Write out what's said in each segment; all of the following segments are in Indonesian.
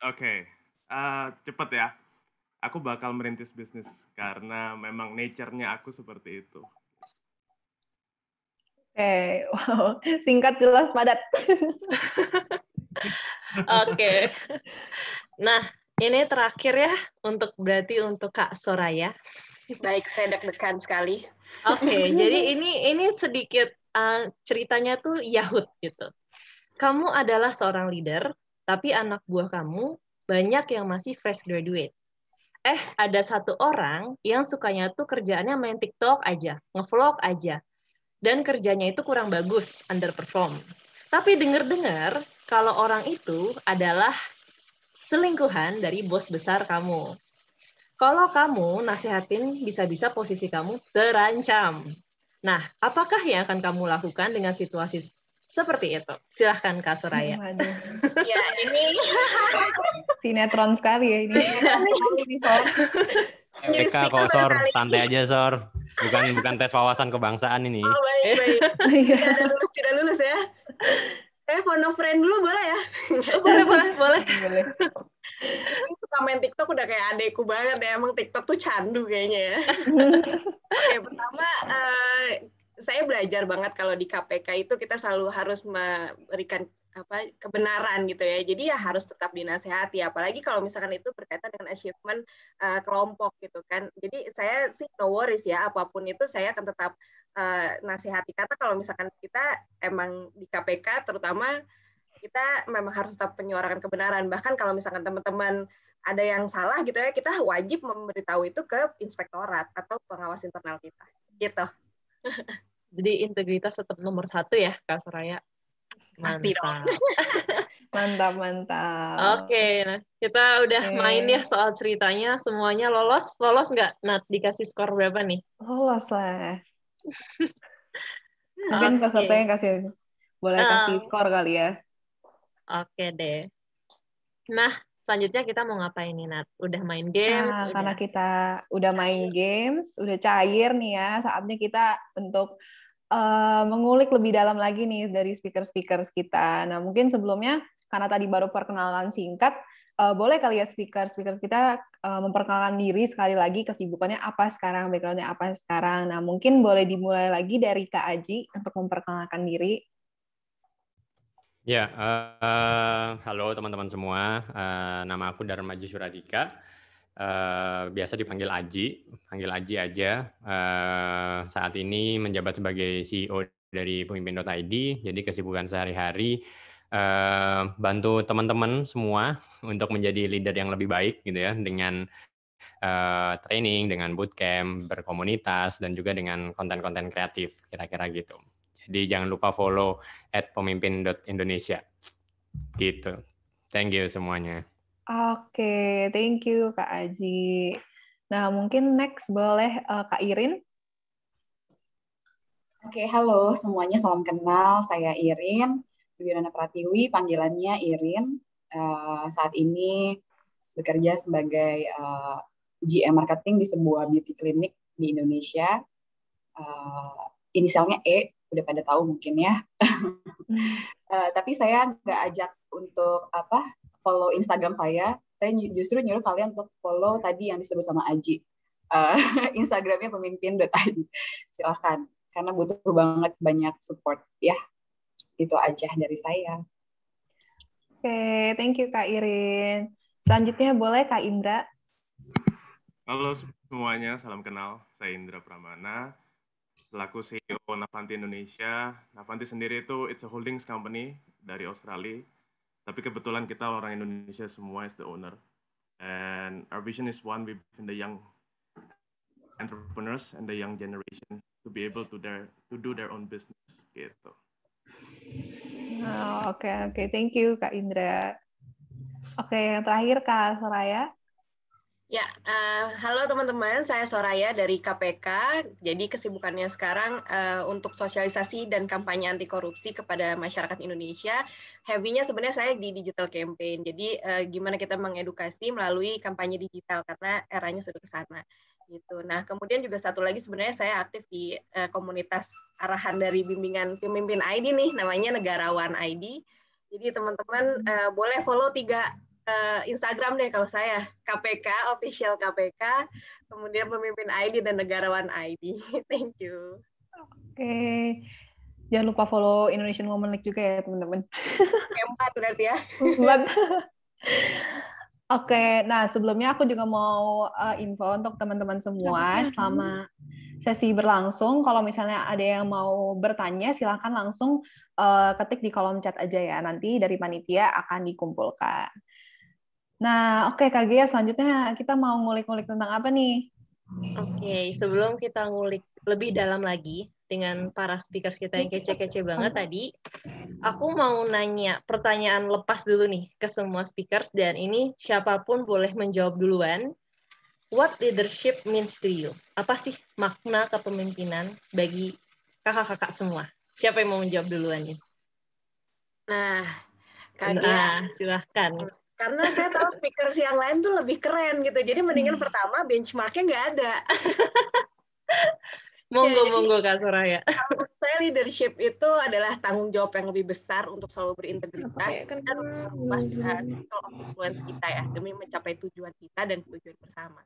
Oke, cepet ya. Aku bakal merintis bisnis karena memang nature-nya aku seperti itu. Wow. Singkat, jelas, padat. Oke. Nah, ini terakhir ya berarti untuk Kak Soraya. Baik, saya deg-degan sekali. Oke, jadi ini sedikit ceritanya tuh Yahut gitu. Kamu adalah seorang leader, tapi anak buah kamu banyak yang masih fresh graduate. Ada satu orang yang sukanya tuh kerjaannya main TikTok aja, ngevlog aja. Dan kerjanya itu kurang bagus, underperform. Tapi dengar-dengar kalau orang itu adalah selingkuhan dari bos besar kamu. Kalau kamu nasihatin, bisa-bisa posisi kamu terancam. Nah, apakah yang akan kamu lakukan dengan situasi seperti itu? Silahkan Kak Soraya. Ya, ini sinetron sekali ya ini. ini Sor. Eka kok Sor, santai aja Sor. Bukan tes wawasan kebangsaan ini. Oh, baik. Tidak lulus ya. Saya phone a friend dulu boleh ya? Boleh. Ini suka main TikTok udah kayak adekku banget ya. Emang TikTok tuh candu kayaknya ya. Oke, pertama saya belajar banget kalau di KPK itu kita selalu harus memberikan kebenaran gitu ya. Jadi ya harus tetap dinasehati. Apalagi kalau misalkan itu berkaitan dengan achievement kelompok gitu kan. Jadi saya sih no worries ya. Apapun itu saya akan tetap nasihati. Karena kalau misalkan kita emang di KPK terutama kita memang harus tetap menyuarakan kebenaran. Bahkan kalau misalkan teman-teman ada yang salah gitu ya, kita wajib memberitahu itu ke inspektorat atau pengawas internal kita. Gitu. Jadi integritas tetap nomor 1 ya, Kak Soraya. Pasti dong. Mantap. Oke, nah kita udah main ya soal ceritanya. Semuanya lolos nggak? Nat, dikasih skor berapa nih? Lolos lah. Mungkin pesertanya boleh kasih skor kali ya. Oke deh. Nah, selanjutnya kita mau ngapain nih, Nat? Udah main games? Karena kita udah main games, udah cair nih ya, saatnya kita untuk mengulik lebih dalam lagi nih dari speaker kita. Nah, mungkin sebelumnya, karena tadi baru perkenalan singkat, boleh kali ya speaker kita memperkenalkan diri sekali lagi, kesibukannya apa sekarang, background-nya apa sekarang. Nah, mungkin boleh dimulai lagi dari Kak Aji untuk memperkenalkan diri. Ya, halo teman-teman semua. Nama aku Darmaji Suradika. Biasa dipanggil Aji, panggil Aji aja. Saat ini menjabat sebagai CEO dari pemimpin.id. Jadi kesibukan sehari-hari bantu teman-teman semua untuk menjadi leader yang lebih baik gitu ya, dengan training, dengan bootcamp, berkomunitas, dan juga dengan konten-konten kreatif, kira-kira gitu. Jadi jangan lupa follow @pemimpin.indonesia. Gitu. Thank you semuanya. Oke, thank you Kak Aji. Nah, mungkin next boleh Kak Irin. Oke, halo semuanya, salam kenal. Saya Irin, Wirana Pratiwi, panggilannya Irin. Saat ini bekerja sebagai GM Marketing di sebuah beauty clinic di Indonesia. Inisialnya E, udah pada tahu mungkin ya. Tapi saya nggak ajak untuk follow Instagram saya justru nyuruh kalian untuk follow tadi yang disebut sama Aji. Instagramnya pemimpin.id. Silahkan, karena butuh banget banyak support ya. Itu aja dari saya. Oke, thank you Kak Irin. Selanjutnya boleh Kak Indra. Halo semuanya, salam kenal. Saya Indra Pramana, selaku CEO Navanti Indonesia. Navanti sendiri itu it's a holdings company dari Australia. Tapi kebetulan kita orang Indonesia semua is the owner. And our vision is one within the young entrepreneurs and the young generation to be able to do their own business gitu. Oke, thank you Kak Indra. Oke, yang terakhir Kak Soraya. Ya, halo teman-teman, saya Soraya dari KPK. Jadi kesibukannya sekarang untuk sosialisasi dan kampanye anti korupsi kepada masyarakat Indonesia. Heavy-nya sebenarnya saya di digital campaign. Jadi gimana kita mengedukasi melalui kampanye digital karena eranya sudah ke sana. Gitu. Nah, kemudian juga satu lagi sebenarnya saya aktif di komunitas arahan dari bimbingan pemimpin ID nih, namanya Negarawan ID. Jadi teman-teman boleh follow 3 Instagram deh kalau saya, KPK, official KPK, kemudian pemimpin ID dan negarawan ID. Thank you. Oke. Jangan lupa follow Indonesian Women League juga ya, teman-teman. Keempat berarti ya. Oke, nah sebelumnya aku juga mau info untuk teman-teman semua selama sesi berlangsung. Kalau misalnya ada yang mau bertanya, silakan langsung ketik di kolom chat aja ya. Nanti dari panitia akan dikumpulkan. Nah, oke Kak Gia, selanjutnya kita mau ngulik-ngulik tentang apa nih? Oke, sebelum kita ngulik lebih dalam lagi dengan para speakers kita yang kece-kece banget tadi, aku mau nanya pertanyaan lepas dulu nih ke semua speakers, dan ini siapapun boleh menjawab duluan. What leadership means to you? Apa sih makna kepemimpinan bagi kakak-kakak semua? Siapa yang mau menjawab duluan nih? Nah, Kak Gia, silahkan. Karena saya tahu speakers yang lain tuh lebih keren gitu, jadi mendingan pertama benchmarknya nggak ada. Monggo Kak Soraya. Kalau menurut saya leadership itu adalah tanggung jawab yang lebih besar untuk selalu berintegritas dan merubah circle of influence kita ya, demi mencapai tujuan kita dan tujuan bersama.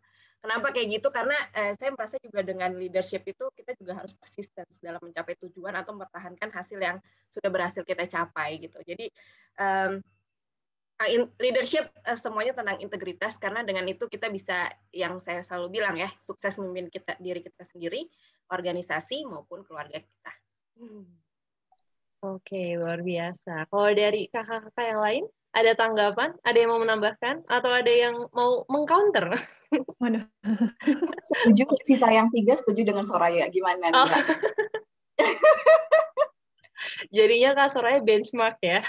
Kenapa kayak gitu? Karena saya merasa juga dengan leadership itu kita juga harus persisten dalam mencapai tujuan atau mempertahankan hasil yang sudah berhasil kita capai gitu. Jadi leadership semuanya tentang integritas, karena dengan itu kita bisa, yang saya selalu bilang ya, sukses memimpin diri kita sendiri, organisasi maupun keluarga kita. Oke, luar biasa. Kalau dari kakak-kakak yang lain, ada tanggapan? Ada yang mau menambahkan? Atau ada yang mau meng-counter? Waduh. Setuju, sisa yang 3 setuju dengan Soraya. Gimana? Oh. Jadinya Kak Soraya benchmark ya?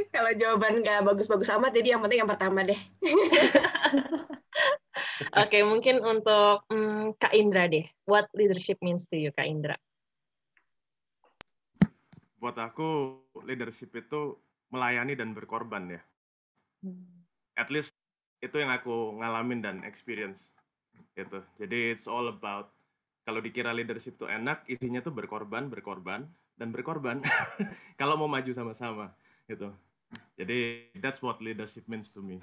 Kalau jawaban nggak bagus-bagus amat, jadi yang penting yang pertama deh. Oke, mungkin untuk Kak Indra deh. What leadership means to you, Kak Indra? Buat aku, leadership itu melayani dan berkorban ya. At least itu yang aku ngalamin dan experience. Gitu. Jadi it's all about, kalau dikira leadership itu enak, isinya tuh berkorban, dan berkorban. Kalau mau maju sama-sama. Gitu. Jadi that's what leadership means to me.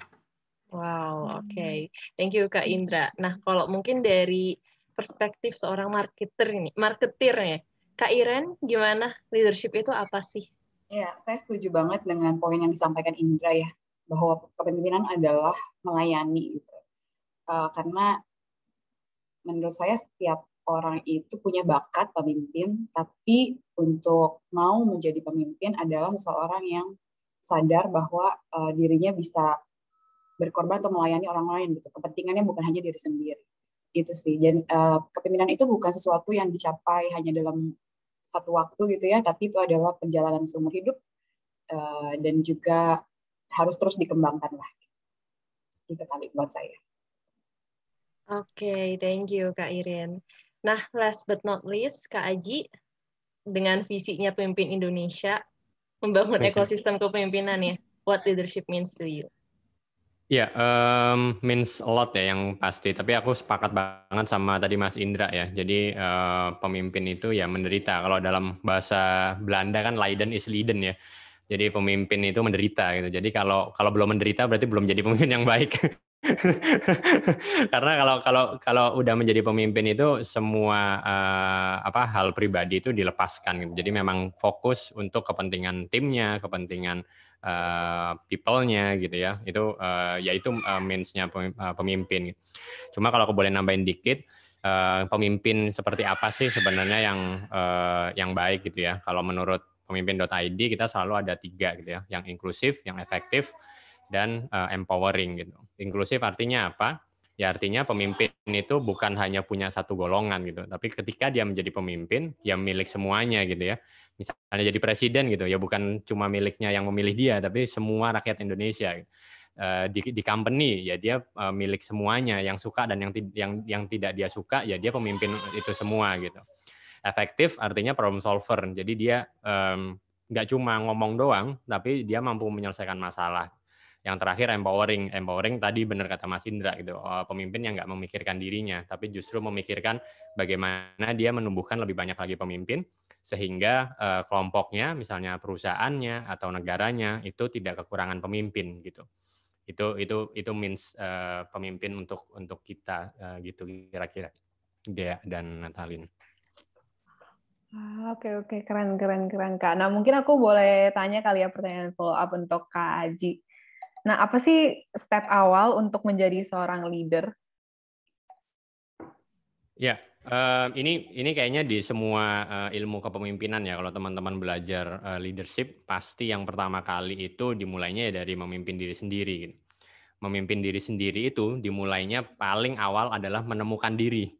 Wow, oke. Thank you Kak Indra. Nah, kalau mungkin dari perspektif seorang marketer ya, Kak Iren, gimana leadership itu apa sih? Ya, saya setuju banget dengan poin yang disampaikan Indra ya, bahwa kepemimpinan adalah melayani gitu. Karena menurut saya setiap orang itu punya bakat pemimpin, tapi untuk mau menjadi pemimpin adalah seseorang yang sadar bahwa dirinya bisa berkorban atau melayani orang lain gitu. Kepentingannya bukan hanya diri sendiri. Itu sih. Dan kepemimpinan itu bukan sesuatu yang dicapai hanya dalam satu waktu gitu ya, tapi itu adalah perjalanan seumur hidup dan juga harus terus dikembangkan lah. Itu kali buat saya. Oke, thank you Kak Iren. Nah, last but not least, Kak Aji, dengan visinya pemimpin Indonesia, membangun ekosistem kepemimpinan ya, what leadership means to you? Ya, means a lot ya yang pasti. Tapi aku sepakat banget sama tadi Mas Indra ya. Jadi pemimpin itu ya menderita. Kalau dalam bahasa Belanda kan Leiden is Leiden ya. Jadi pemimpin itu menderita gitu. Jadi kalau belum menderita berarti belum jadi pemimpin yang baik. Karena kalau udah menjadi pemimpin itu semua hal pribadi itu dilepaskan gitu. Jadi memang fokus untuk kepentingan timnya, kepentingan people-nya gitu ya. Itu yaitu means-nya pemimpin. Cuma kalau aku boleh nambahin dikit, pemimpin seperti apa sih sebenarnya yang baik gitu ya. Kalau menurut pemimpin.id kita selalu ada 3 gitu ya, yang inklusif, yang efektif, dan empowering gitu. Inklusif artinya apa? Ya artinya pemimpin itu bukan hanya punya satu golongan gitu, tapi ketika dia menjadi pemimpin, dia milik semuanya gitu ya. Misalnya jadi presiden gitu, ya bukan cuma miliknya yang memilih dia, tapi semua rakyat Indonesia. Di company ya dia milik semuanya, yang suka dan yang tidak dia suka ya dia pemimpin itu semua gitu. Efektif artinya problem solver, jadi dia nggak cuma ngomong doang, tapi dia mampu menyelesaikan masalah. Yang terakhir empowering tadi benar kata Mas Indra gitu, pemimpin yang nggak memikirkan dirinya, tapi justru memikirkan bagaimana dia menumbuhkan lebih banyak lagi pemimpin sehingga kelompoknya, misalnya perusahaannya atau negaranya itu tidak kekurangan pemimpin gitu. Itu means pemimpin untuk kita gitu kira-kira. Dea dan Natalin. Oke, keren Kak. Nah, mungkin aku boleh tanya kali ya pertanyaan follow up untuk Kak Aji. Nah, apa sih step awal untuk menjadi seorang leader? Ya, ini kayaknya di semua ilmu kepemimpinan ya. Kalau teman-teman belajar leadership, pasti yang pertama kali itu dimulainya dari memimpin diri sendiri. Gitu. Memimpin diri sendiri itu dimulainya paling awal adalah menemukan diri.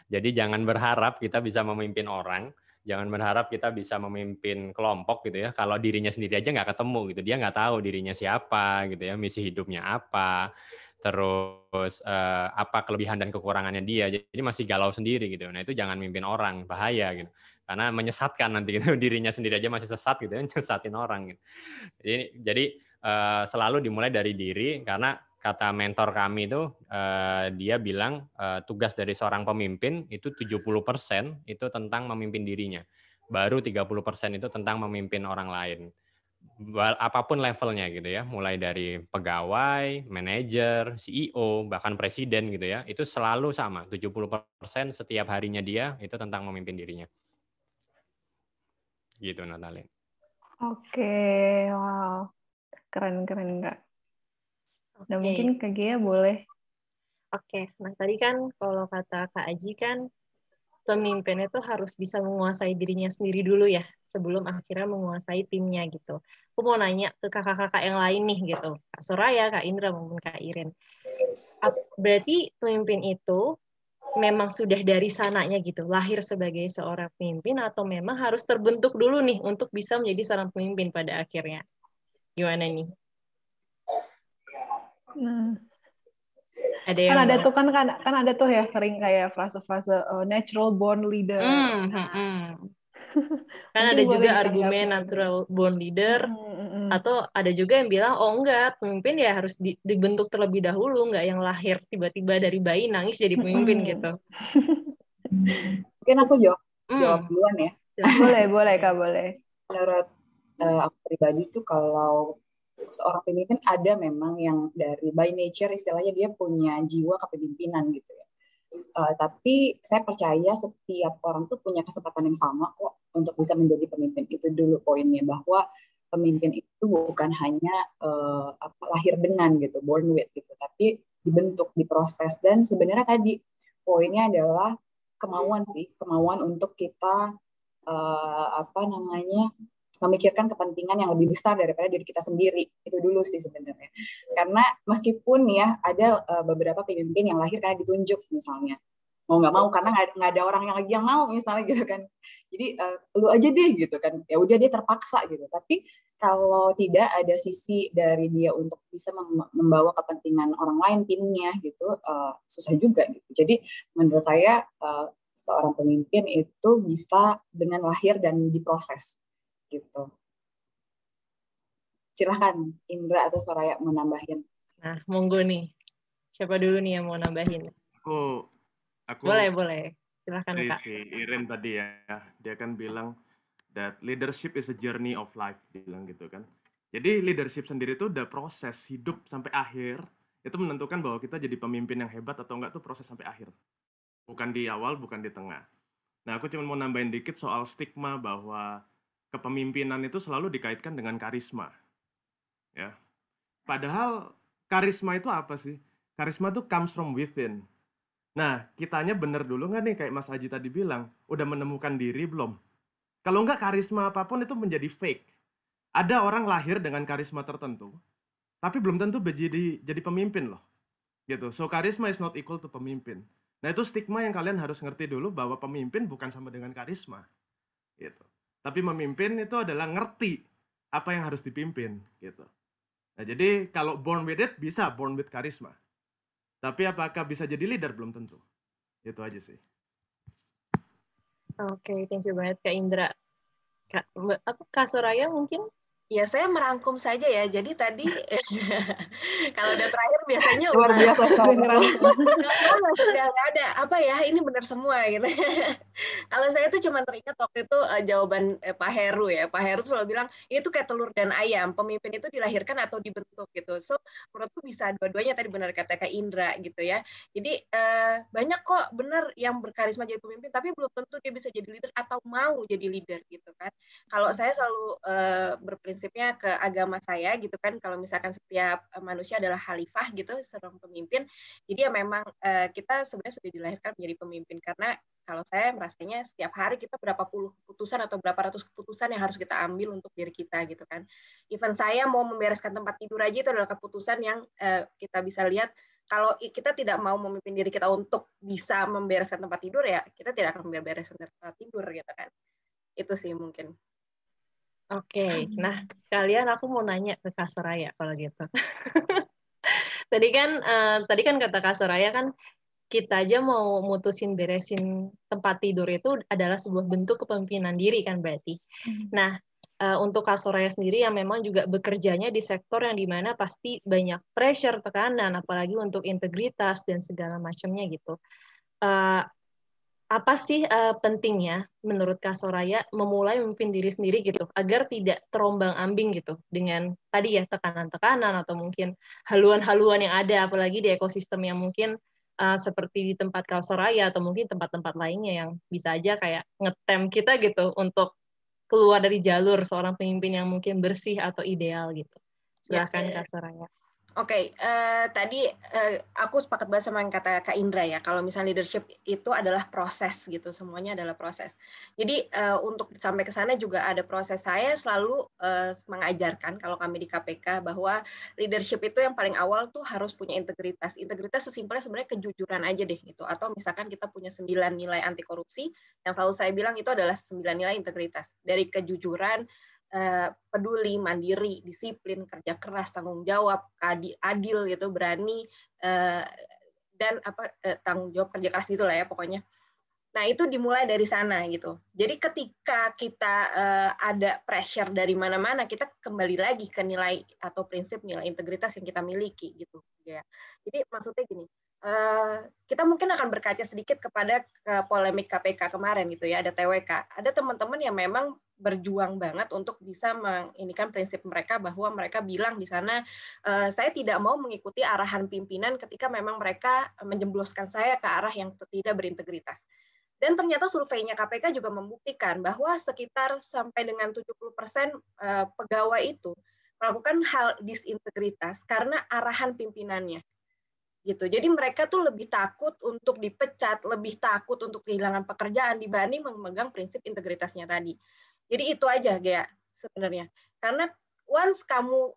Jadi jangan berharap kita bisa memimpin orang, jangan berharap kita bisa memimpin kelompok gitu ya. Kalau dirinya sendiri aja nggak ketemu gitu, dia nggak tahu dirinya siapa gitu ya, misi hidupnya apa, terus apa kelebihan dan kekurangannya dia. Jadi masih galau sendiri gitu. Nah itu jangan mimpin orang, bahaya gitu. Karena menyesatkan nanti gitu, dirinya sendiri aja masih sesat gitu ya, nyesatin orang gitu. Jadi selalu dimulai dari diri, karena kata mentor kami itu dia bilang tugas dari seorang pemimpin itu 70% itu tentang memimpin dirinya. Baru 30% itu tentang memimpin orang lain. Apapun levelnya gitu ya, mulai dari pegawai, manajer, CEO, bahkan presiden gitu ya, itu selalu sama, 70% setiap harinya dia itu tentang memimpin dirinya. Gitu Natalin. Oke, wow. Keren Kak. Nah, mungkin Kak Gia boleh. Oke, nah tadi kan kalau kata Kak Aji kan pemimpin itu harus bisa menguasai dirinya sendiri dulu ya, sebelum akhirnya menguasai timnya gitu. Aku mau nanya ke kakak-kakak yang lain nih gitu, Kak Soraya, Kak Indra, maupun Kak Irin. Berarti pemimpin itu memang sudah dari sananya gitu, lahir sebagai seorang pemimpin, atau memang harus terbentuk dulu nih untuk bisa menjadi seorang pemimpin pada akhirnya? Gimana nih? Ada kan ada tuh kan ada tuh ya sering kayak frase-frase natural born leader. Kan ada juga argumen natural born leader, atau ada juga yang bilang oh enggak, pemimpin ya harus dibentuk terlebih dahulu, enggak yang lahir tiba-tiba dari bayi nangis jadi pemimpin gitu. Mungkin aku jawab duluan ya. Boleh Kak, boleh. Menurut aku pribadi tuh kalau seorang pemimpin ada memang yang dari by nature istilahnya dia punya jiwa kepemimpinan gitu ya. Tapi saya percaya setiap orang tuh punya kesempatan yang sama kok untuk bisa menjadi pemimpin. Itu dulu poinnya, bahwa pemimpin itu bukan hanya lahir dengan gitu, born with gitu, tapi dibentuk, diproses. Dan sebenarnya tadi poinnya adalah kemauan untuk kita memikirkan kepentingan yang lebih besar daripada diri kita sendiri. Itu dulu sih sebenarnya. Karena meskipun ya ada beberapa pemimpin yang lahir karena ditunjuk misalnya, mau nggak mau karena nggak ada orang yang lagi yang mau misalnya gitu kan. Jadi lu aja deh gitu kan. Ya udah dia terpaksa gitu. Tapi kalau tidak ada sisi dari dia untuk bisa membawa kepentingan orang lain, timnya gitu, susah juga gitu. Jadi menurut saya seorang pemimpin itu bisa dengan lahir dan diproses gitu. Silahkan Indra atau Soraya mau nambahin. Nah, monggo nih. Siapa dulu nih yang mau nambahin? Aku boleh. Silahkan Kak. Si Irin tadi ya, dia kan bilang that leadership is a journey of life, bilang gitu kan. Jadi leadership sendiri itu udah proses hidup sampai akhir, itu menentukan bahwa kita jadi pemimpin yang hebat atau enggak tuh proses sampai akhir. Bukan di awal, bukan di tengah. Nah, aku cuma mau nambahin dikit soal stigma bahwa kepemimpinan itu selalu dikaitkan dengan karisma. Ya. Padahal karisma itu apa sih? Karisma itu comes from within. Nah, kitanya bener dulu nggak nih, kayak Mas Haji tadi bilang, udah menemukan diri belum? Kalau nggak, karisma apapun itu menjadi fake. Ada orang lahir dengan karisma tertentu, tapi belum tentu jadi pemimpin loh. Gitu. So, karisma is not equal to pemimpin. Nah, itu stigma yang kalian harus ngerti dulu, bahwa pemimpin bukan sama dengan karisma. Gitu. Tapi memimpin itu adalah ngerti apa yang harus dipimpin. Gitu. Nah, jadi kalau born with it, bisa born with karisma. Tapi apakah bisa jadi leader? Belum tentu. Itu aja sih. Oke, thank you banget Kak Indra. Kak Soraya mungkin Ya, saya merangkum saja ya. Jadi tadi kalau udah terakhir biasanya Luar udah biasa sekali. sudah nggak ada apa ya, ini benar semua gitu. Kalau saya tuh cuma teringat waktu itu jawaban Pak Heru ya. Pak Heru selalu bilang ini tuh kayak telur dan ayam. Pemimpin itu dilahirkan atau dibentuk gitu. So menurutku bisa dua-duanya, tadi benar kata Kak Indra gitu ya. Jadi banyak kok benar yang berkarisma jadi pemimpin, tapi belum tentu dia bisa jadi leader atau mau jadi leader gitu kan. Kalau saya selalu berprinsipnya ke agama saya gitu kan, kalau misalkan setiap manusia adalah khalifah gitu, seorang pemimpin. Jadi ya memang kita sebenarnya sudah dilahirkan menjadi pemimpin, karena kalau saya merasanya setiap hari kita berapa puluh keputusan atau berapa ratus keputusan yang harus kita ambil untuk diri kita gitu kan. Even saya mau membereskan tempat tidur aja itu adalah keputusan yang kita bisa lihat. Kalau kita tidak mau memimpin diri kita untuk bisa membereskan tempat tidur, ya kita tidak akan membereskan tempat tidur gitu kan. Itu sih mungkin. Oke, nah sekalian aku mau nanya ke Kak Soraya kalau gitu. Tadi kan kata Kak Soraya kan kita aja mau mutusin beresin tempat tidur itu adalah sebuah bentuk kepemimpinan diri kan berarti. Nah, untuk Kak Soraya sendiri yang memang juga bekerjanya di sektor yang dimana pasti banyak pressure, tekanan, apalagi untuk integritas dan segala macamnya gitu. Apa sih pentingnya menurut Kak Soraya memulai memimpin diri sendiri gitu agar tidak terombang-ambing gitu dengan tadi ya tekanan-tekanan atau mungkin haluan-haluan yang ada, apalagi di ekosistem yang mungkin seperti di tempat Kak Soraya atau mungkin tempat-tempat lainnya yang bisa aja kayak ngetem kita gitu untuk keluar dari jalur seorang pemimpin yang mungkin bersih atau ideal gitu. Silakan Kak Soraya. Oke, tadi aku sepakat banget sama yang kata Kak Indra ya. Kalau misalnya leadership itu adalah proses gitu, semuanya adalah proses. Jadi untuk sampai ke sana juga ada proses. Saya selalu mengajarkan kalau kami di KPK bahwa leadership itu yang paling awal tuh harus punya integritas. Integritas sesimpelnya sebenarnya kejujuran aja deh gitu. Atau misalkan kita punya 9 nilai anti korupsi, yang selalu saya bilang itu adalah 9 nilai integritas. Dari kejujuran, peduli, mandiri, disiplin, kerja keras, tanggung jawab, adil gitu, berani, dan tanggung jawab, kerja keras gitulah ya pokoknya. Nah itu dimulai dari sana gitu. Jadi ketika kita ada pressure dari mana-mana, kita kembali lagi ke nilai atau prinsip nilai integritas yang kita miliki gitu ya. Jadi maksudnya gini, kita mungkin akan berkaca sedikit kepada polemik KPK kemarin gitu ya, ada TWK. Ada teman-teman yang memang berjuang banget untuk bisa menginikan prinsip mereka, bahwa mereka bilang di sana, saya tidak mau mengikuti arahan pimpinan ketika memang mereka menjebloskan saya ke arah yang tidak berintegritas. Dan ternyata surveinya KPK juga membuktikan bahwa sekitar sampai dengan 70% pegawai itu melakukan hal disintegritas karena arahan pimpinannya. Gitu. Jadi mereka tuh lebih takut untuk dipecat, lebih takut untuk kehilangan pekerjaan dibanding memegang prinsip integritasnya tadi. Jadi itu aja, Gea, sebenarnya. Karena once kamu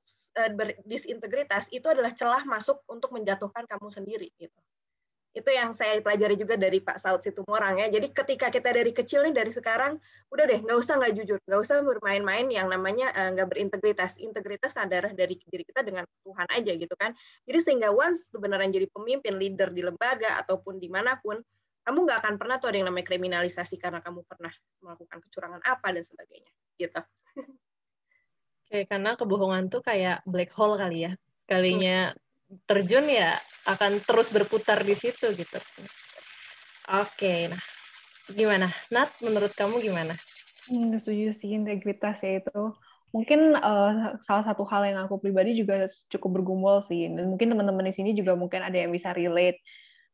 berdisintegritas, itu adalah celah masuk untuk menjatuhkan kamu sendiri. Gitu. Itu yang saya pelajari juga dari Pak Saud Situmorang ya. Jadi ketika kita dari kecil nih, dari sekarang, udah deh, nggak usah nggak jujur, nggak usah bermain-main yang namanya nggak berintegritas. Integritas adalah dari diri kita dengan Tuhan aja gitu kan. Jadi sehingga once beneran jadi pemimpin, leader di lembaga ataupun dimanapun, kamu nggak akan pernah tuh ada yang namanya kriminalisasi karena kamu pernah melakukan kecurangan apa dan sebagainya. Gitu. Oke, karena kebohongan tuh kayak black hole kali ya. Sekalinya terjun ya akan terus berputar di situ gitu. Oke, nah gimana? Nat, menurut kamu gimana? Setuju sih, integritas ya itu. Mungkin salah satu hal yang aku pribadi juga cukup bergumul sih, dan mungkin teman-teman di sini juga mungkin ada yang bisa relate.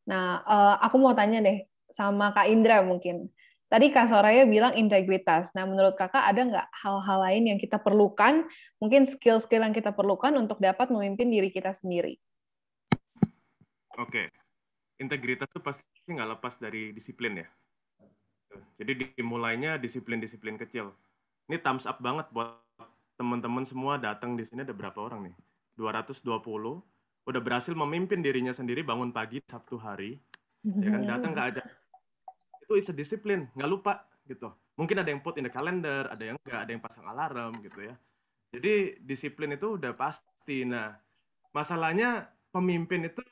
Nah, aku mau tanya deh sama Kak Indra mungkin. Tadi Kak Soraya bilang integritas. Nah, menurut Kakak ada nggak hal-hal lain yang kita perlukan, mungkin skill-skill yang kita perlukan untuk dapat memimpin diri kita sendiri? Oke, integritas itu pasti nggak lepas dari disiplin ya. Jadi dimulainya disiplin-disiplin kecil. Ini thumbs up banget buat teman-teman semua datang di sini, ada berapa orang nih? 220, udah berhasil memimpin dirinya sendiri bangun pagi Sabtu hari, ya kan, datang ke acara. Itu it's a discipline, nggak lupa gitu. Mungkin ada yang put in the calendar, ada yang nggak, ada yang pasang alarm gitu ya. Jadi disiplin itu udah pasti. Nah, masalahnya pemimpin itu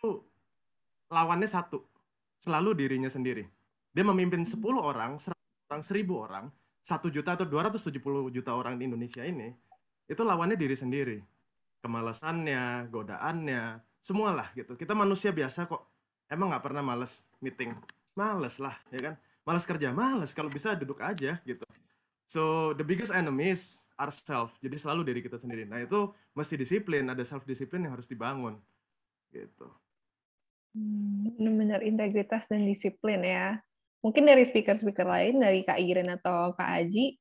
lawannya satu, selalu dirinya sendiri. Dia memimpin 10 orang, 100 orang, 1000 orang, 1 juta atau 270 juta orang di Indonesia ini, itu lawannya diri sendiri. Kemalasannya, godaannya, semualah gitu. Kita manusia biasa kok. Emang nggak pernah males meeting? Males lah, ya kan? Males kerja, males. Kalau bisa duduk aja gitu. So, the biggest enemies are self. Jadi selalu diri kita sendiri. Nah, itu mesti disiplin. Ada self-disiplin yang harus dibangun. Gitu. Benar-benar integritas dan disiplin ya. Mungkin dari speaker-speaker lain, dari Kak Iren atau Kak Aji.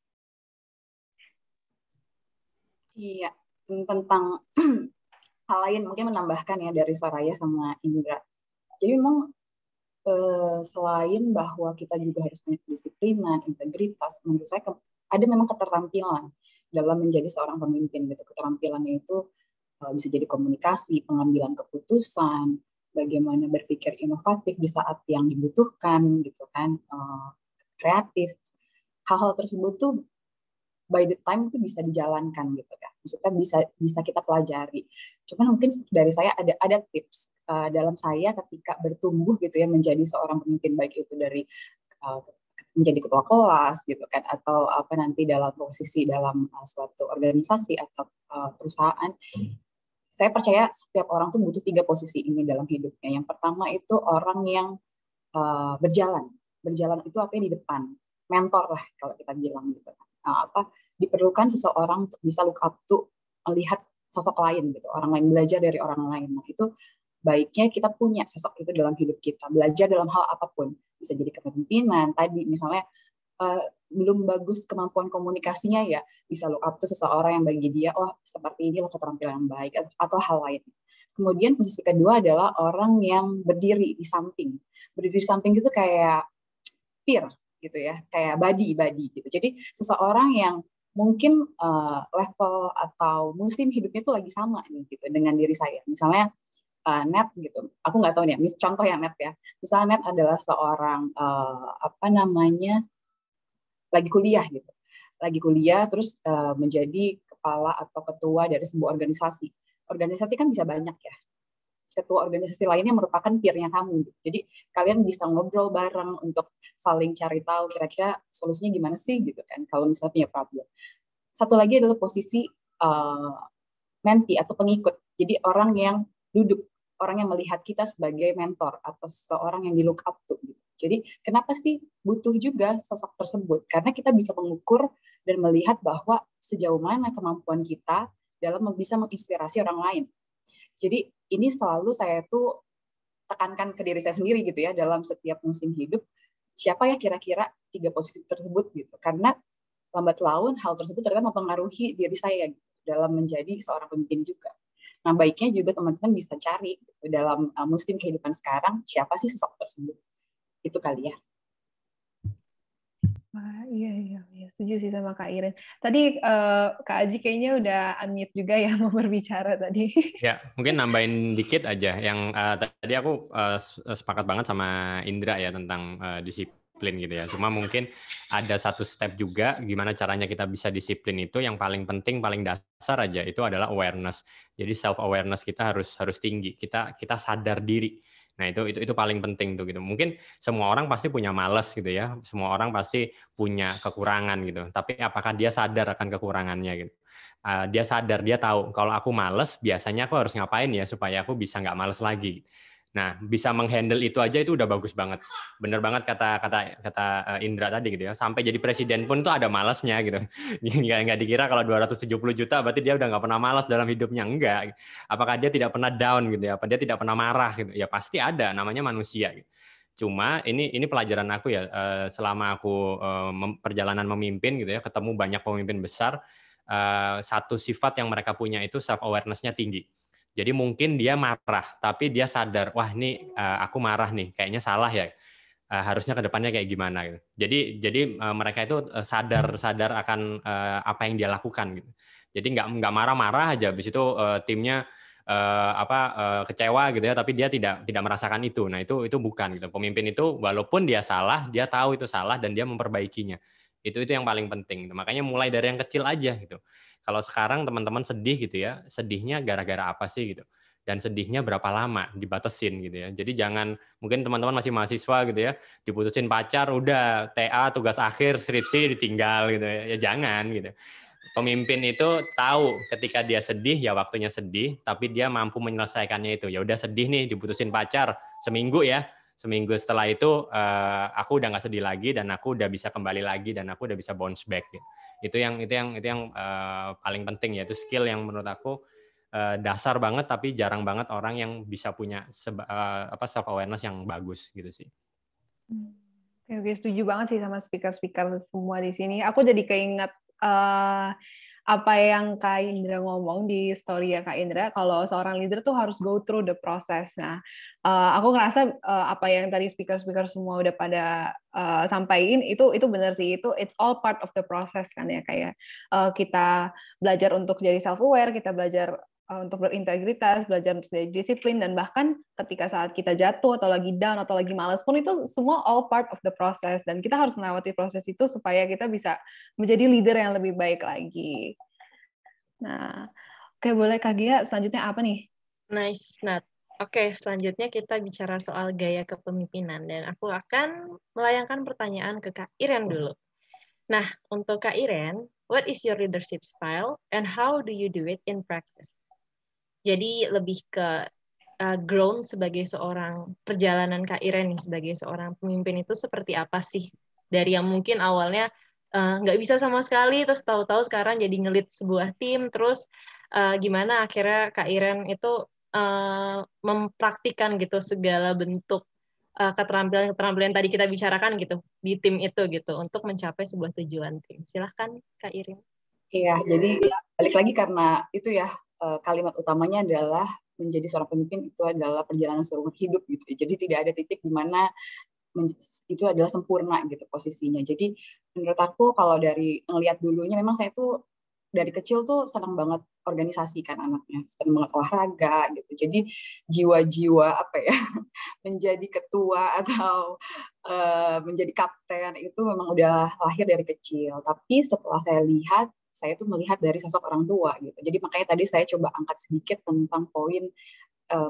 Iya, tentang hal lain mungkin menambahkan ya dari Soraya sama Indra. Jadi memang selain bahwa kita juga harus punya kedisiplinan, integritas, menurut saya ada memang keterampilan dalam menjadi seorang pemimpin gitu. Keterampilannya itu bisa jadi komunikasi, pengambilan keputusan, bagaimana berpikir inovatif di saat yang dibutuhkan gitu kan, kreatif. Hal-hal tersebut tuh by the time itu bisa dijalankan gitu kan. Maksudnya bisa kita pelajari. Cuman mungkin dari saya ada tips dalam saya ketika bertumbuh gitu ya menjadi seorang pemimpin, baik itu dari menjadi ketua kelas gitu kan, atau apa nanti dalam posisi dalam suatu organisasi atau perusahaan. Saya percaya setiap orang tuh butuh 3 posisi ini dalam hidupnya. Yang pertama itu orang yang berjalan itu artinya di depan, mentor lah kalau kita bilang gitu. Diperlukan seseorang untuk bisa look up to, melihat sosok lain gitu, orang lain, belajar dari orang lain. Nah, itu baiknya kita punya sosok itu dalam hidup kita, belajar dalam hal apapun. Bisa jadi kepemimpinan, tadi misalnya belum bagus kemampuan komunikasinya ya, bisa look up to seseorang yang bagi dia, oh seperti ini loh keterampilan yang baik, atau hal lain. Kemudian posisi kedua adalah orang yang berdiri di samping. Berdiri di samping itu kayak peer gitu ya, kayak buddy gitu. Jadi seseorang yang mungkin level atau musim hidupnya itu lagi sama nih gitu dengan diri saya. Misalnya Net gitu, aku nggak tahu nih, contoh yang Net ya. Misalnya Net adalah seorang lagi kuliah gitu, terus menjadi kepala atau ketua dari sebuah organisasi. Organisasi kan bisa banyak ya. Ketua organisasi lainnya merupakan peer-nya kamu. Jadi kalian bisa ngobrol bareng untuk saling cari tahu kira-kira solusinya gimana sih gitu kan kalau misalnya punya problem. Satu lagi adalah posisi mentee atau pengikut. Jadi orang yang duduk, orang yang melihat kita sebagai mentor atau seseorang yang di look up to gitu. Jadi kenapa sih butuh juga sosok tersebut? Karena kita bisa mengukur dan melihat bahwa sejauh mana kemampuan kita dalam bisa menginspirasi orang lain. Jadi ini selalu saya tuh tekankan ke diri saya sendiri gitu ya dalam setiap musim hidup, siapa ya kira-kira 3 posisi tersebut gitu. Karena lambat laun hal tersebut ternyata mempengaruhi diri saya gitu, dalam menjadi seorang pemimpin juga. Nah baiknya juga teman-teman bisa cari gitu, dalam musim kehidupan sekarang siapa sih sosok tersebut. Itu kali ya. Iya, setuju sih sama Kak Iren. Tadi Kak Aji kayaknya udah unmute juga ya mau berbicara tadi. Ya, mungkin nambahin dikit aja. Yang tadi aku sepakat banget sama Indra ya tentang disiplin gitu ya. Cuma mungkin ada satu step juga gimana caranya kita bisa disiplin itu yang paling penting, paling dasar aja itu adalah awareness. Jadi self awareness kita harus tinggi. Kita sadar diri. Nah, itu paling penting tuh gitu. Mungkin semua orang pasti punya malas gitu ya. Semua orang pasti punya kekurangan gitu. Tapi apakah dia sadar akan kekurangannya gitu? Dia sadar, dia tahu kalau aku malas, biasanya aku harus ngapain ya supaya aku bisa nggak malas lagi. Nah, bisa menghandle itu aja itu udah bagus banget. Bener banget kata Indra tadi gitu ya. Sampai jadi presiden pun tuh ada malasnya gitu. Nggak dikira kalau 270 juta berarti dia udah nggak pernah malas dalam hidupnya. Enggak. Apakah dia tidak pernah down gitu ya? Apa dia tidak pernah marah gitu? Ya pasti ada, namanya manusia gitu. Cuma ini pelajaran aku ya, selama aku perjalanan memimpin gitu ya, ketemu banyak pemimpin besar, satu sifat yang mereka punya itu self awareness-nya tinggi. Jadi mungkin dia marah, tapi dia sadar, wah ini aku marah nih, kayaknya salah ya. Harusnya ke depannya kayak gimana gitu. Jadi mereka itu sadar akan apa yang dia lakukan gitu. Jadi nggak marah-marah aja, habis itu timnya kecewa gitu ya, tapi dia tidak merasakan itu. Nah, itu bukan gitu. Pemimpin itu walaupun dia salah, dia tahu itu salah dan dia memperbaikinya. Itu yang paling penting. Makanya mulai dari yang kecil aja gitu. Kalau sekarang teman-teman sedih gitu ya, sedihnya gara-gara apa sih gitu. Dan sedihnya berapa lama, dibatasin gitu ya. Jadi jangan, mungkin teman-teman masih mahasiswa gitu ya, diputusin pacar, udah TA, tugas akhir, skripsi ditinggal gitu ya. Ya jangan gitu. pemimpin itu tahu ketika dia sedih ya waktunya sedih, tapi dia mampu menyelesaikannya itu. Ya udah sedih nih, diputusin pacar seminggu ya. Seminggu setelah itu aku udah nggak sedih lagi dan aku udah bisa kembali lagi dan aku udah bisa bounce back. Itu yang paling penting ya, itu skill yang menurut aku dasar banget tapi jarang banget orang yang bisa punya self awareness yang bagus gitu sih. Oke, setuju banget sih sama speaker-speaker semua di sini. Aku jadi keinget apa yang Kak Indra ngomong di story ya Kak Indra, kalau seorang leader tuh harus go through the process. Nah, aku ngerasa apa yang tadi speaker-speaker semua udah pada sampaikan itu benar sih, itu it's all part of the process kan ya, kayak kita belajar untuk jadi self-aware, kita belajar untuk berintegritas, belajar untuk jadi disiplin, dan bahkan ketika saat kita jatuh atau lagi down atau lagi malas pun itu semua all part of the process, dan kita harus melewati proses itu supaya kita bisa menjadi leader yang lebih baik lagi. Nah, oke, boleh Kak Gia, selanjutnya apa nih? Nice, Nat. Oke, selanjutnya kita bicara soal gaya kepemimpinan, dan aku akan melayangkan pertanyaan ke Kak Iren dulu. Nah, untuk Kak Iren, what is your leadership style and how do you do it in practice? Jadi lebih ke ground sebagai seorang perjalanan Kak Iren nih sebagai seorang pemimpin itu seperti apa sih? Dari yang mungkin awalnya nggak bisa sama sekali, terus tahu-tahu sekarang jadi ngelit sebuah tim, terus gimana akhirnya Kak Iren itu mempraktikkan gitu segala bentuk keterampilan-keterampilan yang tadi kita bicarakan gitu di tim itu gitu untuk mencapai sebuah tujuan tim. Silahkan Kak Iren. Iya, jadi balik lagi karena itu ya, kalimat utamanya adalah menjadi seorang pemimpin itu adalah perjalanan seumur hidup gitu. Jadi tidak ada titik di mana itu adalah sempurna gitu posisinya. Jadi menurut aku kalau dari ngelihat dulunya memang saya tuh dari kecil tuh senang banget organisasi kan anaknya, senang banget olahraga gitu. Jadi jiwa-jiwa apa ya menjadi ketua atau menjadi kapten itu memang udah lahir dari kecil. Tapi setelah saya tuh melihat dari sosok orang tua gitu. Jadi makanya tadi saya coba angkat sedikit tentang poin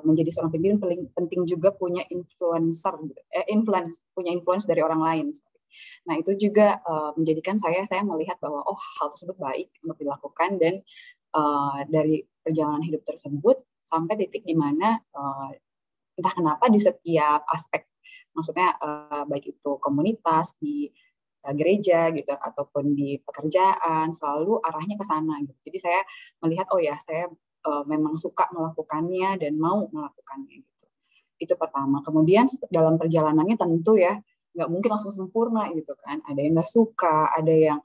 menjadi seorang pemimpin penting juga punya punya influence dari orang lain. Nah itu juga menjadikan saya melihat bahwa hal tersebut baik untuk dilakukan, dan dari perjalanan hidup tersebut sampai titik di mana entah kenapa di setiap aspek, maksudnya baik itu komunitas, di gereja gitu ataupun di pekerjaan, selalu arahnya ke sana gitu. Jadi saya melihat saya memang suka melakukannya dan mau melakukannya gitu. Itu pertama. Kemudian dalam perjalanannya tentu ya nggak mungkin langsung sempurna gitu kan. Ada yang nggak suka, ada yang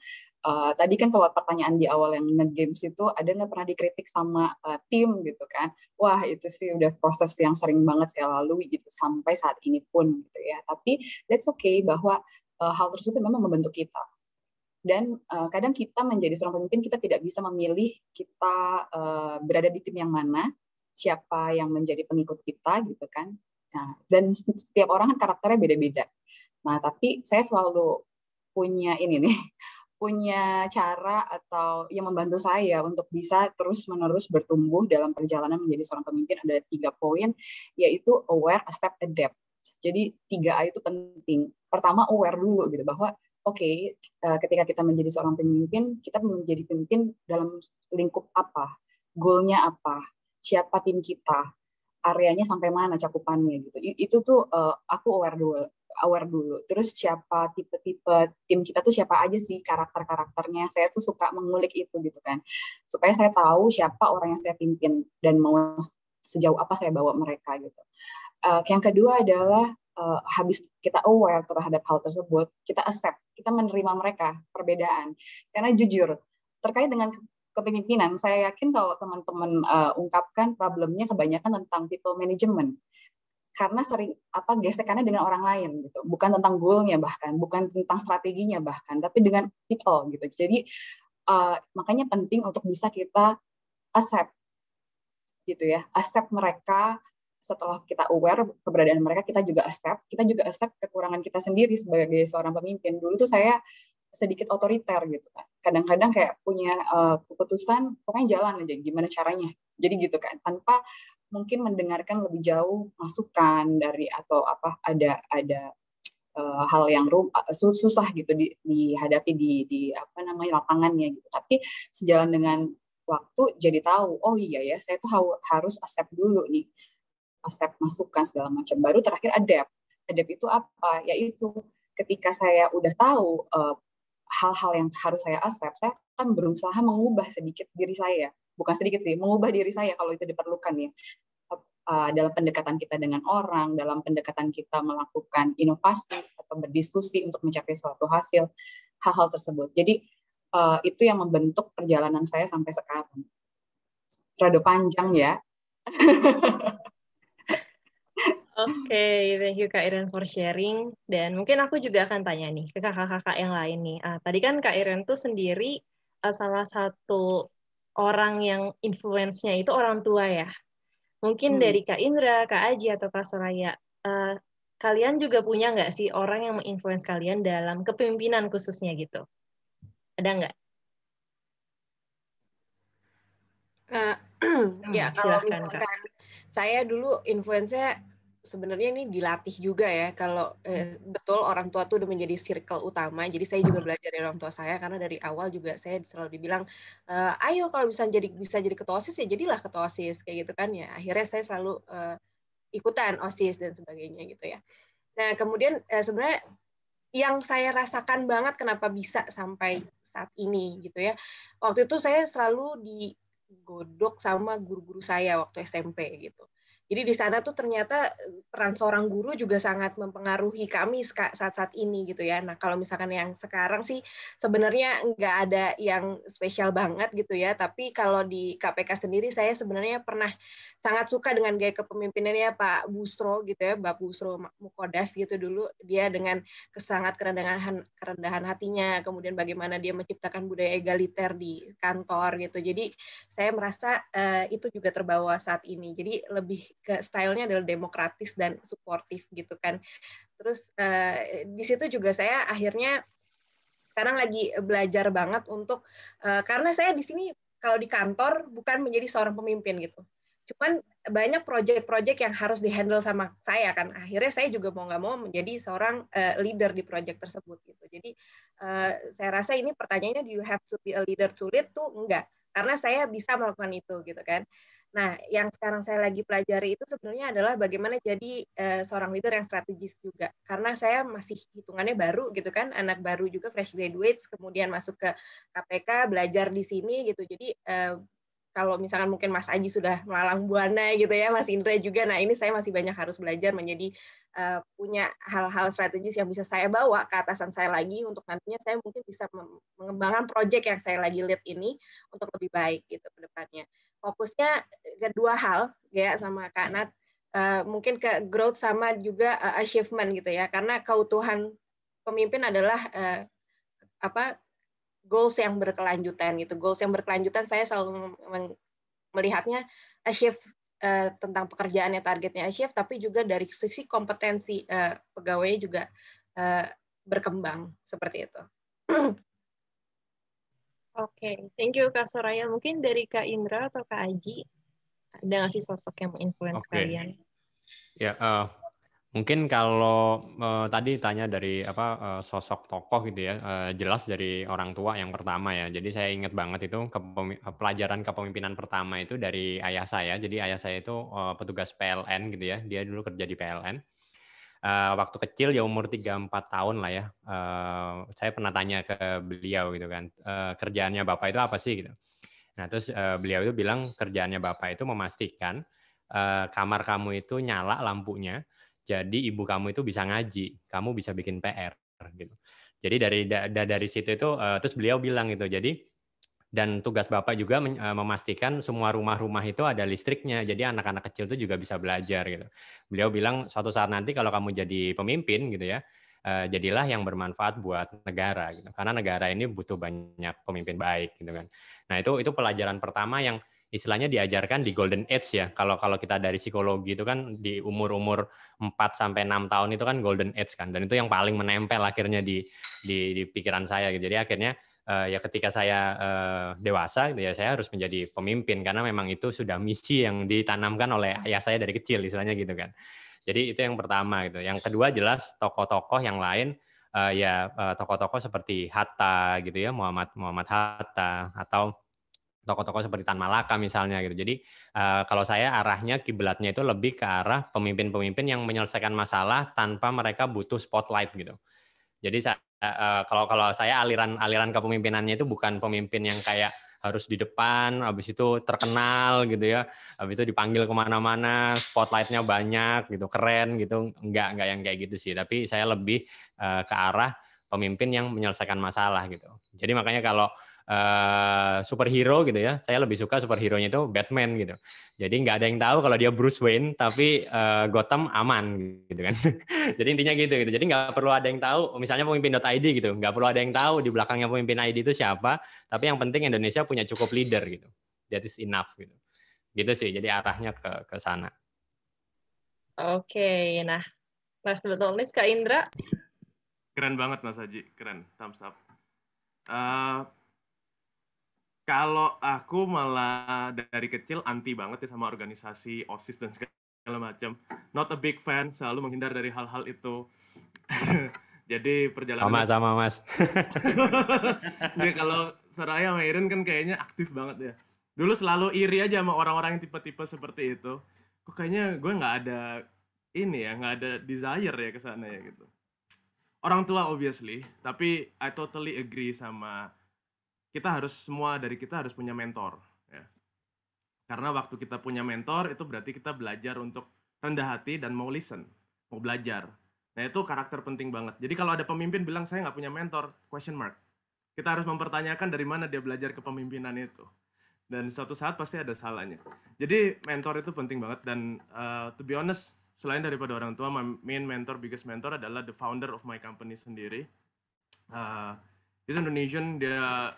tadi kan kalau pertanyaan di awal yang nge-games itu ada nggak pernah dikritik sama tim gitu kan. Wah itu sih udah proses yang sering banget saya lalui gitu sampai saat ini pun gitu ya. Tapi that's okay bahwa hal tersebut memang membentuk kita. Dan kadang kita menjadi seorang pemimpin, kita tidak bisa memilih kita berada di tim yang mana, siapa yang menjadi pengikut kita gitu kan. Nah, dan setiap orang kan karakternya beda-beda. Nah, tapi saya selalu punya punya cara atau yang membantu saya untuk bisa terus-menerus bertumbuh dalam perjalanan menjadi seorang pemimpin. Ada 3 poin, yaitu aware, accept, adapt. Jadi 3A itu penting. Pertama, aware dulu gitu, bahwa ketika kita menjadi seorang pemimpin, kita menjadi pemimpin dalam lingkup apa, goalnya apa, siapa tim kita, areanya sampai mana cakupannya gitu. Itu tuh aku aware dulu. Terus siapa tipe-tipe tim kita tuh siapa aja sih karakternya. Saya tuh suka mengulik itu gitu kan. Supaya saya tahu siapa orang yang saya pimpin dan mau sejauh apa saya bawa mereka gitu. Yang kedua adalah habis kita aware terhadap hal tersebut, kita accept, kita menerima mereka, perbedaan. Karena jujur, terkait dengan kepemimpinan, saya yakin kalau teman-teman ungkapkan problemnya kebanyakan tentang people management. Karena sering gesekannya dengan orang lain gitu. Bukan tentang goal-nya bahkan, bukan tentang strateginya bahkan, tapi dengan people gitu. Jadi makanya penting untuk bisa kita accept gitu ya. Accept mereka. Setelah kita aware keberadaan mereka, kita juga accept kekurangan kita sendiri sebagai seorang pemimpin. Dulu tuh saya sedikit otoriter gitu kan. Kadang-kadang kayak punya keputusan, pokoknya jalan aja gimana caranya. Jadi gitu kan, tanpa mungkin mendengarkan lebih jauh masukan dari atau ada hal yang susah gitu dihadapi di apa namanya lapangannya gitu. Tapi sejalan dengan waktu jadi tahu, oh iya ya, saya tuh harus accept dulu nih, accept masukan segala macam. Baru terakhir adapt. Adapt itu apa? Yaitu ketika saya udah tahu hal-hal yang harus saya accept, saya akan berusaha mengubah sedikit diri saya. Bukan sedikit sih, mengubah diri saya kalau itu diperlukan ya. Dalam pendekatan kita dengan orang, dalam pendekatan kita melakukan inovasi atau berdiskusi untuk mencapai suatu hasil, hal-hal tersebut. Jadi itu yang membentuk perjalanan saya sampai sekarang. Rada panjang ya. Oke, thank you Kak Iren for sharing. Dan mungkin aku juga akan tanya nih ke kakak-kakak yang lain nih. Tadi kan Kak Iren tuh sendiri salah satu orang yang influence-nya itu orang tua ya. Mungkin dari Kak Indra, Kak Aji, atau Kak Soraya, kalian juga punya nggak sih orang yang menginfluence kalian dalam kepemimpinan khususnya gitu? Ada nggak? Ya, kalau misalkan Kak. Saya dulu influence-nya sebenarnya ini dilatih juga ya. Kalau betul orang tua tuh udah menjadi circle utama. Jadi saya juga belajar dari orang tua saya karena dari awal juga saya selalu dibilang, ayo kalau bisa jadi ketua OSIS ya jadilah ketua OSIS kayak gitu kan ya. Akhirnya saya selalu ikutan OSIS dan sebagainya gitu ya. Nah kemudian sebenarnya yang saya rasakan banget kenapa bisa sampai saat ini gitu ya. Waktu itu saya selalu digodok sama guru-guru saya waktu SMP gitu. Jadi di sana tuh ternyata peran seorang guru juga sangat mempengaruhi kami saat-saat ini gitu ya. Nah kalau misalkan yang sekarang sih sebenarnya nggak ada yang spesial banget gitu ya. Tapi kalau di KPK sendiri saya sebenarnya pernah sangat suka dengan gaya kepemimpinannya Pak Busro gitu ya, Bapak Busro Mukodas gitu dulu. Dia dengan sangat kerendahan hatinya, kemudian bagaimana dia menciptakan budaya egaliter di kantor gitu. Jadi saya merasa itu juga terbawa saat ini. Jadi lebih ke stylenya adalah demokratis dan suportif gitu kan. Terus di situ juga saya akhirnya sekarang lagi belajar banget untuk karena saya di sini kalau di kantor bukan menjadi seorang pemimpin gitu. Cuman banyak proyek-proyek yang harus dihandle sama saya kan. Akhirnya saya juga mau nggak mau menjadi seorang leader di proyek tersebut gitu. Jadi saya rasa ini pertanyaannya, do you have to be a leader to lead tuh enggak. Karena saya bisa melakukan itu gitu kan. Nah, yang sekarang saya lagi pelajari itu sebenarnya adalah bagaimana jadi seorang leader yang strategis juga. Karena saya masih hitungannya baru gitu kan, anak baru juga, fresh graduates, kemudian masuk ke KPK, belajar di sini gitu. Jadi kalau misalkan mungkin Mas Aji sudah melalang buana gitu ya, Mas Indra juga, nah ini saya masih banyak harus belajar menjadi punya hal-hal strategis yang bisa saya bawa ke atasan saya lagi untuk nantinya saya mungkin bisa mengembangkan proyek yang saya lagi lead ini untuk lebih baik gitu ke depannya. Fokusnya ke dua hal ya sama Kak Nat, mungkin ke growth sama juga achievement gitu ya, karena keutuhan pemimpin adalah goals yang berkelanjutan gitu. Goals yang berkelanjutan saya selalu melihatnya achieve tentang pekerjaannya, targetnya achieve, tapi juga dari sisi kompetensi pegawainya juga berkembang seperti itu. Oke, thank you Kak Soraya. Mungkin dari Kak Indra atau Kak Aji, ada nggak sih sosok yang menginfluence kalian? Ya, mungkin kalau tadi tanya dari sosok tokoh gitu ya, jelas dari orang tua yang pertama ya. Jadi saya ingat banget itu pelajaran kepemimpinan pertama itu dari ayah saya. Jadi ayah saya itu petugas PLN gitu ya. Dia dulu kerja di PLN. Waktu kecil ya umur 3-4 tahun lah ya, saya pernah tanya ke beliau gitu kan, kerjaannya Bapak itu apa sih gitu. Nah terus beliau itu bilang kerjaannya Bapak itu memastikan kamar kamu itu nyala lampunya, jadi ibu kamu itu bisa ngaji, kamu bisa bikin PR gitu. Jadi dari situ itu terus beliau bilang gitu, jadi dan tugas Bapak juga memastikan semua rumah-rumah itu ada listriknya, jadi anak-anak kecil itu juga bisa belajar gitu. Beliau bilang suatu saat nanti kalau kamu jadi pemimpin gitu ya, jadilah yang bermanfaat buat negara gitu. Karena negara ini butuh banyak pemimpin baik gitu kan. Nah, itu pelajaran pertama yang istilahnya diajarkan di golden age ya. Kalau kita dari psikologi itu kan di umur 4 sampai 6 tahun itu kan golden age kan, dan itu yang paling menempel akhirnya di pikiran saya gitu. Jadi akhirnya ya ketika saya dewasa ya saya harus menjadi pemimpin karena memang itu sudah misi yang ditanamkan oleh ayah saya dari kecil istilahnya gitu kan. Jadi itu yang pertama gitu. Yang kedua jelas tokoh-tokoh yang lain, tokoh-tokoh seperti Hatta gitu ya, Muhammad Hatta, atau tokoh-tokoh seperti Tan Malaka misalnya gitu. Jadi kalau saya arahnya kiblatnya itu lebih ke arah pemimpin-pemimpin yang menyelesaikan masalah tanpa mereka butuh spotlight gitu. Jadi kalau saya aliran kepemimpinannya itu bukan pemimpin yang kayak harus di depan, habis itu terkenal gitu ya, habis itu dipanggil kemana-mana, spotlightnya banyak gitu, keren gitu, enggak yang kayak gitu sih. Tapi saya lebih ke arah pemimpin yang menyelesaikan masalah gitu. Jadi makanya kalau superhero gitu ya, saya lebih suka superhero-nya itu Batman gitu. Jadi nggak ada yang tahu kalau dia Bruce Wayne, tapi Gotham aman gitu kan. Jadi intinya gitu. Jadi nggak perlu ada yang tahu, misalnya pemimpin.id gitu, nggak perlu ada yang tahu di belakangnya pemimpin ID itu siapa, tapi yang penting Indonesia punya cukup leader gitu. That is enough gitu. Gitu sih, jadi arahnya ke sana. Oke, nah last but not least, Kak Indra. Keren banget Mas Haji, keren, thumbs up. Kalau aku malah dari kecil anti banget ya sama organisasi, OSIS dan segala macam. Not a big fan, selalu menghindar dari hal-hal itu. Jadi perjalanan sama Mas. Dia kalau Soraya sama Irin kan kayaknya aktif banget ya. Dulu selalu iri aja sama orang-orang yang tipe-tipe seperti itu. Kok kayaknya gue nggak ada nggak ada desire ya ke sana ya gitu. Orang tua obviously, tapi I totally agree sama semua dari kita harus punya mentor ya. Karena waktu kita punya mentor itu berarti kita belajar untuk rendah hati dan mau listen, mau belajar. Nah itu karakter penting banget. Jadi kalau ada pemimpin bilang saya nggak punya mentor, question mark. Kita harus mempertanyakan dari mana dia belajar kepemimpinan itu. Dan suatu saat pasti ada salahnya. Jadi mentor itu penting banget dan to be honest, selain daripada orang tua, my main mentor, biggest mentor adalah the founder of my company sendiri. He's Indonesian, dia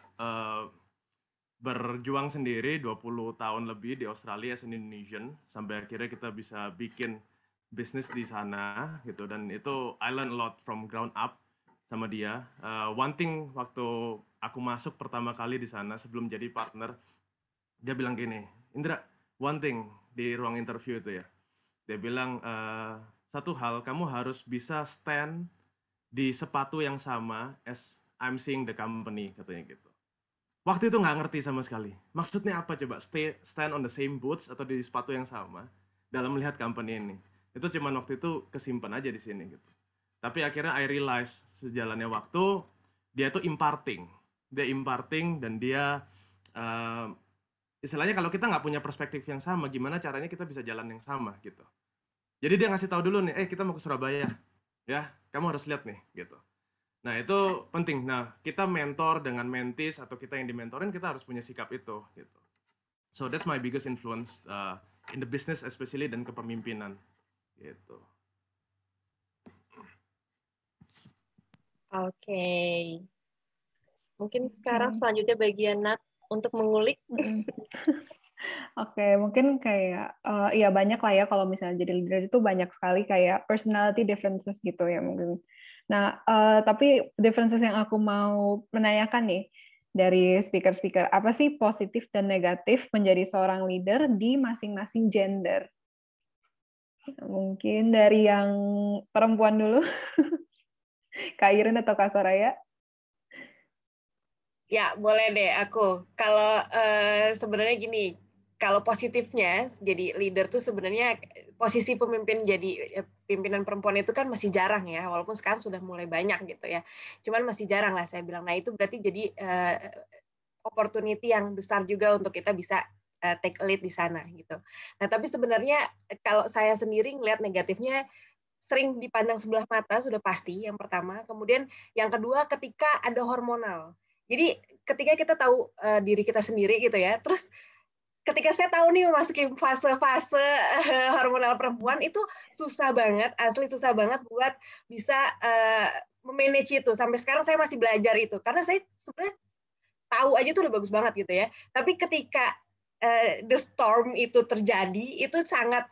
berjuang sendiri 20 tahun lebih di Australia as an Indonesian sampai akhirnya kita bisa bikin bisnis di sana gitu, dan itu I learn a lot from ground up sama dia. One thing waktu aku masuk pertama kali di sana sebelum jadi partner, dia bilang gini, Indra, one thing di ruang interview itu ya, dia bilang satu hal, kamu harus bisa stand di sepatu yang sama as I'm seeing the company, katanya gitu. Waktu itu nggak ngerti sama sekali. Maksudnya apa coba? Stand on the same boots atau di sepatu yang sama dalam melihat company ini. Itu cuman waktu itu kesimpan aja di sini gitu. Tapi akhirnya I realize sejalannya waktu, dia tuh imparting. Dia imparting dan dia istilahnya kalau kita nggak punya perspektif yang sama, gimana caranya kita bisa jalan yang sama gitu. Jadi dia ngasih tahu dulu nih, kita mau ke Surabaya. Ya, kamu harus lihat nih gitu. Nah itu penting. Nah kita mentor dengan mentees atau kita yang dimentorin, kita harus punya sikap itu gitu. So that's my biggest influence in the business especially dan kepemimpinan gitu. Oke. Mungkin sekarang selanjutnya bagian Nat untuk mengulik. Oke, mungkin kayak ya banyak lah ya kalau misalnya jadi leader itu banyak sekali kayak personality differences gitu ya mungkin. Nah, tapi differences yang aku mau menanyakan nih dari speaker-speaker, apa sih positif dan negatif menjadi seorang leader di masing-masing gender? Mungkin dari yang perempuan dulu, Kak Irin atau Kak Soraya? Ya, boleh deh aku. Kalau sebenarnya gini, kalau positifnya jadi leader tuh sebenarnya posisi pemimpin jadi pimpinan perempuan itu kan masih jarang ya, walaupun sekarang sudah mulai banyak gitu ya. Cuman masih jarang lah saya bilang. Nah, itu berarti jadi opportunity yang besar juga untuk kita bisa take lead di sana gitu. Nah, tapi sebenarnya kalau saya sendiri ngelihat negatifnya sering dipandang sebelah mata sudah pasti yang pertama. Kemudian yang kedua ketika ada hormonal. Jadi ketika kita tahu diri kita sendiri gitu ya, terus ketika saya tahu nih memasuki fase-fase hormonal perempuan itu susah banget, asli susah banget buat bisa memanage itu. Sampai sekarang saya masih belajar itu, karena saya sebenarnya tahu aja tuh udah bagus banget gitu ya. Tapi ketika the storm itu terjadi, itu sangat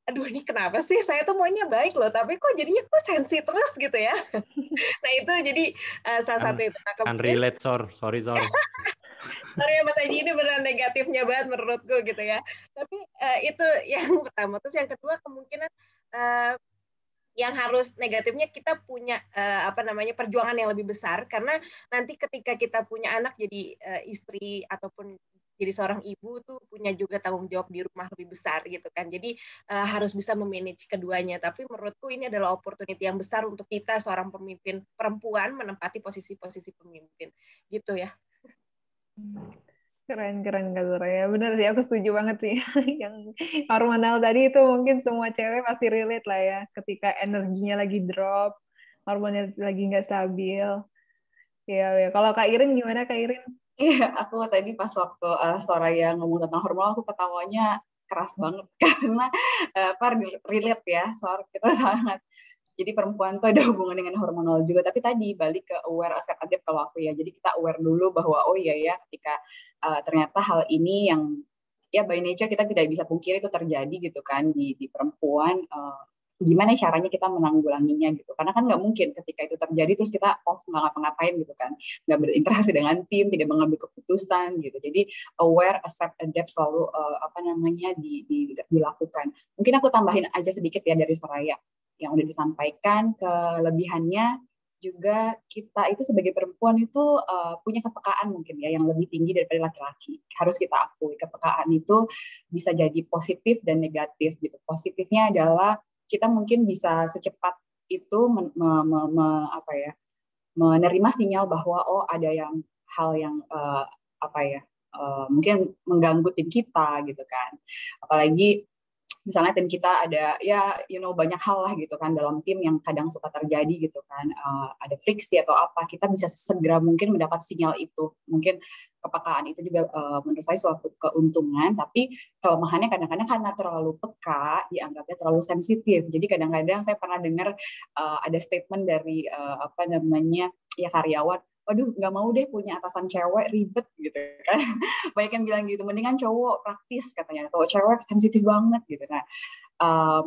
aduh ini kenapa sih saya tuh maunya baik loh tapi kok jadinya kok sensi terus gitu ya. Nah itu jadi salah satu itu. Nah, kemudian, relate sorry sorry ya Mas Haji, ini beneran negatifnya banget menurutku gitu ya. Tapi itu yang pertama. Terus yang kedua kemungkinan yang harus negatifnya kita punya perjuangan yang lebih besar, karena nanti ketika kita punya anak jadi istri ataupun jadi seorang ibu tuh punya juga tanggung jawab di rumah lebih besar gitu kan. Jadi harus bisa memanage keduanya. Tapi menurutku ini adalah opportunity yang besar untuk kita seorang pemimpin perempuan menempati posisi-posisi pemimpin gitu ya. Keren Kak Soraya. Benar sih, aku setuju banget sih. Yang hormonal tadi itu mungkin semua cewek pasti relate lah ya. Ketika energinya lagi drop, hormonnya lagi nggak stabil. Ya. Kalau Kak Irin gimana Kak Irin? Iya, aku tadi pas waktu Soraya ngomong tentang hormonal, aku ketawanya keras banget karena relate ya, soal kita sangat. Jadi perempuan tuh ada hubungan dengan hormonal juga. Tapi tadi balik ke aware, accept, adapt kalau aku ya. Jadi kita aware dulu bahwa oh iya ya, ketika ternyata hal ini yang ya by nature kita tidak bisa pungkiri itu terjadi gitu kan di perempuan. Gimana caranya kita menanggulanginya gitu. Karena kan nggak mungkin ketika itu terjadi terus kita off nggak ngapa-ngapain gitu kan. Nggak berinteraksi dengan tim, tidak mengambil keputusan gitu. Jadi aware, accept, adapt selalu dilakukan. Mungkin aku tambahin aja sedikit ya dari Soraya yang udah disampaikan. Kelebihannya juga kita itu sebagai perempuan itu punya kepekaan mungkin ya yang lebih tinggi daripada laki-laki. Harus kita akui kepekaan itu bisa jadi positif dan negatif gitu. Positifnya adalah kita mungkin bisa secepat itu menerima sinyal bahwa oh ada hal yang mungkin mengganggu tim kita gitu kan. Apalagi misalnya tim kita ada banyak hal lah gitu kan dalam tim yang kadang suka terjadi gitu kan, ada friksi atau apa, kita bisa segera mungkin mendapat sinyal itu. Mungkin kepekaan itu juga menurut saya suatu keuntungan, tapi kelemahannya kadang-kadang karena terlalu peka dianggapnya terlalu sensitif. Jadi kadang-kadang saya pernah dengar ada statement dari karyawan, waduh nggak mau deh punya atasan cewek, ribet gitu kan. Banyak yang bilang gitu, mendingan cowok praktis katanya, atau cewek sensitif banget gitu. Nah,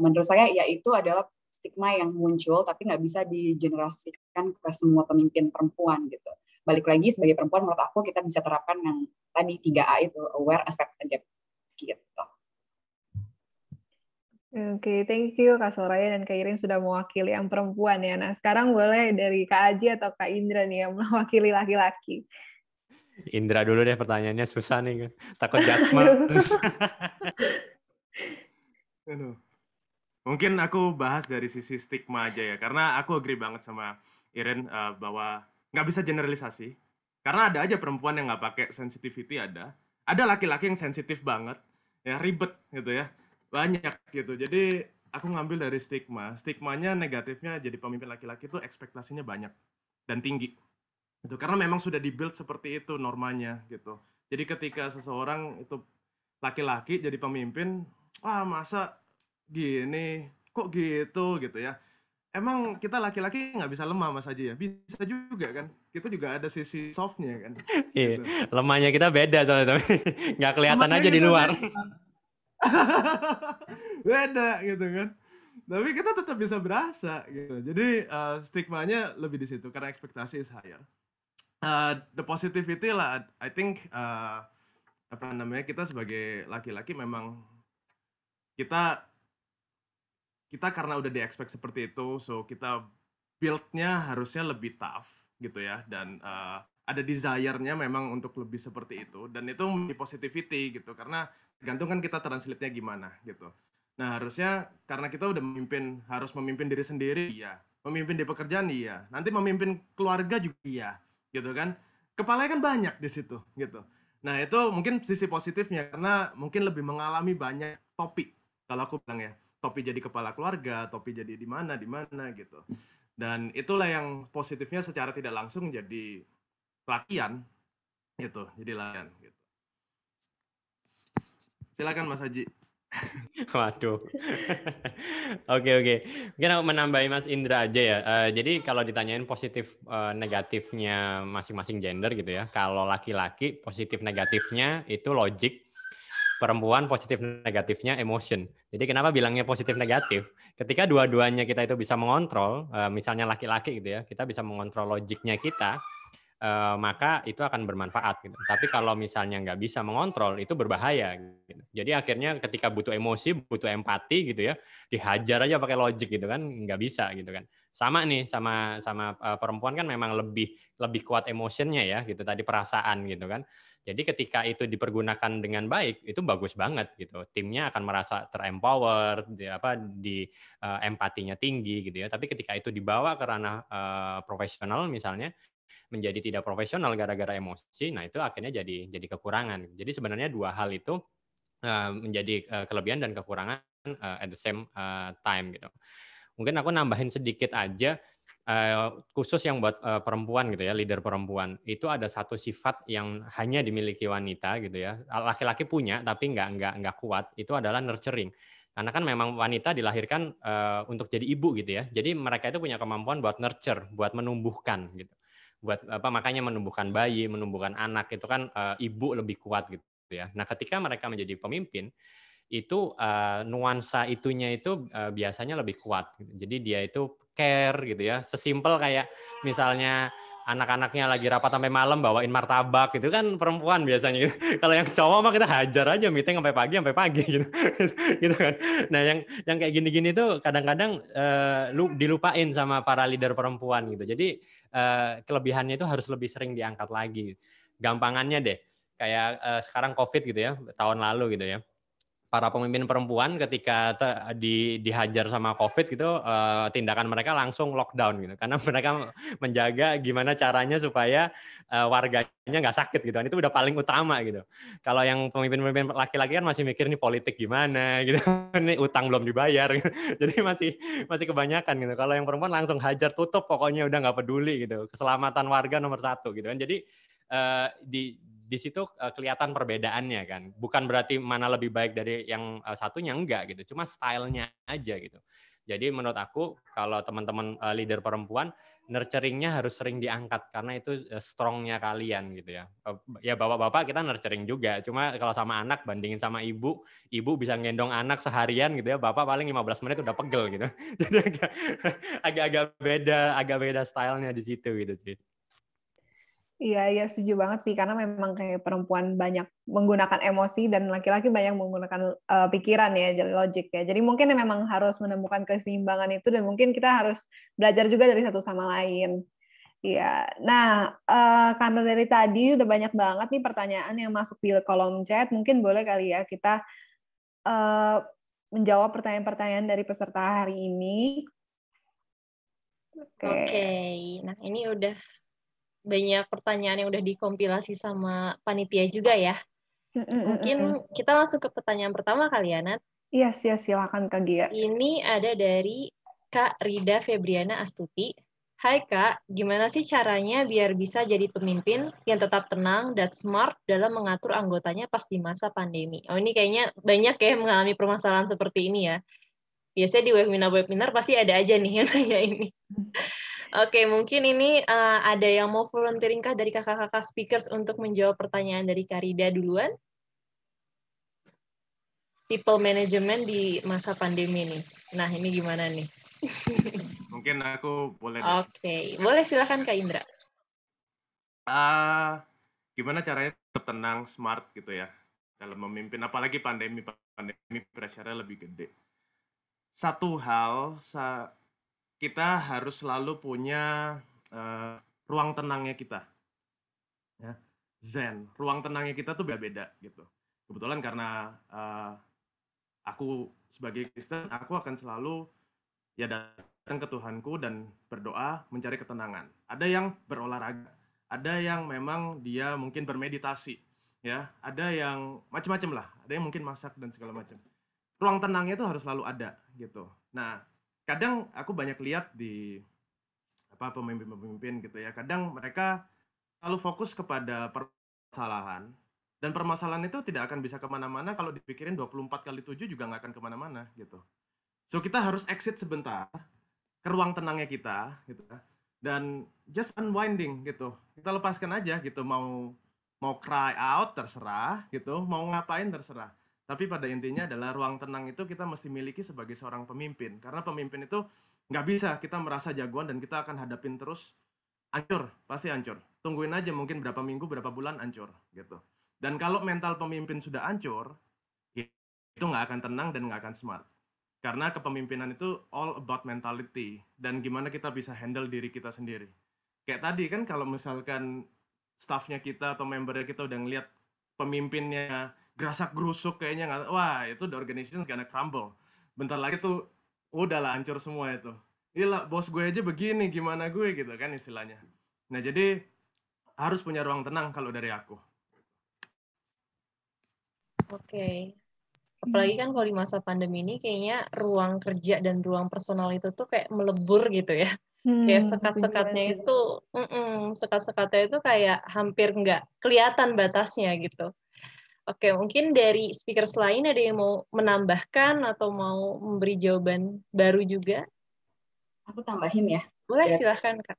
menurut saya ya itu adalah stigma yang muncul tapi nggak bisa digenerasikan ke semua pemimpin perempuan gitu. Balik lagi sebagai perempuan menurut aku kita bisa terapkan yang tadi 3A itu, aware, accept, adapt gitu. Oke, thank you Kak Soraya dan Kak Irin sudah mewakili yang perempuan ya. Nah, sekarang boleh dari Kak Aji atau Kak Indra nih yang mewakili laki-laki. Indra dulu deh, pertanyaannya susah nih. Takut judgment. Mungkin aku bahas dari sisi stigma aja ya, karena aku agree banget sama Irin bahwa nggak bisa generalisasi. Karena ada aja perempuan yang nggak pakai sensitivity, ada laki-laki yang sensitif banget, ya ribet gitu ya. Banyak gitu. Jadi aku ngambil dari stigmanya negatifnya jadi pemimpin laki-laki itu ekspektasinya banyak dan tinggi gitu, karena memang sudah dibuild seperti itu normanya gitu. Jadi ketika seseorang itu laki-laki jadi pemimpin, wah masa gini kok gitu ya. Emang kita laki-laki nggak bisa lemah Mas Haji ya? Bisa juga kan, kita juga ada sisi softnya kan. Iya, gitu. Lemahnya kita beda soalnya, tapi nggak kelihatan aja di luar. Beda gitu kan, tapi kita tetap bisa berasa gitu. Jadi stigmanya lebih di situ karena ekspektasi is higher. The positivity lah, I think kita sebagai laki-laki memang kita karena udah di-expect seperti itu, so kita build-nya harusnya lebih tough gitu ya, dan ada desire-nya memang untuk lebih seperti itu, dan itu di positivity gitu, karena tergantung kan kita translate-nya gimana gitu. Nah harusnya karena kita udah harus memimpin diri sendiri, iya, memimpin di pekerjaan, iya, nanti memimpin keluarga juga, iya, gitu kan, kepalanya kan banyak di situ gitu. Nah itu mungkin sisi positifnya, karena mungkin lebih mengalami banyak topik, kalau aku bilang ya, topi jadi kepala keluarga, topi jadi di mana gitu. Dan itulah yang positifnya secara tidak langsung jadi latihan gitu, jadi latihan gitu. Silakan Mas Haji. Waduh. Oke. Mungkin aku menambahi Mas Indra aja ya. Jadi kalau ditanyain positif negatifnya masing-masing gender gitu ya. Kalau laki-laki positif negatifnya itu logic. Perempuan positif negatifnya emotion. Jadi kenapa bilangnya positif negatif? Ketika dua-duanya kita itu bisa mengontrol, misalnya laki-laki gitu ya, kita bisa mengontrol logiknya kita, maka itu akan bermanfaat gitu. Tapi kalau misalnya nggak bisa mengontrol, itu berbahaya gitu. Jadi akhirnya ketika butuh emosi, butuh empati gitu ya, dihajar aja pakai logik gitu kan, nggak bisa gitu kan. Sama nih sama perempuan kan memang lebih kuat emotionnya ya gitu, tadi perasaan gitu kan. Jadi ketika itu dipergunakan dengan baik, itu bagus banget gitu. Timnya akan merasa terempower, empatinya tinggi gitu ya. Tapi ketika itu dibawa ke ranah profesional misalnya, menjadi tidak profesional gara-gara emosi, nah itu akhirnya jadi kekurangan. Jadi sebenarnya dua hal itu menjadi kelebihan dan kekurangan at the same time gitu. Mungkin aku nambahin sedikit aja, khusus yang buat perempuan gitu ya, leader perempuan. Itu ada satu sifat yang hanya dimiliki wanita gitu ya. Laki-laki punya tapi nggak kuat, itu adalah nurturing. Karena kan memang wanita dilahirkan untuk jadi ibu gitu ya. Jadi mereka itu punya kemampuan buat nurture, buat menumbuhkan gitu. Buat makanya menumbuhkan bayi, menumbuhkan anak itu kan ibu lebih kuat gitu ya. Nah, ketika mereka menjadi pemimpin, itu nuansa itunya itu biasanya lebih kuat. Jadi dia itu care gitu ya. Sesimpel kayak misalnya anak-anaknya lagi rapat sampai malam bawain martabak gitu kan perempuan biasanya gitu. Kalau yang cowok mah kita hajar aja meeting sampai pagi gitu. Gitu kan. Nah, yang kayak gini-gini tuh kadang-kadang dilupain sama para leader perempuan gitu. Jadi kelebihannya itu harus lebih sering diangkat lagi. Gampangannya deh kayak sekarang Covid gitu ya, tahun lalu gitu ya. Para pemimpin perempuan ketika dihajar sama COVID gitu, tindakan mereka langsung lockdown gitu, karena mereka menjaga gimana caranya supaya warganya nggak sakit gitu. Itu udah paling utama gitu. Kalau yang pemimpin-pemimpin laki-laki kan masih mikir nih politik gimana gitu, ini utang belum dibayar, gitu. Jadi masih kebanyakan gitu. Kalau yang perempuan langsung hajar tutup, pokoknya udah nggak peduli gitu. Keselamatan warga nomor 1 gitu kan. Jadi di situ kelihatan perbedaannya kan. Bukan berarti mana lebih baik dari yang satunya, enggak gitu. Cuma stylenya aja gitu. Jadi menurut aku kalau teman-teman leader perempuan, nurturing-nya harus sering diangkat karena itu strong-nya kalian gitu ya. Ya bapak-bapak kita nurturing juga. Cuma kalau sama anak bandingin sama ibu bisa ngendong anak seharian gitu ya. Bapak paling 15 menit udah pegel gitu. Jadi agak beda stylenya di situ gitu sih. Iya, setuju banget sih, karena memang kayak perempuan banyak menggunakan emosi dan laki-laki banyak menggunakan pikiran ya, jadi logik ya. Jadi mungkin memang harus menemukan keseimbangan itu dan mungkin kita harus belajar juga dari satu sama lain. Iya. Nah, karena dari tadi udah banyak banget nih pertanyaan yang masuk di kolom chat, mungkin boleh kali ya kita menjawab pertanyaan-pertanyaan dari peserta hari ini. Oke. Nah ini udah banyak pertanyaan yang udah dikompilasi sama panitia juga ya. Mungkin kita langsung ke pertanyaan pertama kali ya, Nat. Iya, silakan Kak Gia. Ini ada dari Kak Rida Febriana Astuti. Hai Kak, gimana sih caranya biar bisa jadi pemimpin yang tetap tenang dan smart dalam mengatur anggotanya pas di masa pandemi? Oh, ini kayaknya banyak ya yang mengalami permasalahan seperti ini ya. Biasanya di webinar pasti ada aja nih yang nanya ini. Oke, mungkin ini ada yang mau volunteering kah dari kakak-kakak speakers untuk menjawab pertanyaan dari Karida duluan? People management di masa pandemi nih. Nah, ini gimana nih? Mungkin aku boleh. Oke, boleh silakan Kak Indra. Gimana caranya tetap tenang, smart gitu ya dalam memimpin, apalagi pandemi pressure-nya lebih gede. Satu hal, kita harus selalu punya ruang tenangnya kita, ya. Zen, ruang tenangnya kita tuh beda-beda gitu. Kebetulan karena aku sebagai Kristen, aku akan selalu ya datang ke Tuhanku dan berdoa mencari ketenangan. Ada yang berolahraga, ada yang memang dia mungkin bermeditasi, ya. Ada yang macam-macam lah, ada yang mungkin masak dan segala macam. Ruang tenangnya itu harus selalu ada gitu. Nah, kadang aku banyak lihat di pemimpin-pemimpin gitu ya, kadang mereka selalu fokus kepada permasalahan, dan permasalahan itu tidak akan bisa kemana-mana kalau dipikirin 24/7 juga nggak akan kemana-mana gitu. So kita harus exit sebentar ke ruang tenangnya kita gitu, dan just unwinding gitu. Kita lepaskan aja gitu, mau cry out terserah gitu, mau ngapain terserah. Tapi pada intinya adalah ruang tenang itu kita mesti miliki sebagai seorang pemimpin. Karena pemimpin itu nggak bisa kita merasa jagoan dan kita akan hadapin terus, hancur, pasti hancur. tungguin aja mungkin berapa minggu, berapa bulan hancur gitu. Dan kalau mental pemimpin sudah hancur, itu nggak akan tenang dan nggak akan smart. Karena kepemimpinan itu all about mentality dan gimana kita bisa handle diri kita sendiri. Kayak tadi kan kalau misalkan staffnya kita atau membernya kita udah ngeliat pemimpinnya gerasak gerusuk kayaknya nggak, wah itu the organization gonna crumble. Bentar lagi tuh udahlah hancur semua itu. Gila, bos gue aja begini, gimana gue gitu kan istilahnya. Nah jadi harus punya ruang tenang kalau dari aku. Oke. Apalagi kan kalau di masa pandemi ini kayaknya ruang kerja dan ruang personal itu tuh kayak melebur gitu ya. Kayak sekat-sekatnya itu, sekat-sekatnya itu kayak hampir nggak kelihatan batasnya gitu. Oke, mungkin dari speakers lain ada yang mau menambahkan atau mau memberi jawaban baru juga? Aku tambahin ya. Boleh, silahkan Kak.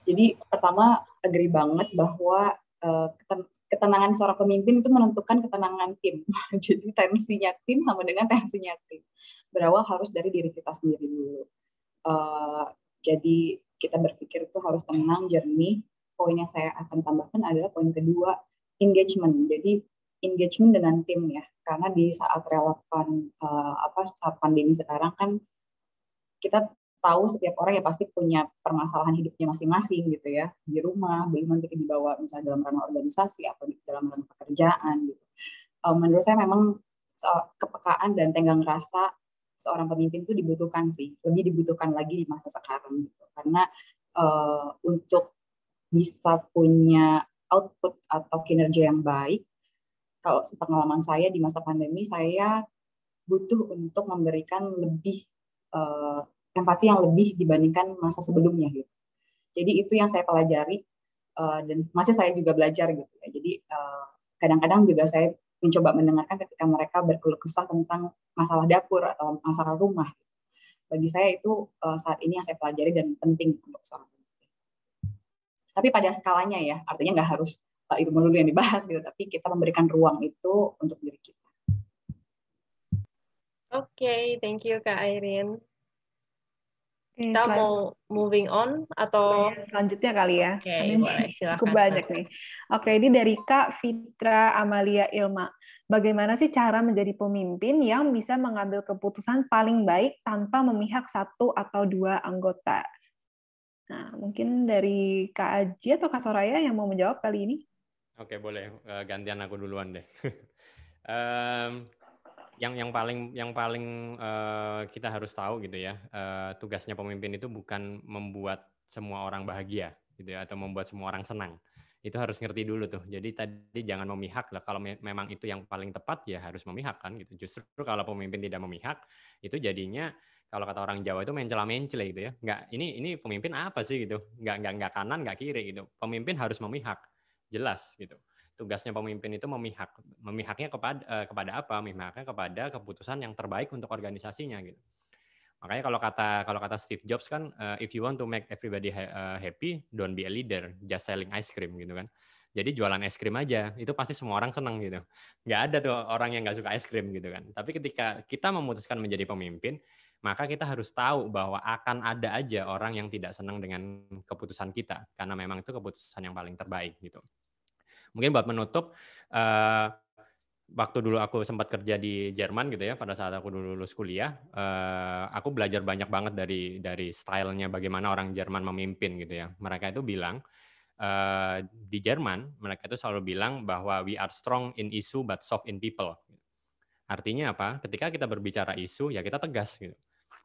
Jadi pertama agree banget bahwa ketenangan seorang pemimpin itu menentukan ketenangan tim. Jadi tensinya tim sama dengan tensinya tim. Berawal harus dari diri kita sendiri dulu. Jadi kita berpikir itu harus tenang, jernih. Poin yang saya akan tambahkan adalah poin kedua, engagement. Jadi engagement dengan tim ya. Karena di saat relevan saat pandemi sekarang kan kita tahu setiap orang ya pasti punya permasalahan hidupnya masing-masing gitu ya, di rumah, belum nanti dibawa misalnya dalam ranah organisasi atau dalam ranah pekerjaan gitu. Menurut saya memang kepekaan dan tenggang rasa seorang pemimpin itu dibutuhkan sih, lebih dibutuhkan lagi di masa sekarang gitu. Karena untuk bisa punya output atau kinerja yang baik, kalau sepengalaman saya di masa pandemi, saya butuh untuk memberikan lebih empati yang lebih dibandingkan masa sebelumnya gitu. Jadi itu yang saya pelajari dan masih saya juga belajar gitu ya. Jadi kadang-kadang juga saya mencoba mendengarkan ketika mereka berkeluh kesah tentang masalah dapur atau masalah rumah. Bagi saya itu saat ini yang saya pelajari dan penting untuk seorang pemimpin. Tapi pada skalanya ya, artinya nggak harus itu melulu yang dibahas gitu, tapi kita memberikan ruang itu untuk diri kita. Oke, thank you Kak Irene. Kita mau moving on atau selanjutnya kali ya? Oke, boleh, silakan. Cukup banyak nih. Oke, ini dari Kak Fitra Amalia Ilma. Bagaimana sih cara menjadi pemimpin yang bisa mengambil keputusan paling baik tanpa memihak satu atau dua anggota? Nah, mungkin dari Kak Aji atau Kak Soraya yang mau menjawab kali ini? Oke, boleh. Gantian aku duluan deh. Yang paling kita harus tahu gitu ya, tugasnya pemimpin itu bukan membuat semua orang bahagia gitu ya, atau membuat semua orang senang. Itu harus ngerti dulu tuh. Jadi tadi jangan memihak lah. Kalau memang itu yang paling tepat ya harus memihak kan gitu. Justru kalau pemimpin tidak memihak, itu jadinya kalau kata orang Jawa itu mencela-mencela gitu ya. Ini pemimpin apa sih gitu? Nggak kanan, nggak kiri gitu. Pemimpin harus memihak, jelas gitu. Tugasnya pemimpin itu memihak. Memihaknya kepada apa? Memihaknya kepada keputusan yang terbaik untuk organisasinya gitu. Makanya kalau kata Steve Jobs kan, if you want to make everybody happy, don't be a leader, just selling ice cream gitu kan. Jadi jualan es krim aja, itu pasti semua orang senang gitu. Nggak ada tuh orang yang nggak suka es krim gitu kan. Tapi ketika kita memutuskan menjadi pemimpin, maka kita harus tahu bahwa akan ada aja orang yang tidak senang dengan keputusan kita, karena memang itu keputusan yang paling terbaik gitu. Mungkin buat menutup, waktu dulu aku sempat kerja di Jerman gitu ya, pada saat aku dulu lulus kuliah, aku belajar banyak banget dari stylenya bagaimana orang Jerman memimpin gitu ya. Mereka itu bilang, di Jerman, mereka itu selalu bilang bahwa we are strong in issue but soft in people. Artinya apa? Ketika kita berbicara isu, ya kita tegas gitu.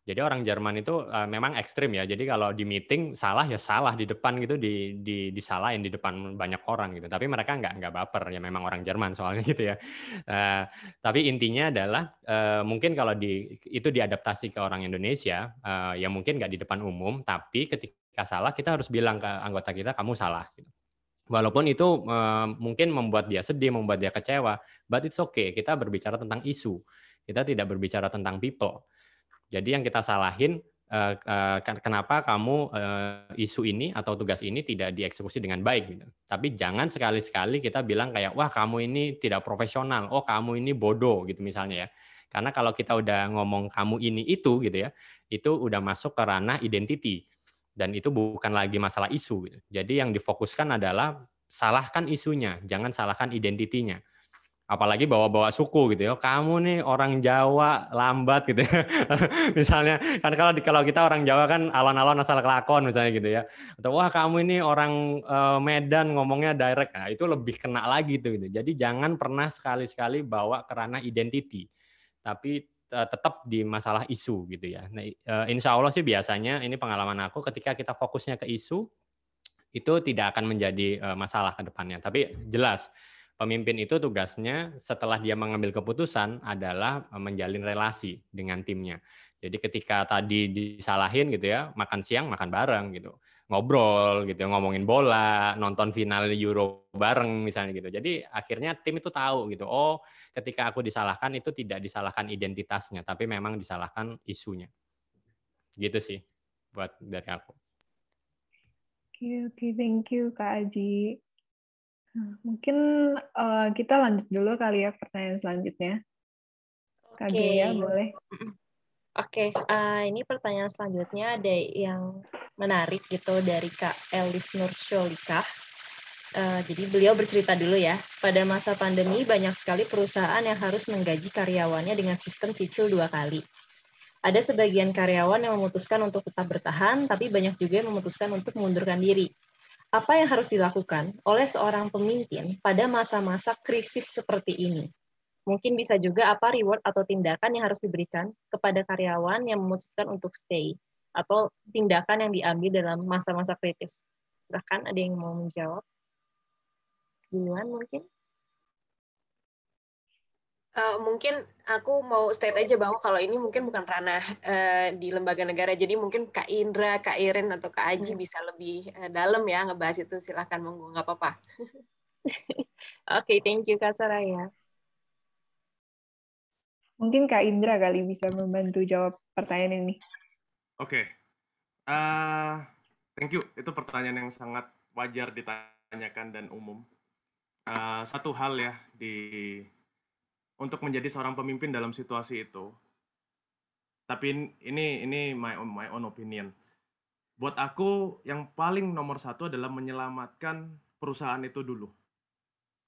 Jadi orang Jerman itu memang ekstrim ya. Jadi kalau di meeting salah ya salah di depan gitu, disalahin di depan banyak orang gitu. Tapi mereka nggak baper ya, memang orang Jerman soalnya gitu ya. Tapi intinya adalah mungkin kalau itu diadaptasi ke orang Indonesia, ya mungkin nggak di depan umum. Tapi ketika salah kita harus bilang ke anggota kita kamu salah. Gitu. Walaupun itu mungkin membuat dia sedih, membuat dia kecewa, but it's okay. Kita berbicara tentang isu. Kita tidak berbicara tentang people. Jadi yang kita salahin, kenapa kamu isu ini atau tugas ini tidak dieksekusi dengan baik gitu. Tapi jangan sekali-sekali kita bilang kayak, wah kamu ini tidak profesional, oh kamu ini bodoh gitu misalnya ya. Karena kalau kita udah ngomong kamu ini itu gitu ya, itu udah masuk ke ranah identity. Dan itu bukan lagi masalah isu. Gitu. Jadi yang difokuskan adalah salahkan isunya, jangan salahkan identitinya. Apalagi bawa-bawa suku gitu ya. Kamu nih orang Jawa lambat gitu ya. Misalnya kan kalau kita orang Jawa kan alon-alon asal kelakon misalnya gitu ya. Atau wah kamu ini orang Medan ngomongnya direct. Nah, itu lebih kena lagi tuh gitu. Jadi jangan pernah sekali-sekali bawa ke ranah identity. Tapi tetap di masalah isu gitu ya. Nah, insya Allah sih biasanya ini pengalaman aku ketika kita fokusnya ke isu itu tidak akan menjadi masalah ke depannya. Tapi jelas pemimpin itu tugasnya setelah dia mengambil keputusan adalah menjalin relasi dengan timnya. Jadi ketika tadi disalahin gitu ya, makan siang makan bareng gitu. Ngobrol gitu, ngomongin bola, nonton final Euro bareng misalnya gitu. Jadi akhirnya tim itu tahu gitu. Oh, ketika aku disalahkan itu tidak disalahkan identitasnya, tapi memang disalahkan isunya. Gitu sih buat dari aku. Oke, thank you Kak Aji. Mungkin kita lanjut dulu kali ya pertanyaan selanjutnya. Kak Gea, boleh? Oke, ini pertanyaan selanjutnya ada yang menarik gitu dari Kak Elis Nursyolika. Jadi beliau bercerita dulu ya, pada masa pandemi banyak sekali perusahaan yang harus menggaji karyawannya dengan sistem cicil 2 kali. Ada sebagian karyawan yang memutuskan untuk tetap bertahan, tapi banyak juga yang memutuskan untuk mengundurkan diri. Apa yang harus dilakukan oleh seorang pemimpin pada masa-masa krisis seperti ini? Mungkin bisa juga apa reward atau tindakan yang harus diberikan kepada karyawan yang memutuskan untuk stay, atau tindakan yang diambil dalam masa-masa kritis. Bahkan ada yang mau menjawab? Duluan mungkin? Mungkin aku mau state aja bahwa kalau ini mungkin bukan ranah di lembaga negara, jadi mungkin Kak Indra, Kak Irin, atau Kak Aji bisa lebih dalam ya ngebahas itu, silahkan monggo, nggak apa-apa. Oke, thank you Kak Soraya. Mungkin Kak Indra kali bisa membantu jawab pertanyaan ini. Oke. Thank you. Itu pertanyaan yang sangat wajar ditanyakan dan umum. Satu hal ya untuk menjadi seorang pemimpin dalam situasi itu. Tapi ini my own opinion. Buat aku yang paling nomor satu adalah menyelamatkan perusahaan itu dulu.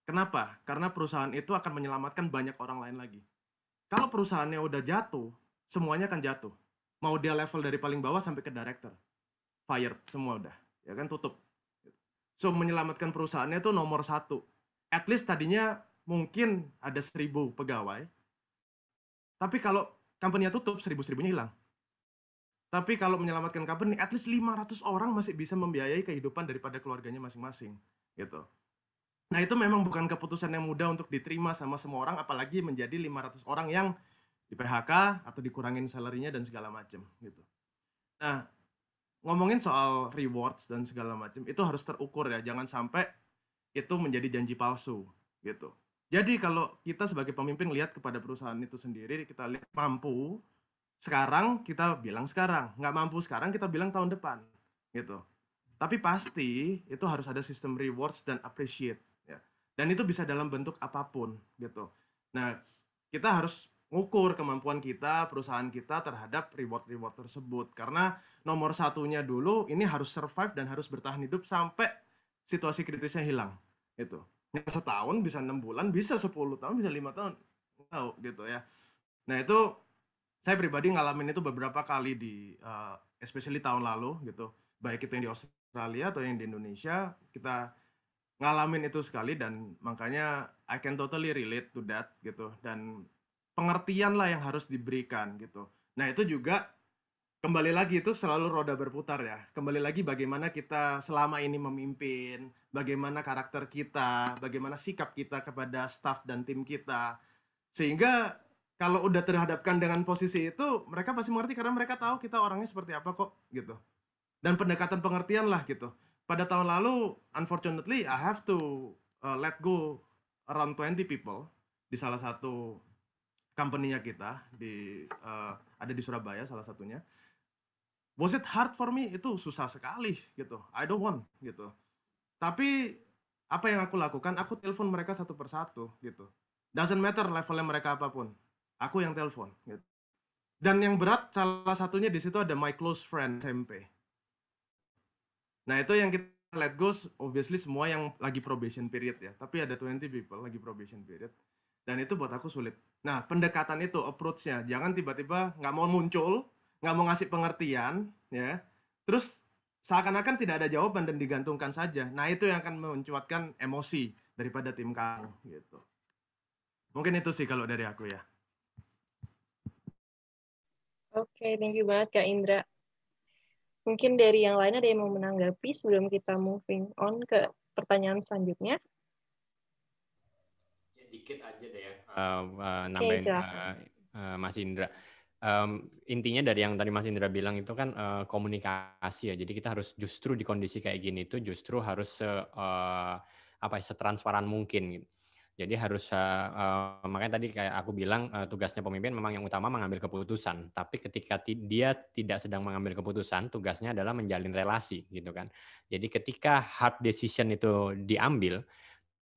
Kenapa? Karena perusahaan itu akan menyelamatkan banyak orang lain lagi. Kalau perusahaannya udah jatuh, semuanya akan jatuh. Mau dia level dari paling bawah sampai ke director. Fired, semua udah. Ya kan, tutup. So, menyelamatkan perusahaannya itu nomor satu. At least tadinya mungkin ada 1.000 pegawai. Tapi kalau company-nya tutup, 1.000-1.000-nya hilang. Tapi kalau menyelamatkan company, at least 500 orang masih bisa membiayai kehidupan daripada keluarganya masing-masing. Gitu. Nah, itu memang bukan keputusan yang mudah untuk diterima sama semua orang, apalagi menjadi 500 orang yang di PHK atau dikurangin salary-nya dan segala macam gitu. Nah, ngomongin soal rewards dan segala macam, itu harus terukur ya, jangan sampai itu menjadi janji palsu gitu. Jadi kalau kita sebagai pemimpin lihat kepada perusahaan itu sendiri, kita lihat mampu sekarang, kita bilang sekarang, nggak mampu sekarang, kita bilang tahun depan gitu. Tapi pasti itu harus ada sistem rewards dan appreciate ya. Dan itu bisa dalam bentuk apapun gitu. Nah, kita harus ngukur kemampuan kita, perusahaan kita terhadap reward-reward tersebut. Karena nomor satunya dulu ini harus survive dan harus bertahan hidup sampai situasi kritisnya hilang. Gitu. Yang setahun bisa 6 bulan, bisa 10 tahun, bisa 5 tahun. Tahu gitu ya. Nah itu saya pribadi ngalamin itu beberapa kali di especially tahun lalu gitu. Baik itu yang di Australia atau yang di Indonesia, kita ngalamin itu sekali dan makanya I can totally relate to that gitu. Dan pengertian lah yang harus diberikan gitu. Nah itu juga kembali lagi itu selalu roda berputar ya. Kembali lagi bagaimana kita selama ini memimpin, bagaimana karakter kita, bagaimana sikap kita kepada staff dan tim kita. Sehingga kalau udah terhadapkan dengan posisi itu, mereka pasti mengerti karena mereka tahu kita orangnya seperti apa kok gitu. Dan pendekatan pengertian lah gitu. Pada tahun lalu, unfortunately, I have to let go around 20 people di salah satu company-nya kita ada di Surabaya salah satunya. Was it hard for me? Itu susah sekali gitu. I don't want gitu. Tapi apa yang aku lakukan? Aku telepon mereka satu persatu gitu. Doesn't matter levelnya mereka apapun. Aku yang telepon gitu. Dan yang berat salah satunya di situ ada my close friend SMP. Nah, itu yang kita let go, obviously semua yang lagi probation period ya. Tapi ada 20 people lagi probation period. Dan itu buat aku sulit. Nah, pendekatan itu, approach-nya. Jangan tiba-tiba nggak mau muncul, nggak mau ngasih pengertian, ya. Terus seakan-akan tidak ada jawaban dan digantungkan saja. Nah, itu yang akan mencuatkan emosi daripada tim kamu, gitu. Mungkin itu sih kalau dari aku ya. Oke, thank you banget Kak Indra. Mungkin dari yang lain ada yang mau menanggapi sebelum kita moving on ke pertanyaan selanjutnya? Dikit aja deh ya, Oke, nambahin silakan. Mas Indra. Intinya dari yang tadi Mas Indra bilang itu kan komunikasi ya. Jadi kita harus justru di kondisi kayak gini itu justru harus setransparan mungkin gitu. Jadi harus makanya tadi kayak aku bilang tugasnya pemimpin memang yang utama mengambil keputusan. Tapi ketika dia tidak sedang mengambil keputusan, tugasnya adalah menjalin relasi gitu kan. Jadi ketika hard decision itu diambil,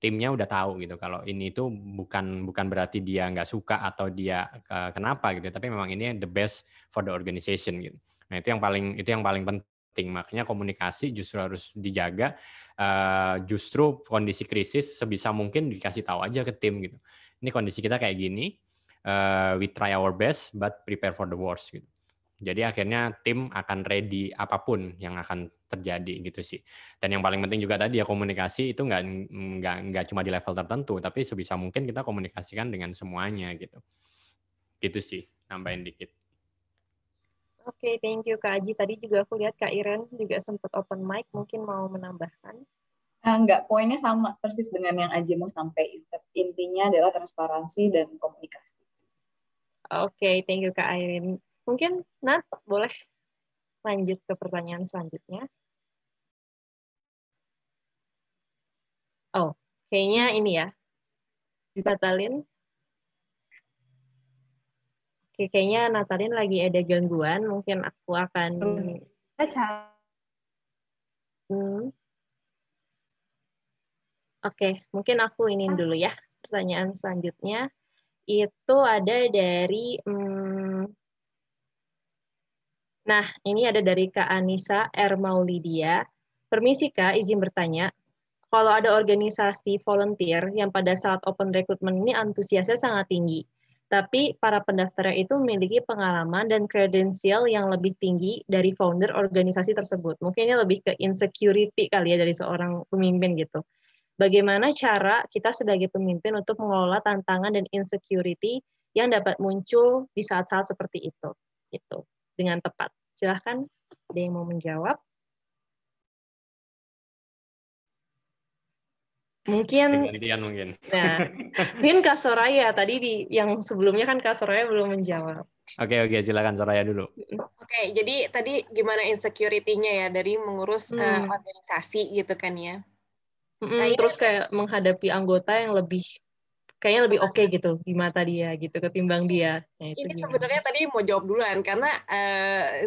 timnya udah tahu gitu kalau ini itu bukan berarti dia nggak suka atau dia kenapa gitu, tapi memang ini the best for the organization gitu. Nah, itu yang paling penting. Makanya komunikasi justru harus dijaga. Justru kondisi krisis sebisa mungkin dikasih tahu aja ke tim gitu. Ini kondisi kita kayak gini, we try our best but prepare for the worst gitu. Jadi akhirnya tim akan ready apapun yang akan terjadi gitu sih. Dan yang paling penting juga tadi ya komunikasi itu nggak cuma di level tertentu, tapi sebisa mungkin kita komunikasikan dengan semuanya gitu. Gitu sih, nambahin dikit. Oke, thank you Kak Aji. Tadi juga aku lihat Kak Iren juga sempat open mic, mungkin mau menambahkan. Enggak, poinnya sama persis dengan yang Aji mau sampai. Intinya adalah transparansi dan komunikasi. Oke, thank you Kak Iren. Mungkin Nat boleh lanjut ke pertanyaan selanjutnya. Oh, kayaknya ini ya, Natalin. Oke, kayaknya Natalin lagi ada gangguan. Mungkin aku akan... Oke, mungkin aku ini dulu ya. Pertanyaan selanjutnya itu ada dari... Nah, ini ada dari Kak Anissa R. Maulidia. Permisi Kak, izin bertanya. Kalau ada organisasi volunteer yang pada saat open recruitment ini antusiasnya sangat tinggi, tapi para pendaftar itu memiliki pengalaman dan kredensial yang lebih tinggi dari founder organisasi tersebut. Mungkin ini lebih ke insecurity kali ya dari seorang pemimpin gitu. Bagaimana cara kita sebagai pemimpin untuk mengelola tantangan dan insecurity yang dapat muncul di saat-saat seperti itu, gitu, dengan tepat. Silahkan, ada yang mau menjawab? Mungkin gantian mungkin. Nah, mungkin Kak Soraya tadi yang sebelumnya kan Kak Soraya belum menjawab. Oke, silakan Soraya dulu. Oke, jadi tadi gimana insecurity-nya ya dari mengurus organisasi gitu kan ya. Terus kayak menghadapi anggota yang kayaknya lebih oke gitu di mata dia gitu ketimbang dia. Nah, itu ini gimana? sebenarnya tadi mau jawab duluan karena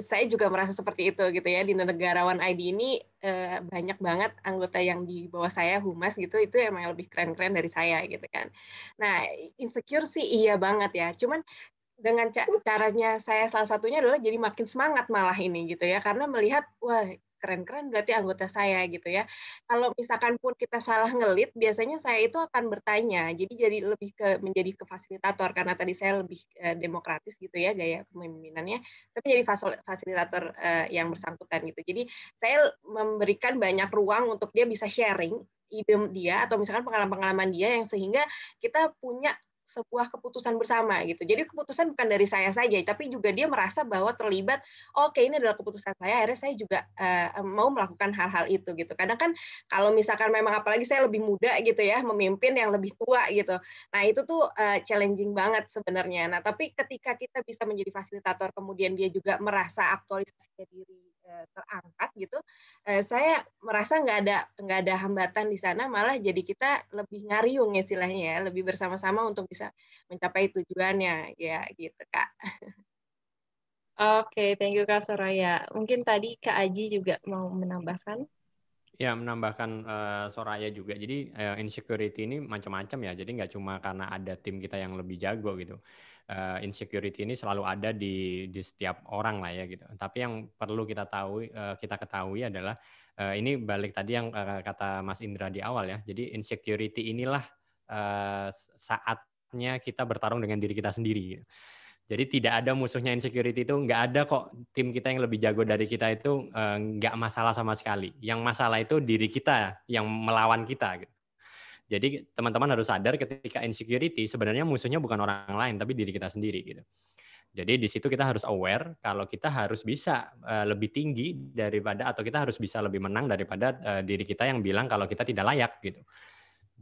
saya juga merasa seperti itu gitu ya. Di Negarawan ID ini banyak banget anggota yang di bawah saya humas gitu, itu emang lebih keren-keren dari saya gitu kan. Nah, insecure sih iya banget ya. Cuman dengan caranya saya salah satunya adalah jadi makin semangat malah ini gitu ya, karena melihat wah keren-keren berarti anggota saya gitu ya. Kalau misalkan pun kita salah ngelit, biasanya saya itu akan bertanya. Jadi lebih menjadi ke fasilitator karena tadi saya lebih demokratis gitu ya gaya kepemimpinannya. Tapi jadi fasilitator yang bersangkutan gitu. Jadi saya memberikan banyak ruang untuk dia bisa sharing ide dia atau misalkan pengalaman-pengalaman dia yang sehingga kita punya sebuah keputusan bersama gitu. Jadi keputusan bukan dari saya saja, tapi juga dia merasa bahwa terlibat. Oke, ini adalah keputusan saya. Akhirnya saya juga mau melakukan hal-hal itu gitu. Kadang kan kalau misalkan memang apalagi saya lebih muda gitu ya, memimpin yang lebih tua gitu. Nah itu tuh challenging banget sebenarnya. Nah tapi ketika kita bisa menjadi fasilitator, kemudian dia juga merasa aktualisasi diri terangkat gitu, saya merasa nggak ada hambatan di sana, malah jadi kita lebih ngariung istilahnya ya, lebih bersama-sama untuk bisa mencapai tujuannya ya gitu Kak. Oke, thank you Kak Soraya. Mungkin tadi Kak Aji juga mau menambahkan. Ya, menambahkan Soraya juga. Jadi insecurity ini macam-macam ya. Jadi nggak cuma karena ada tim kita yang lebih jago gitu. insecurity ini selalu ada di setiap orang lah ya gitu. Tapi yang perlu kita ketahui adalah ini balik tadi yang kata Mas Indra di awal ya. Jadi insecurity inilah saatnya kita bertarung dengan diri kita sendiri. Gitu. Jadi tidak ada musuhnya insecurity itu, nggak ada kok tim kita yang lebih jago dari kita itu nggak masalah sama sekali. Yang masalah itu diri kita yang melawan kita. Gitu. Jadi teman-teman harus sadar ketika insecurity sebenarnya musuhnya bukan orang lain tapi diri kita sendiri. Gitu. Jadi di situ kita harus aware kalau kita harus bisa lebih tinggi daripada atau kita harus bisa lebih menang daripada diri kita yang bilang kalau kita tidak layak. Gitu.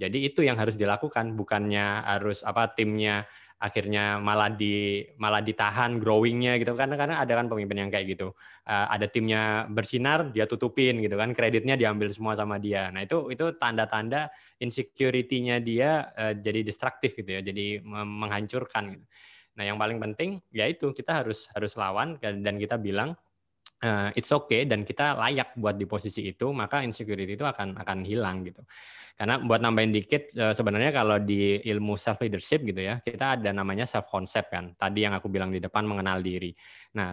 Jadi itu yang harus dilakukan, bukannya harus timnya akhirnya malah ditahan growing-nya gitu kan, karena ada kan pemimpin yang kayak gitu, ada timnya bersinar dia tutupin gitu kan, kreditnya diambil semua sama dia. Nah itu tanda-tanda insecurity-nya dia jadi destruktif gitu ya, jadi menghancurkan gitu. Nah yang paling penting yaitu kita harus lawan dan kita bilang it's okay dan kita layak buat di posisi itu, maka insecurity itu akan hilang gitu. Karena buat nambahin dikit, sebenarnya kalau di ilmu self leadership gitu ya, kita ada namanya self concept kan. Tadi yang aku bilang di depan mengenal diri. Nah,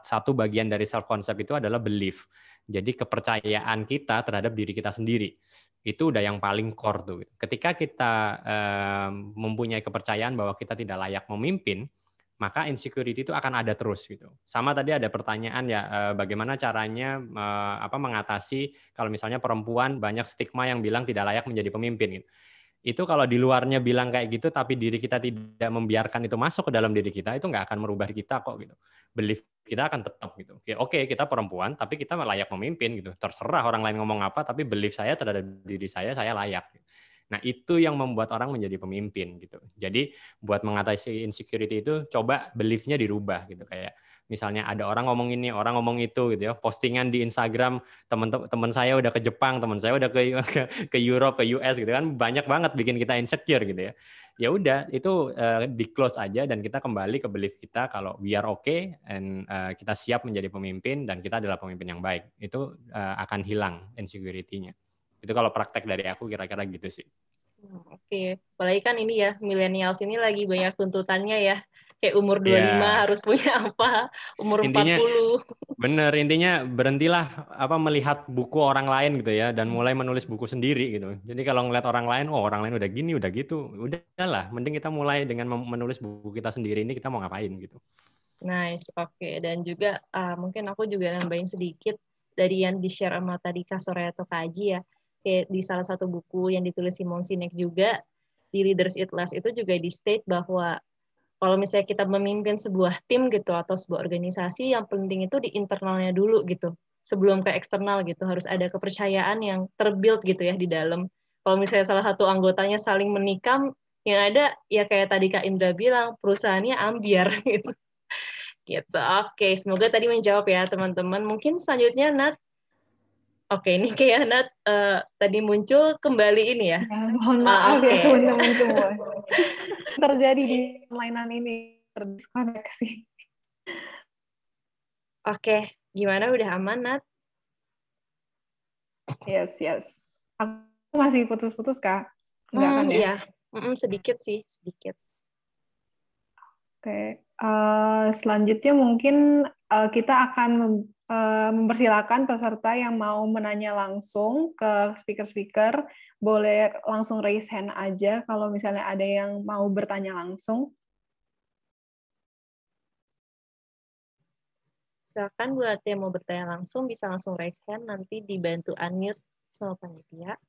satu bagian dari self concept itu adalah belief. Jadi kepercayaan kita terhadap diri kita sendiri. Itu udah yang paling core tuh. Ketika kita mempunyai kepercayaan bahwa kita tidak layak memimpin, maka insecurity itu akan ada terus gitu. Sama tadi ada pertanyaan ya, bagaimana caranya mengatasi kalau misalnya perempuan banyak stigma yang bilang tidak layak menjadi pemimpin gitu. Itu kalau di luarnya bilang kayak gitu tapi diri kita tidak membiarkan itu masuk ke dalam diri kita, itu nggak akan merubah kita kok gitu. Belief kita akan tetap gitu. Oke, kita perempuan tapi kita layak memimpin gitu. Terserah orang lain ngomong apa tapi belief saya terhadap diri saya layak. Nah, itu yang membuat orang menjadi pemimpin gitu. Jadi buat mengatasi insecurity itu coba belief-nya dirubah gitu, kayak misalnya ada orang ngomong ini, orang ngomong itu gitu ya. Postingan di Instagram teman saya udah ke Jepang, teman saya udah ke Europe, ke US gitu kan, banyak banget bikin kita insecure gitu ya. Ya udah, itu di close aja dan kita kembali ke belief kita kalau we are okay and kita siap menjadi pemimpin dan kita adalah pemimpin yang baik. Itu akan hilang insecurity-nya. Itu kalau praktek dari aku kira-kira gitu sih. Oke, apalagi kan ini ya, millennials ini lagi banyak tuntutannya ya. Kayak umur 25 harus punya apa, umur intinya, 40. Bener, intinya berhentilah melihat buku orang lain gitu ya, dan mulai menulis buku sendiri gitu. Jadi kalau ngeliat orang lain, oh orang lain udah gini, udah gitu, udahlah, mending kita mulai dengan menulis buku kita sendiri, ini kita mau ngapain gitu. Nice, oke. Dan juga mungkin aku juga nambahin sedikit dari yang di-share sama tadi Kak Soraya atau Kak Aji ya. Kayak di salah satu buku yang ditulis Simon Sinek juga, di Leaders Eat Last itu juga di-state bahwa kalau misalnya kita memimpin sebuah tim gitu atau sebuah organisasi, yang penting itu di internalnya dulu gitu. Sebelum ke eksternal gitu, harus ada kepercayaan yang terbuild gitu ya di dalam. Kalau misalnya salah satu anggotanya saling menikam, yang ada ya kayak tadi Kak Indra bilang, perusahaannya ambiar gitu. Gitu. Oke, semoga tadi menjawab ya teman-teman. Mungkin selanjutnya Nat. Oke, ini kayak Nat tadi muncul kembali ini ya. Mohon maaf ya teman-teman semua. Terjadi di permainan ini, terdiskoneksi. Oke, gimana? Udah aman, Nat? Yes. Aku masih putus-putus, Kak? Enggak kan ya? Iya, sedikit sih, sedikit. Oke, selanjutnya mungkin kita akan mempersilakan peserta yang mau menanya langsung ke speaker-speaker, boleh langsung raise hand aja kalau misalnya ada yang mau bertanya langsung. Silakan buat yang mau bertanya langsung, bisa langsung raise hand, nanti dibantu unmute sama panitia.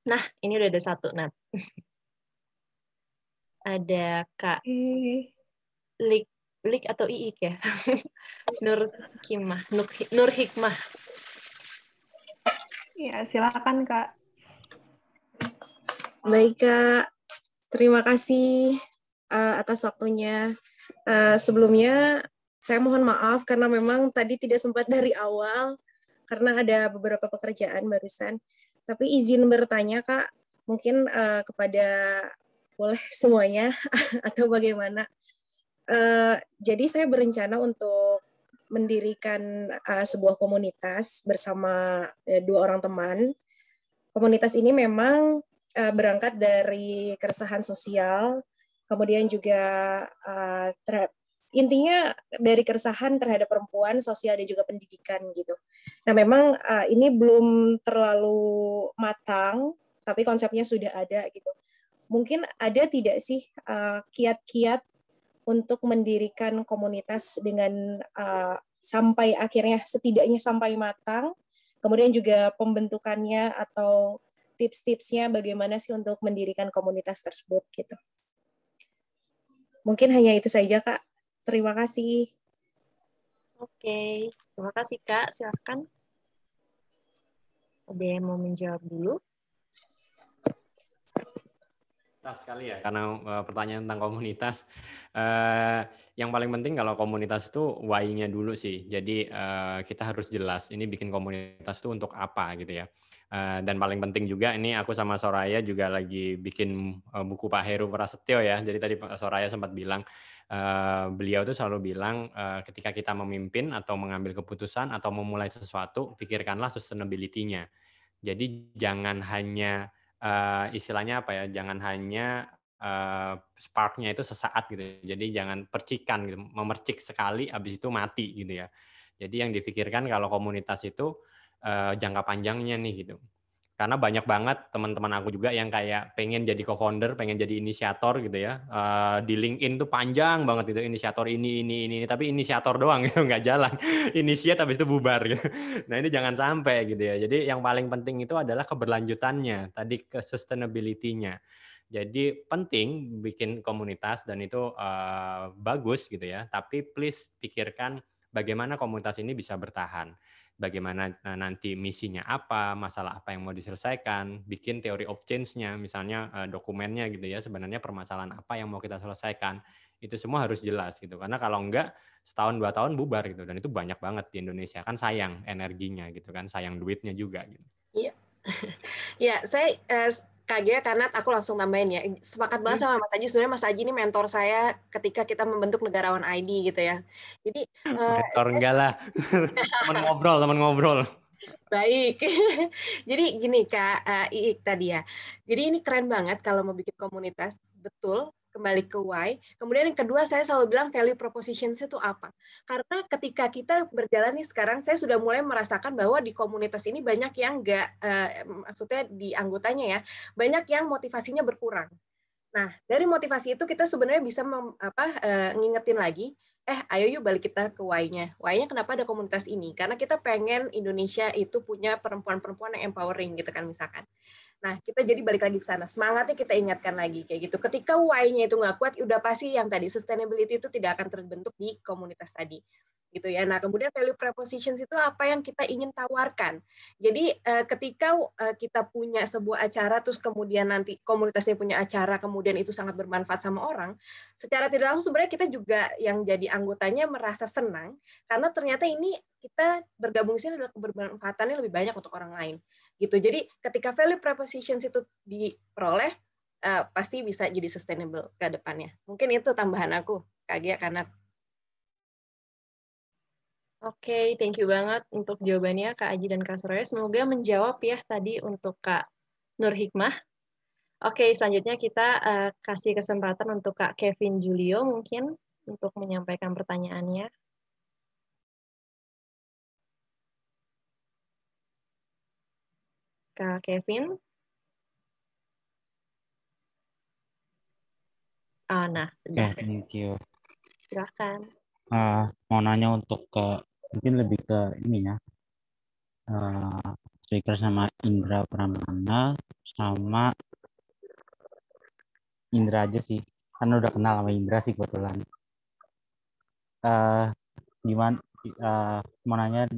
Nah, ini udah ada satu, Nat. Ada Kak Lik atau Iik ya? Nur Hikmah. Ya, silakan Kak. Baik Kak, terima kasih atas waktunya. Sebelumnya saya mohon maaf karena memang tadi tidak sempat dari awal karena ada beberapa pekerjaan barusan. Tapi izin bertanya Kak, mungkin kepada boleh semuanya atau bagaimana? Jadi saya berencana untuk mendirikan sebuah komunitas bersama 2 orang teman. Komunitas ini memang berangkat dari keresahan sosial, kemudian juga intinya dari keresahan terhadap perempuan, sosial dan juga pendidikan gitu. Nah, memang ini belum terlalu matang, tapi konsepnya sudah ada gitu. Mungkin ada tidak sih kiat-kiat untuk mendirikan komunitas dengan sampai akhirnya setidaknya sampai matang, kemudian juga pembentukannya atau tips-tipsnya bagaimana sih untuk mendirikan komunitas tersebut gitu. Mungkin hanya itu saja, Kak. Terima kasih. Oke, terima kasih Kak. Silakan. Ada yang mau menjawab dulu? Sekali ya, karena pertanyaan tentang komunitas, yang paling penting kalau komunitas itu why-nya dulu sih. Jadi kita harus jelas ini bikin komunitas itu untuk apa gitu ya. Dan paling penting juga ini aku sama Soraya juga lagi bikin buku Pak Heru Prasetyo ya. Jadi tadi Soraya sempat bilang beliau tuh selalu bilang ketika kita memimpin atau mengambil keputusan atau memulai sesuatu, pikirkanlah sustainability-nya. Jadi jangan hanya istilahnya apa ya? Jangan hanya spark-nya itu sesaat gitu. Jadi jangan percikan gitu, memercik sekali habis itu mati gitu ya. Jadi yang difikirkan kalau komunitas itu jangka panjangnya nih gitu. Karena banyak banget teman-teman aku juga yang kayak pengen jadi co-founder, pengen jadi inisiator gitu ya. Di LinkedIn tuh panjang banget itu inisiator ini, tapi inisiator doang gitu, nggak jalan. Inisiat habis itu bubar gitu. Nah ini jangan sampai gitu ya. Jadi yang paling penting itu adalah keberlanjutannya, tadi ke sustainability-nya. Jadi penting bikin komunitas dan itu bagus gitu ya. Tapi please pikirkan bagaimana komunitas ini bisa bertahan. Bagaimana nanti misinya apa, masalah apa yang mau diselesaikan, bikin theory of change-nya, misalnya dokumennya gitu ya, sebenarnya permasalahan apa yang mau kita selesaikan. Itu semua harus jelas gitu. Karena kalau enggak, setahun 2 tahun bubar gitu. Dan itu banyak banget di Indonesia. Kan sayang energinya gitu kan, sayang duitnya juga gitu. Iya. Ya, saya Kak karena aku langsung tambahin ya. Sepakat banget sama Mas Aji. Sebenarnya Mas Aji ini mentor saya ketika kita membentuk Negarawan ID gitu ya. Jadi mentor enggak lah. teman ngobrol. Baik. Jadi gini Kak Iik tadi ya. Jadi ini keren banget kalau mau bikin komunitas. Betul, kembali ke why. Kemudian yang kedua saya selalu bilang value proposition itu apa. Karena ketika kita berjalan nih sekarang, saya sudah mulai merasakan bahwa di komunitas ini banyak yang maksudnya di anggotanya ya, banyak yang motivasinya berkurang. Nah, dari motivasi itu kita sebenarnya bisa ngingetin lagi, ayo yuk balik kita ke why-nya. Why-nya kenapa ada komunitas ini? Karena kita pengen Indonesia itu punya perempuan-perempuan yang empowering gitu kan misalkan. Nah, kita jadi balik lagi ke sana. Semangatnya kita ingatkan lagi kayak gitu. Ketika why-nya itu nggak kuat, udah pasti yang tadi sustainability itu tidak akan terbentuk di komunitas tadi. Gitu ya. Nah, kemudian value propositions itu apa yang kita ingin tawarkan. Jadi ketika kita punya sebuah acara terus kemudian nanti komunitasnya punya acara kemudian itu sangat bermanfaat sama orang, secara tidak langsung sebenarnya kita juga yang jadi anggotanya merasa senang karena ternyata ini kita bergabung di sini adalah kebermanfaatannya lebih banyak untuk orang lain. Gitu. Jadi ketika value propositions itu diperoleh pasti bisa jadi sustainable ke depannya. Mungkin itu tambahan aku, Kak Gia, karena Oke, thank you banget untuk jawabannya Kak Aji dan Kak Soraya. Semoga menjawab ya tadi untuk Kak Nur Hikmah. Oke, selanjutnya kita kasih kesempatan untuk Kak Kevin Julio mungkin untuk menyampaikan pertanyaannya. Kak Kevin. Nah, sudah. Okay, thank you. Silakan. Mau nanya untuk mungkin lebih ke ini ya, speaker sama Indra Pramana sama Indra aja sih, kan udah kenal sama Indra sih kebetulan. Gimana? Mau nanya,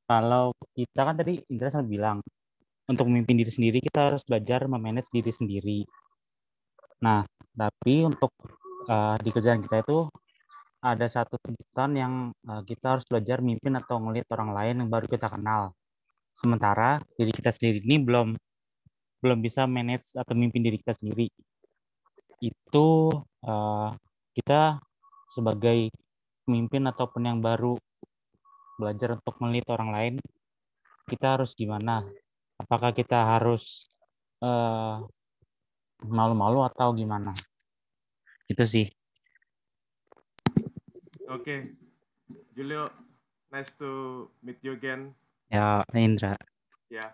kalau kita kan tadi Indra sempat bilang untuk memimpin diri sendiri kita harus belajar memanage diri sendiri. Nah, tapi untuk di kerjaan kita itu ada satu tuntutan yang kita harus belajar mimpin atau ngelihat orang lain yang baru kita kenal. Sementara diri kita sendiri ini belum bisa manage atau mimpin diri kita sendiri. Itu kita sebagai pemimpin ataupun yang baru belajar untuk melihat orang lain, kita harus gimana? Apakah kita harus malu-malu atau gimana. Itu sih. Oke. Julio, nice to meet you again. Ya, Indra. Ya.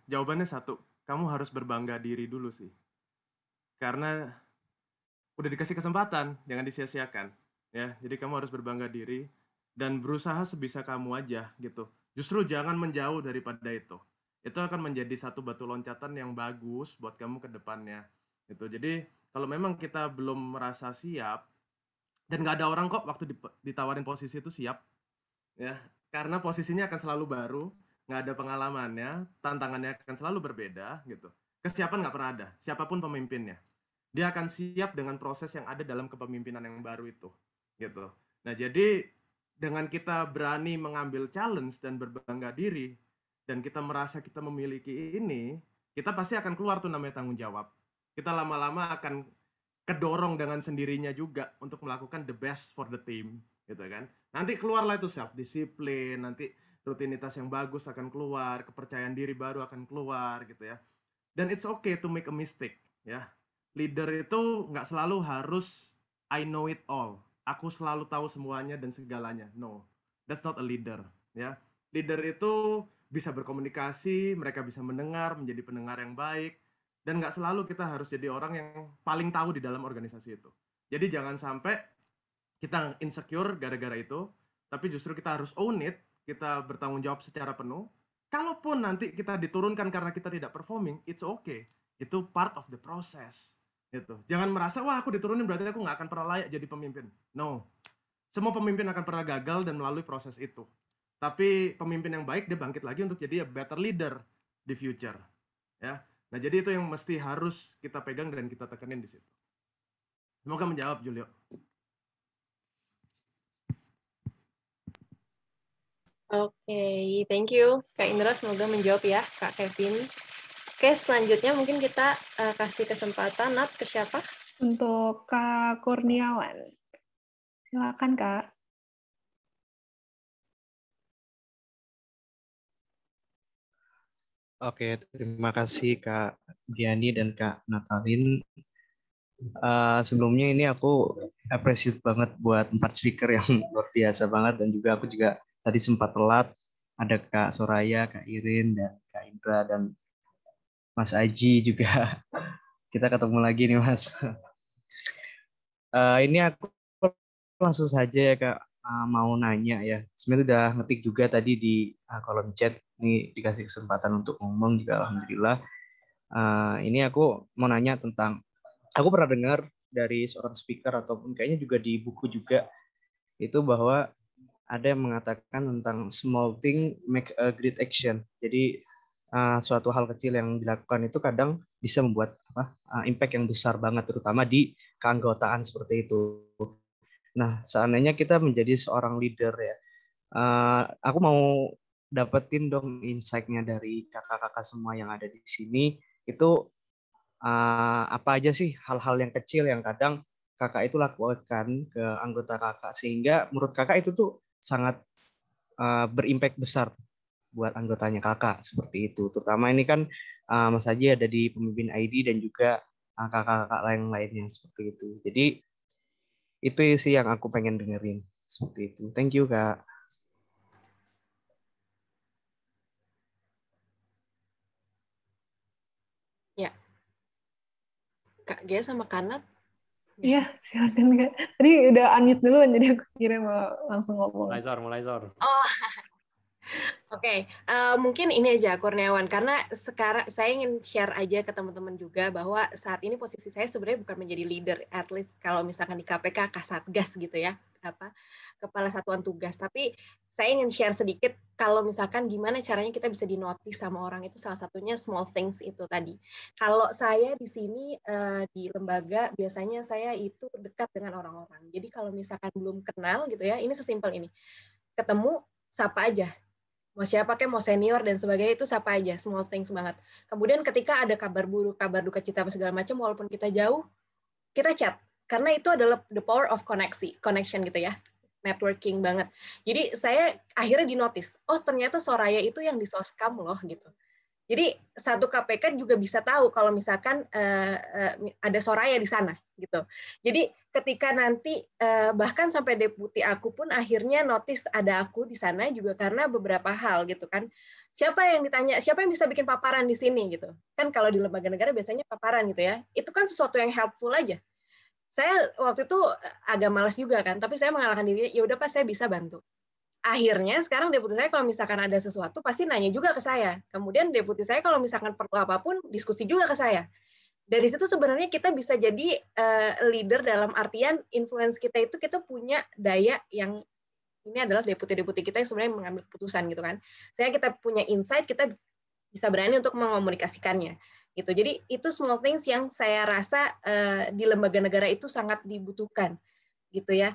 Jawabannya satu. Kamu harus berbangga diri dulu sih. Karena udah dikasih kesempatan, jangan disia-siakan. Ya, jadi kamu harus berbangga diri dan berusaha sebisa kamu aja gitu. Justru jangan menjauh daripada itu. Itu akan menjadi satu batu loncatan yang bagus buat kamu ke depannya. Gitu. Jadi kalau memang kita belum merasa siap, dan nggak ada orang kok waktu ditawarin posisi itu siap, ya, karena posisinya akan selalu baru, nggak ada pengalamannya, tantangannya akan selalu berbeda, gitu. Kesiapan nggak pernah ada, siapapun pemimpinnya, dia akan siap dengan proses yang ada dalam kepemimpinan yang baru itu, gitu. Nah, jadi dengan kita berani mengambil challenge dan berbangga diri, dan kita merasa kita memiliki ini, kita pasti akan keluar tuh namanya tanggung jawab. Kita lama-lama akan kedorong dengan sendirinya juga untuk melakukan the best for the team, gitu kan. Nanti keluarlah itu self-discipline, nanti rutinitas yang bagus akan keluar, kepercayaan diri baru akan keluar, gitu ya. Dan it's okay to make a mistake, ya. Leader itu nggak selalu harus I know it all. Aku selalu tahu semuanya dan segalanya. No, that's not a leader, ya. Leader itu bisa berkomunikasi, mereka bisa mendengar, menjadi pendengar yang baik, dan nggak selalu kita harus jadi orang yang paling tahu di dalam organisasi itu. Jadi jangan sampai kita insecure gara-gara itu, tapi justru kita harus own it, kita bertanggung jawab secara penuh. Kalaupun nanti kita diturunkan karena kita tidak performing, it's okay. Itu part of the process. Gitu. Jangan merasa, wah aku diturunin berarti aku nggak akan pernah layak jadi pemimpin. No. Semua pemimpin akan pernah gagal dan melalui proses itu. Tapi pemimpin yang baik, dia bangkit lagi untuk jadi a better leader di future. Ya. Nah, jadi itu yang mesti harus kita pegang dan kita tekenin di situ. Semoga menjawab, Julio. Oke, thank you Kak Indra, semoga menjawab ya Kak Kevin. Oke, selanjutnya mungkin kita kasih kesempatan Nat ke siapa? Untuk Kak Kurniawan. Silakan, Kak. Oke, terima kasih Kak Diani dan Kak Natalin. Sebelumnya ini aku appreciate banget buat 4 speaker yang luar biasa banget, dan juga aku juga tadi sempat telat. Ada Kak Soraya, Kak Irin, dan Kak Indra, dan Mas Aji juga. Kita ketemu lagi nih Mas. Ini aku langsung saja ya Kak, mau nanya ya. Sebenarnya udah ngetik juga tadi di kolom chat. Ini dikasih kesempatan untuk ngomong juga, alhamdulillah. Ini aku mau nanya tentang, aku pernah dengar dari seorang speaker ataupun kayaknya juga di buku juga, itu bahwa ada yang mengatakan tentang small thing make a great action. Jadi suatu hal kecil yang dilakukan itu kadang bisa membuat impact yang besar banget, terutama di keanggotaan seperti itu. Nah, seandainya kita menjadi seorang leader ya, aku mau dapetin dong insight-nya dari kakak-kakak semua yang ada di sini. Itu apa aja sih hal-hal yang kecil yang kadang kakak itu lakukan ke anggota kakak, sehingga menurut kakak itu tuh sangat berimpact besar buat anggotanya kakak, seperti itu. Terutama ini kan Mas Haji ada di pemimpin ID dan juga kakak-kakak lainnya seperti itu. Jadi itu sih yang aku pengen dengerin, seperti itu. Thank you Kak. Ya. Kak Gia sama Kanat. Iya, silakan Kak. Tadi udah unmute duluan, jadi aku kira mau langsung ngomong. Mulai Zor. Oh, Oke, mungkin ini aja Kurniawan, karena sekarang saya ingin share aja ke teman-teman juga bahwa saat ini posisi saya sebenarnya bukan menjadi leader, at least kalau misalkan di KPK Kasatgas gitu ya, kepala satuan tugas. Tapi saya ingin share sedikit kalau misalkan gimana caranya kita bisa dinotis sama orang, itu salah satunya small things itu tadi. Kalau saya di sini di lembaga biasanya saya itu dekat dengan orang-orang. Jadi kalau misalkan belum kenal gitu ya, ini sesimpel ini. Ketemu sapa aja. Mau siapa kayak mau senior dan sebagainya, itu sapa aja, small things banget. Kemudian ketika ada kabar buruk, kabar duka cita segala macam, walaupun kita jauh, kita chat, karena itu adalah the power of connection gitu ya, networking banget. Jadi saya akhirnya dinotis, oh ternyata Soraya itu yang di soskam loh gitu. Jadi satu KPK juga bisa tahu kalau misalkan ada Soraya di sana gitu. Jadi ketika nanti bahkan sampai deputi aku pun akhirnya notice ada aku di sana juga karena beberapa hal gitu kan. Siapa yang ditanya, siapa yang bisa bikin paparan di sini gitu. Kan kalau di lembaga negara biasanya paparan gitu ya. Itu kan sesuatu yang helpful aja. Saya waktu itu agak malas juga kan, tapi saya mengalahkan diri, ya udah Pak, saya bisa bantu. Akhirnya sekarang deputi saya kalau misalkan ada sesuatu pasti nanya juga ke saya. Kemudian deputi saya kalau misalkan perlu apapun diskusi juga ke saya. Dari situ sebenarnya kita bisa jadi leader dalam artian influence kita itu kita punya daya yang ini adalah deputi-deputi kita yang sebenarnya mengambil keputusan gitu kan. Saya kita punya insight, kita bisa berani untuk mengomunikasikannya. Gitu. Jadi itu small things yang saya rasa di lembaga negara itu sangat dibutuhkan gitu ya.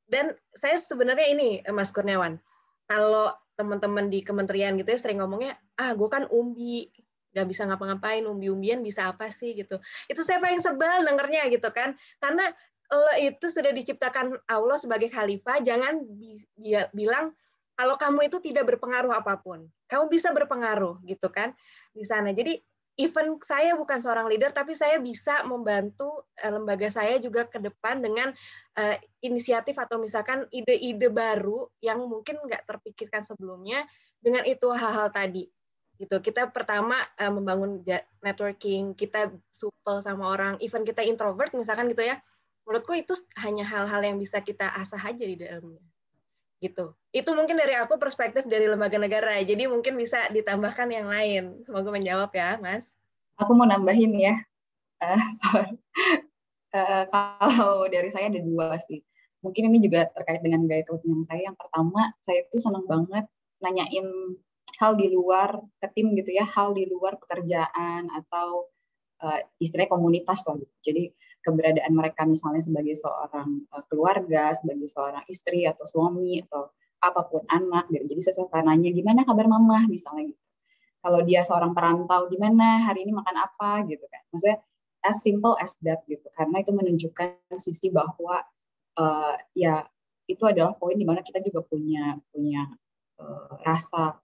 Dan saya sebenarnya ini, Mas Kurniawan, kalau teman-teman di kementerian gitu ya sering ngomongnya, gue kan umbi, nggak bisa ngapa-ngapain, umbi-umbian bisa apa sih gitu. Itu saya paling sebel dengernya gitu kan, karena itu sudah diciptakan Allah sebagai khalifah, jangan bilang kalau kamu itu tidak berpengaruh apapun. Kamu bisa berpengaruh gitu kan di sana. Jadi even saya bukan seorang leader, tapi saya bisa membantu lembaga saya juga ke depan dengan inisiatif atau misalkan ide-ide baru yang mungkin nggak terpikirkan sebelumnya dengan itu hal-hal tadi. Gitu. Kita pertama membangun networking, kita supel sama orang, even kita introvert misalkan gitu ya. Menurutku itu hanya hal-hal yang bisa kita asah aja di dalamnya. Gitu. Itu mungkin dari aku perspektif dari lembaga negara. Jadi mungkin bisa ditambahkan yang lain. Semoga menjawab ya, Mas. Aku mau nambahin ya. Kalau dari saya ada 2 sih. Mungkin ini juga terkait dengan gaya kepemimpinan saya. Yang pertama, saya tuh senang banget nanyain hal di luar ke tim gitu ya, hal di luar pekerjaan atau istilahnya komunitas lah gitu. Jadi keberadaan mereka misalnya sebagai seorang keluarga, sebagai seorang istri atau suami atau apapun anak gitu. Jadi saya suka nanya gimana kabar mama misalnya gitu. Kalau dia seorang perantau gimana hari ini makan apa gitu kan. Maksudnya as simple as that gitu. Karena itu menunjukkan sisi bahwa ya itu adalah poin di mana kita juga punya rasa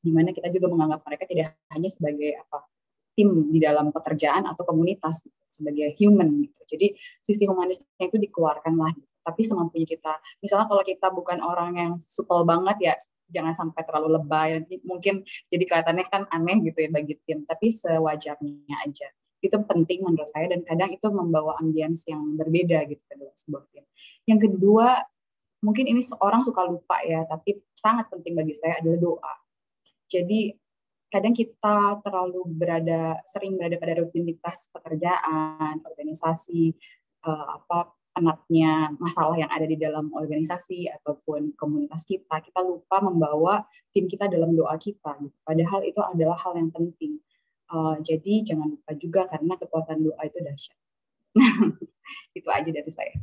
di mana kita juga menganggap mereka tidak hanya sebagai tim di dalam pekerjaan atau komunitas gitu, sebagai human gitu. Jadi sisi humanisnya itu dikeluarkan lah gitu. Tapi semampunya kita, misalnya kalau kita bukan orang yang supel banget ya, jangan sampai terlalu lebay, nanti mungkin jadi kelihatannya kan aneh gitu ya bagi tim, tapi sewajarnya aja. Itu penting menurut saya dan kadang itu membawa ambience yang berbeda gitu ke dalam sebuah tim. Yang kedua, mungkin ini orang suka lupa ya, tapi sangat penting bagi saya adalah doa. Jadi kadang kita terlalu sering berada pada rutinitas pekerjaan, organisasi, penatnya masalah yang ada di dalam organisasi ataupun komunitas kita lupa membawa tim kita dalam doa kita. Padahal itu adalah hal yang penting. Jadi jangan lupa juga karena kekuatan doa itu dahsyat. Itu aja dari saya.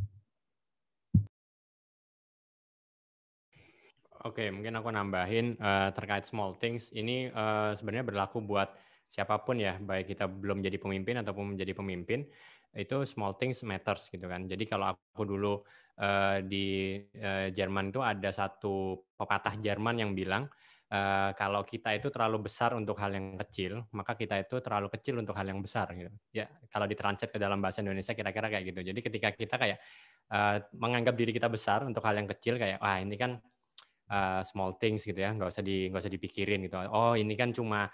Oke, mungkin aku nambahin terkait small things. Ini sebenarnya berlaku buat siapapun ya, baik kita belum jadi pemimpin ataupun menjadi pemimpin, itu small things matters gitu kan. Jadi kalau aku dulu di Jerman itu ada satu pepatah Jerman yang bilang, kalau kita itu terlalu besar untuk hal yang kecil, maka kita itu terlalu kecil untuk hal yang besar gitu. Ya, kalau ditranslate ke dalam bahasa Indonesia kira-kira kayak gitu. Jadi ketika kita kayak menganggap diri kita besar untuk hal yang kecil, kayak wah ini kan small things gitu ya, nggak usah dipikirin gitu. Oh ini kan cuma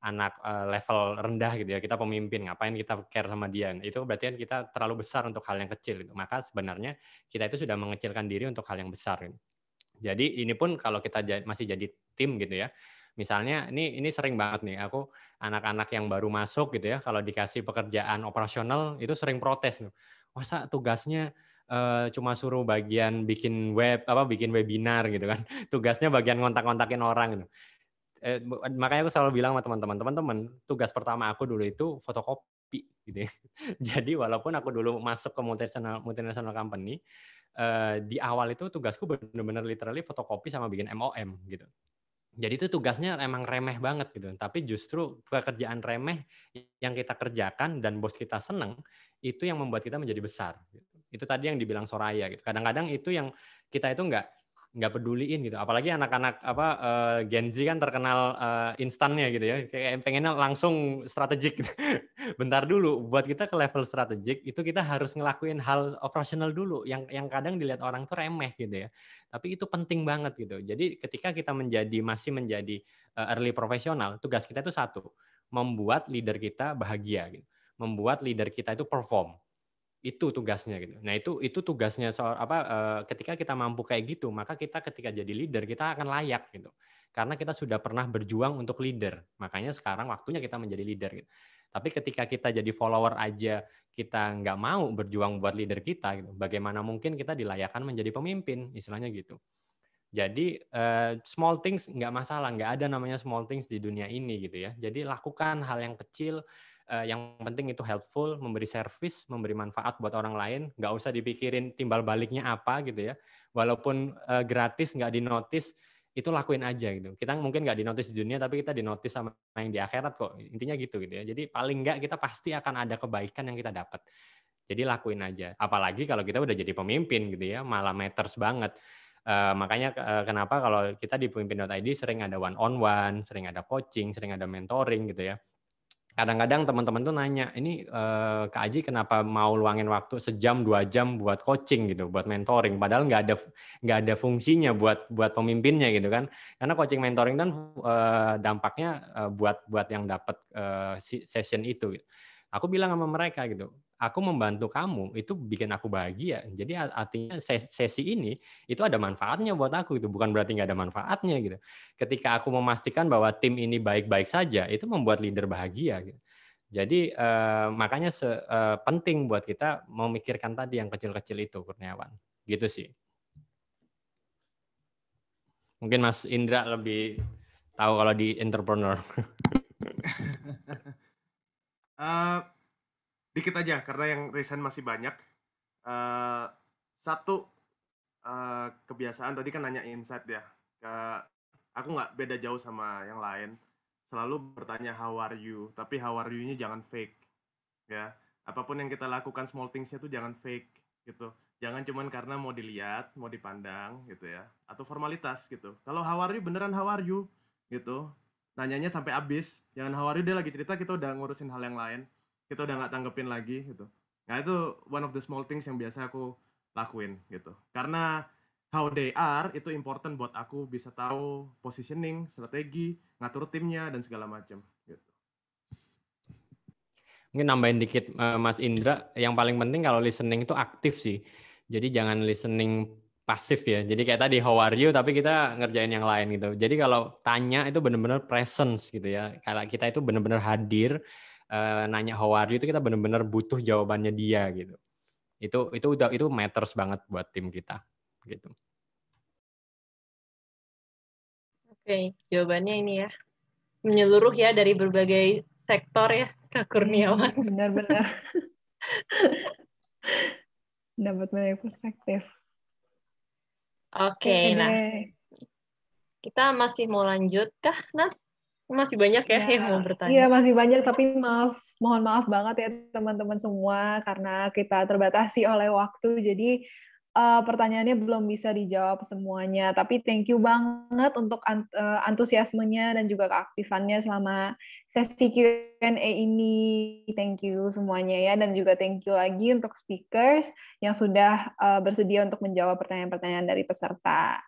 anak level rendah gitu ya, kita pemimpin, ngapain kita care sama dia? Itu berarti kan kita terlalu besar untuk hal yang kecil gitu. Maka sebenarnya kita itu sudah mengecilkan diri untuk hal yang besar gitu. Jadi ini pun kalau kita masih jadi tim gitu ya, misalnya ini sering banget nih, aku anak-anak yang baru masuk gitu ya, kalau dikasih pekerjaan operasional itu sering protes. Masa tugasnya cuma suruh bagian bikin bikin webinar gitu kan, tugasnya bagian ngontak-ngontakin orang gitu. Makanya aku selalu bilang sama teman-teman, tugas pertama aku dulu itu fotokopi gitu ya. Jadi walaupun aku dulu masuk ke multinational company, di awal itu tugasku benar-benar literally fotokopi sama bikin MOM gitu. Jadi itu tugasnya emang remeh banget gitu. Tapi justru pekerjaan remeh yang kita kerjakan dan bos kita seneng, itu yang membuat kita menjadi besar. Itu tadi yang dibilang Soraya gitu. Kadang-kadang itu yang kita itu nggak nggak peduliin gitu. Apalagi anak-anak Gen Z kan terkenal instannya gitu ya, kayak pengennya langsung strategik gitu. Bentar dulu, buat kita ke level strategik itu kita harus ngelakuin hal operasional dulu yang kadang dilihat orang tuh remeh gitu ya. Tapi itu penting banget gitu. Jadi ketika kita masih menjadi early profesional, tugas kita itu satu, membuat leader kita bahagia gitu. Membuat leader kita itu perform. Itu tugasnya gitu. Nah, itu tugasnya ketika kita mampu kayak gitu, maka kita ketika jadi leader kita akan layak gitu. Karena kita sudah pernah berjuang untuk leader. Makanya sekarang waktunya kita menjadi leader gitu. Tapi ketika kita jadi follower aja, kita nggak mau berjuang buat leader kita gitu. Bagaimana mungkin kita dilayakkan menjadi pemimpin, istilahnya gitu. Jadi small things nggak masalah, nggak ada namanya small things di dunia ini gitu ya. Jadi lakukan hal yang kecil, yang penting itu helpful, memberi service, memberi manfaat buat orang lain, nggak usah dipikirin timbal baliknya apa gitu ya. Walaupun gratis nggak dinotis, itu lakuin aja gitu. Kita mungkin nggak dinotis di dunia, tapi kita dinotis sama yang di akhirat kok. Intinya gitu ya. Jadi paling nggak kita pasti akan ada kebaikan yang kita dapat. Jadi lakuin aja. Apalagi kalau kita udah jadi pemimpin gitu ya, malah matters banget. Makanya kenapa kalau kita di pemimpin.id sering ada one-on-one, sering ada coaching, sering ada mentoring gitu ya. Kadang-kadang teman-teman tuh nanya, ini Kak Aji kenapa mau luangin waktu sejam 2 jam buat coaching gitu, buat mentoring, padahal nggak ada fungsinya buat pemimpinnya gitu kan. Karena coaching mentoring kan dampaknya buat yang dapat session itu gitu. Aku bilang sama mereka gitu, aku membantu kamu itu bikin aku bahagia. Jadi artinya sesi ini itu ada manfaatnya buat aku itu, bukan berarti nggak ada manfaatnya gitu. Ketika aku memastikan bahwa tim ini baik-baik saja, itu membuat leader bahagia gitu. Jadi makanya penting buat kita memikirkan tadi yang kecil-kecil itu, Kurniawan. Gitu sih. Mungkin Mas Indra lebih tahu kalau di entrepreneur. Dikit aja karena yang resign masih banyak. Satu kebiasaan tadi kan nanya insight ya. Aku nggak beda jauh sama yang lain. Selalu bertanya how are you, tapi how are you-nya jangan fake. Ya, apapun yang kita lakukan small things-nya tuh jangan fake gitu. Jangan cuman karena mau dilihat, mau dipandang gitu ya, atau formalitas gitu. Kalau how are you beneran how are you gitu. Nanyanya sampai habis, jangan how are you dia lagi cerita kita udah ngurusin hal yang lain. Kita udah nggak tanggepin lagi gitu. Nah itu one of the small things yang biasa aku lakuin gitu. Karena how they are itu important buat aku bisa tahu positioning, strategi, ngatur timnya dan segala macam gitu. Mungkin nambahin dikit Mas Indra, yang paling penting kalau listening itu aktif sih. Jadi jangan listening pasif ya. Jadi kayak tadi how are you tapi kita ngerjain yang lain gitu. Jadi kalau tanya itu benar-benar presence gitu ya. Kalau kita itu benar-benar hadir, nanya how are you itu kita benar-benar butuh jawabannya dia gitu. Itu matters banget buat tim kita gitu. Oke, jawabannya ini ya. Menyeluruh ya dari berbagai sektor ya, Kak Kurniawan. Benar-benar. Dapat banyak perspektif. Oke, nah. Kita masih mau lanjut kah, Nat? Masih banyak ya yang mau bertanya. Iya, masih banyak, tapi mohon maaf banget ya teman-teman semua, karena kita terbatasi oleh waktu, jadi pertanyaannya belum bisa dijawab semuanya. Tapi thank you banget untuk antusiasmenya dan juga keaktifannya selama sesi Q&A ini. Thank you semuanya ya, dan juga thank you lagi untuk speakers yang sudah bersedia untuk menjawab pertanyaan-pertanyaan dari peserta.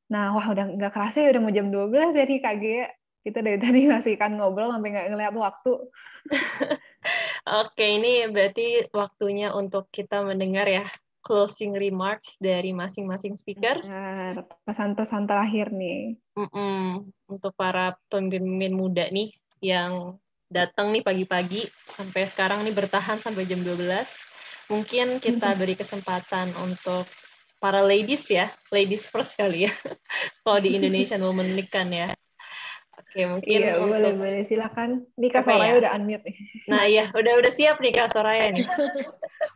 Nah, wah udah nggak kerasa ya, udah mau jam 12 ya nih KG. Kita dari tadi masih kan ngobrol sampai nggak ngeliat waktu. Oke, ini berarti waktunya untuk kita mendengar ya closing remarks dari masing-masing speakers. Pesan-pesan terakhir nih. Untuk para pemimpin muda nih yang datang nih pagi-pagi sampai sekarang nih bertahan sampai jam 12. Mungkin kita beri kesempatan untuk para ladies ya, ladies first kali ya. Kalau di Indonesian Women League kan ya. Oke, mungkin iya, boleh silakan. Nih Kak Soraya udah unmute nih. Nah, iya, udah siap nih Kak Soraya nih.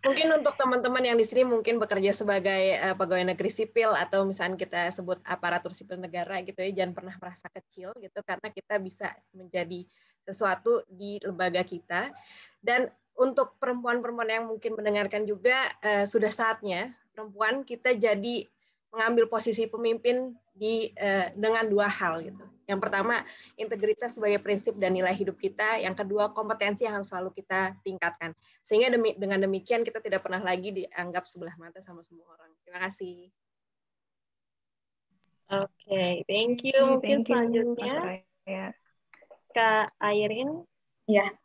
Mungkin untuk teman-teman yang di sini mungkin bekerja sebagai pegawai negeri sipil atau misalnya kita sebut aparatur sipil negara gitu ya, jangan pernah merasa kecil gitu karena kita bisa menjadi sesuatu di lembaga kita. Dan untuk perempuan-perempuan yang mungkin mendengarkan juga sudah saatnya perempuan kita jadi mengambil posisi pemimpin dengan dua hal gitu. Yang pertama, integritas sebagai prinsip dan nilai hidup kita. Yang kedua, kompetensi yang harus selalu kita tingkatkan. Sehingga dengan demikian kita tidak pernah lagi dianggap sebelah mata sama semua orang. Terima kasih. Oke, thank you. Mungkin selanjutnya Kak Airin. Ya,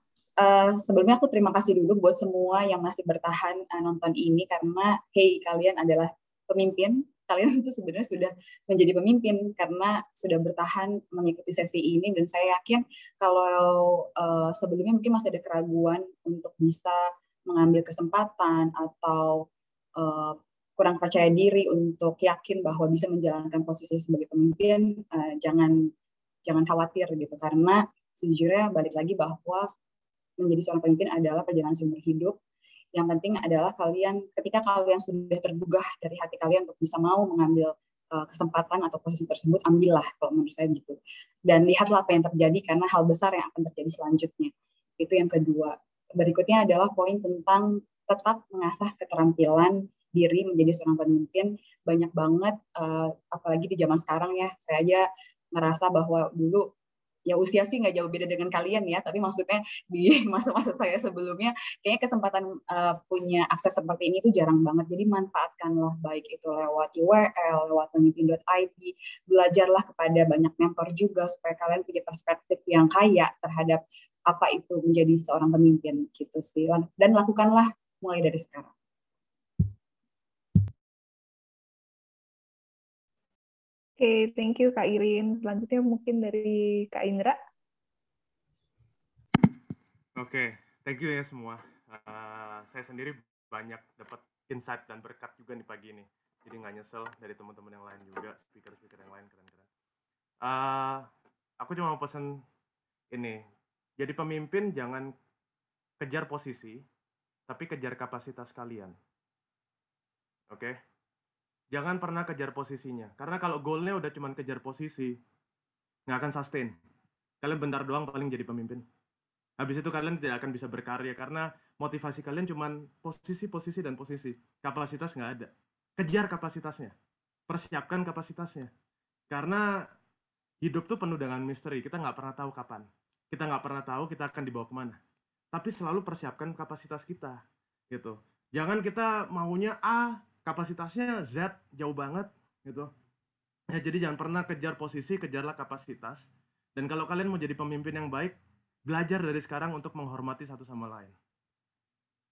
sebelumnya aku terima kasih dulu buat semua yang masih bertahan nonton ini, karena hey, kalian adalah pemimpin. Kalian itu sebenarnya sudah menjadi pemimpin karena sudah bertahan mengikuti sesi ini, dan saya yakin kalau sebelumnya mungkin masih ada keraguan untuk bisa mengambil kesempatan atau kurang percaya diri untuk yakin bahwa bisa menjalankan posisi sebagai pemimpin, jangan khawatir gitu, karena sejujurnya balik lagi bahwa menjadi seorang pemimpin adalah perjalanan seumur hidup. Yang penting adalah ketika kalian sudah tergugah dari hati kalian untuk bisa mau mengambil kesempatan atau posisi tersebut, ambillah, kalau menurut saya gitu. Dan lihatlah apa yang terjadi, karena hal besar yang akan terjadi selanjutnya. Itu yang kedua. Berikutnya adalah poin tentang tetap mengasah keterampilan diri menjadi seorang pemimpin. Banyak banget, apalagi di zaman sekarang ya, saya aja ngerasa bahwa dulu, ya usia sih nggak jauh beda dengan kalian ya, tapi maksudnya di masa-masa saya sebelumnya, kayaknya kesempatan punya akses seperti ini tuh jarang banget. Jadi manfaatkanlah, baik itu lewat URL, lewat pemimpin.id, belajarlah kepada banyak mentor juga, supaya kalian punya perspektif yang kaya terhadap apa itu menjadi seorang pemimpin gitu sih. Dan lakukanlah mulai dari sekarang. Oke, thank you Kak Irin. Selanjutnya mungkin dari Kak Indra. Oke, thank you ya semua. Saya sendiri banyak dapat insight dan berkat juga nih pagi ini. Jadi nggak nyesel, dari teman-teman yang lain juga, speaker-speaker yang lain keren-keren. Aku cuma mau pesan ini, jadi pemimpin jangan kejar posisi, tapi kejar kapasitas kalian. Oke? Jangan pernah kejar posisinya. Karena kalau goalnya udah cuma kejar posisi, nggak akan sustain. Kalian bentar doang paling jadi pemimpin. Habis itu kalian tidak akan bisa berkarya, karena motivasi kalian cuma posisi, dan posisi. Kapasitas nggak ada. Kejar kapasitasnya. Persiapkan kapasitasnya. Karena hidup tuh penuh dengan misteri. Kita nggak pernah tahu kapan. Kita nggak pernah tahu kita akan dibawa kemana. Tapi selalu persiapkan kapasitas kita. Gitu. Jangan kita maunya A, kapasitasnya Z jauh banget gitu. Ya, jadi jangan pernah kejar posisi, kejarlah kapasitas. Dan kalau kalian mau jadi pemimpin yang baik, belajar dari sekarang untuk menghormati satu sama lain.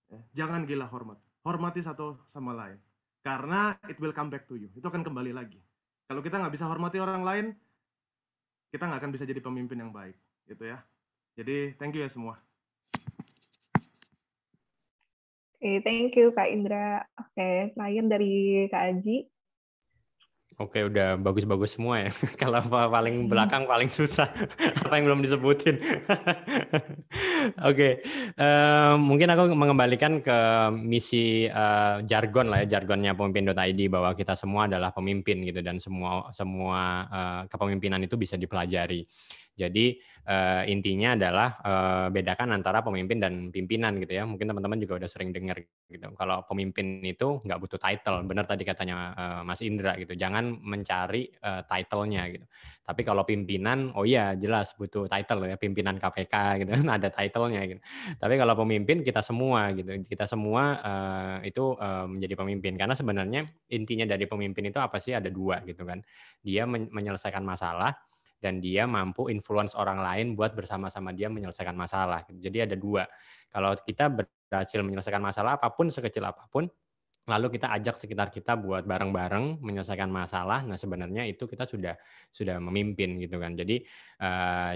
Ya, jangan gila hormat. Hormati satu sama lain. Karena it will come back to you. Itu akan kembali lagi. Kalau kita nggak bisa hormati orang lain, kita nggak akan bisa jadi pemimpin yang baik. Gitu ya. Jadi thank you ya semua. Oke, thank you Kak Indra. Oke, terakhir dari Kak Aji. Oke, udah bagus-bagus semua ya. Kalau paling belakang paling susah. Apa yang belum disebutin? Oke, mungkin aku mengembalikan ke misi jargon lah ya, jargonnya pemimpin.id, bahwa kita semua adalah pemimpin gitu, dan semua kepemimpinan itu bisa dipelajari. Jadi intinya adalah bedakan antara pemimpin dan pimpinan gitu ya. Mungkin teman-teman juga udah sering dengar gitu. Kalau pemimpin itu nggak butuh title, benar tadi katanya Mas Indra gitu. Jangan mencari title-nya gitu. Tapi kalau pimpinan, oh iya jelas butuh title ya, pimpinan KPK gitu kan ada title-nya gitu. Tapi kalau pemimpin kita semua gitu. Kita semua itu menjadi pemimpin, karena sebenarnya intinya dari pemimpin itu apa sih? Ada dua gitu kan. Dia menyelesaikan masalah, dan dia mampu influence orang lain buat bersama-sama dia menyelesaikan masalah. Jadi ada dua. Kalau kita berhasil menyelesaikan masalah apapun, sekecil apapun, lalu kita ajak sekitar kita buat bareng-bareng menyelesaikan masalah, nah sebenarnya itu kita sudah memimpin gitu kan. Jadi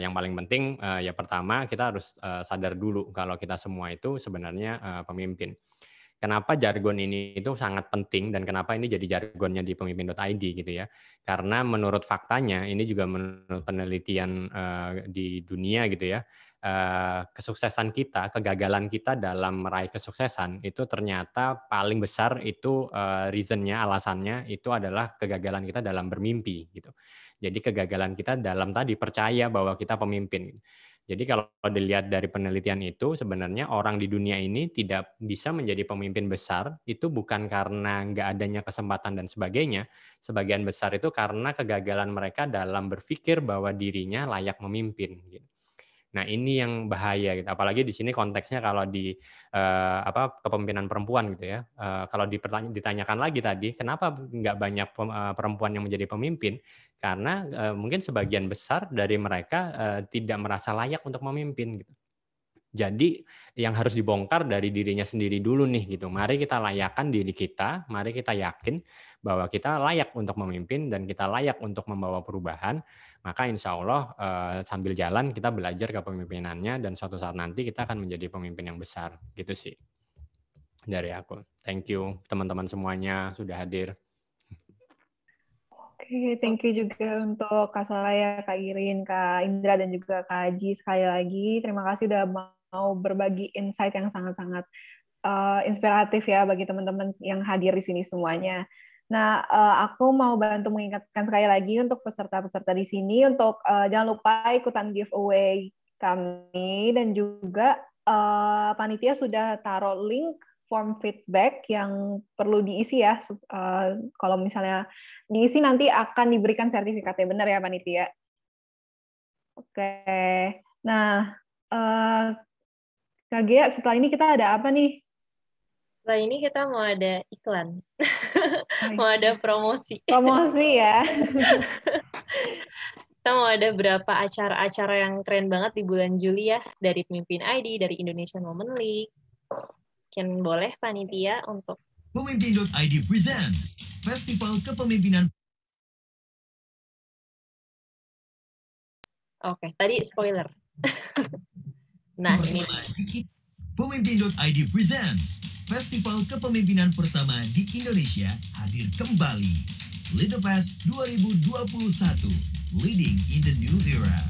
yang paling penting ya pertama kita harus sadar dulu kalau kita semua itu sebenarnya pemimpin. Kenapa jargon ini itu sangat penting, dan kenapa ini jadi jargonnya di pemimpin.id gitu ya. Karena menurut faktanya, ini juga menurut penelitian di dunia gitu ya, kesuksesan kita, kegagalan kita dalam meraih kesuksesan itu ternyata paling besar itu reasonnya, alasannya itu adalah kegagalan kita dalam bermimpi gitu. Jadi kegagalan kita dalam tadi percaya bahwa kita pemimpin. Jadi kalau dilihat dari penelitian itu, sebenarnya orang di dunia ini tidak bisa menjadi pemimpin besar, itu bukan karena nggak adanya kesempatan dan sebagainya. Sebagian besar itu karena kegagalan mereka dalam berpikir bahwa dirinya layak memimpin. Gitu. Nah ini yang bahaya, gitu. Apalagi di sini konteksnya kalau di kepemimpinan perempuan gitu ya. Kalau ditanyakan lagi tadi, kenapa nggak banyak perempuan yang menjadi pemimpin? Karena mungkin sebagian besar dari mereka tidak merasa layak untuk memimpin. Gitu. Jadi yang harus dibongkar dari dirinya sendiri dulu nih gitu. Mari kita layakkan diri kita, mari kita yakin bahwa kita layak untuk memimpin dan kita layak untuk membawa perubahan. Maka insya Allah sambil jalan kita belajar kepemimpinannya dan suatu saat nanti kita akan menjadi pemimpin yang besar. Gitu sih dari aku. Thank you teman-teman semuanya sudah hadir. Oke, thank you juga untuk Kak Soraya, Kak Irin, Kak Indra, dan juga Kak Haji sekali lagi. Terima kasih udah mau berbagi insight yang sangat-sangat inspiratif ya bagi teman-teman yang hadir di sini semuanya. Nah, aku mau bantu mengingatkan sekali lagi untuk peserta-peserta di sini untuk jangan lupa ikutan giveaway kami dan juga panitia sudah taruh link form feedback yang perlu diisi ya. Kalau misalnya diisi nanti akan diberikan sertifikatnya, benar ya panitia? Oke. Nah, Kak Gia, setelah ini kita ada apa nih? Setelah ini kita mau ada iklan. Mau ada promosi. Promosi ya. Kita mau ada berapa acara-acara yang keren banget di bulan Juli ya. Dari Pemimpin ID, dari Indonesian Women League. Mungkin boleh panitia untuk... Pemimpin.id present Festival Kepemimpinan. Oke, tadi spoiler. Nah, ini Pemimpin.id presents Festival Kepemimpinan pertama di Indonesia hadir kembali. Lead the Fest 2021, Leading in the New Era.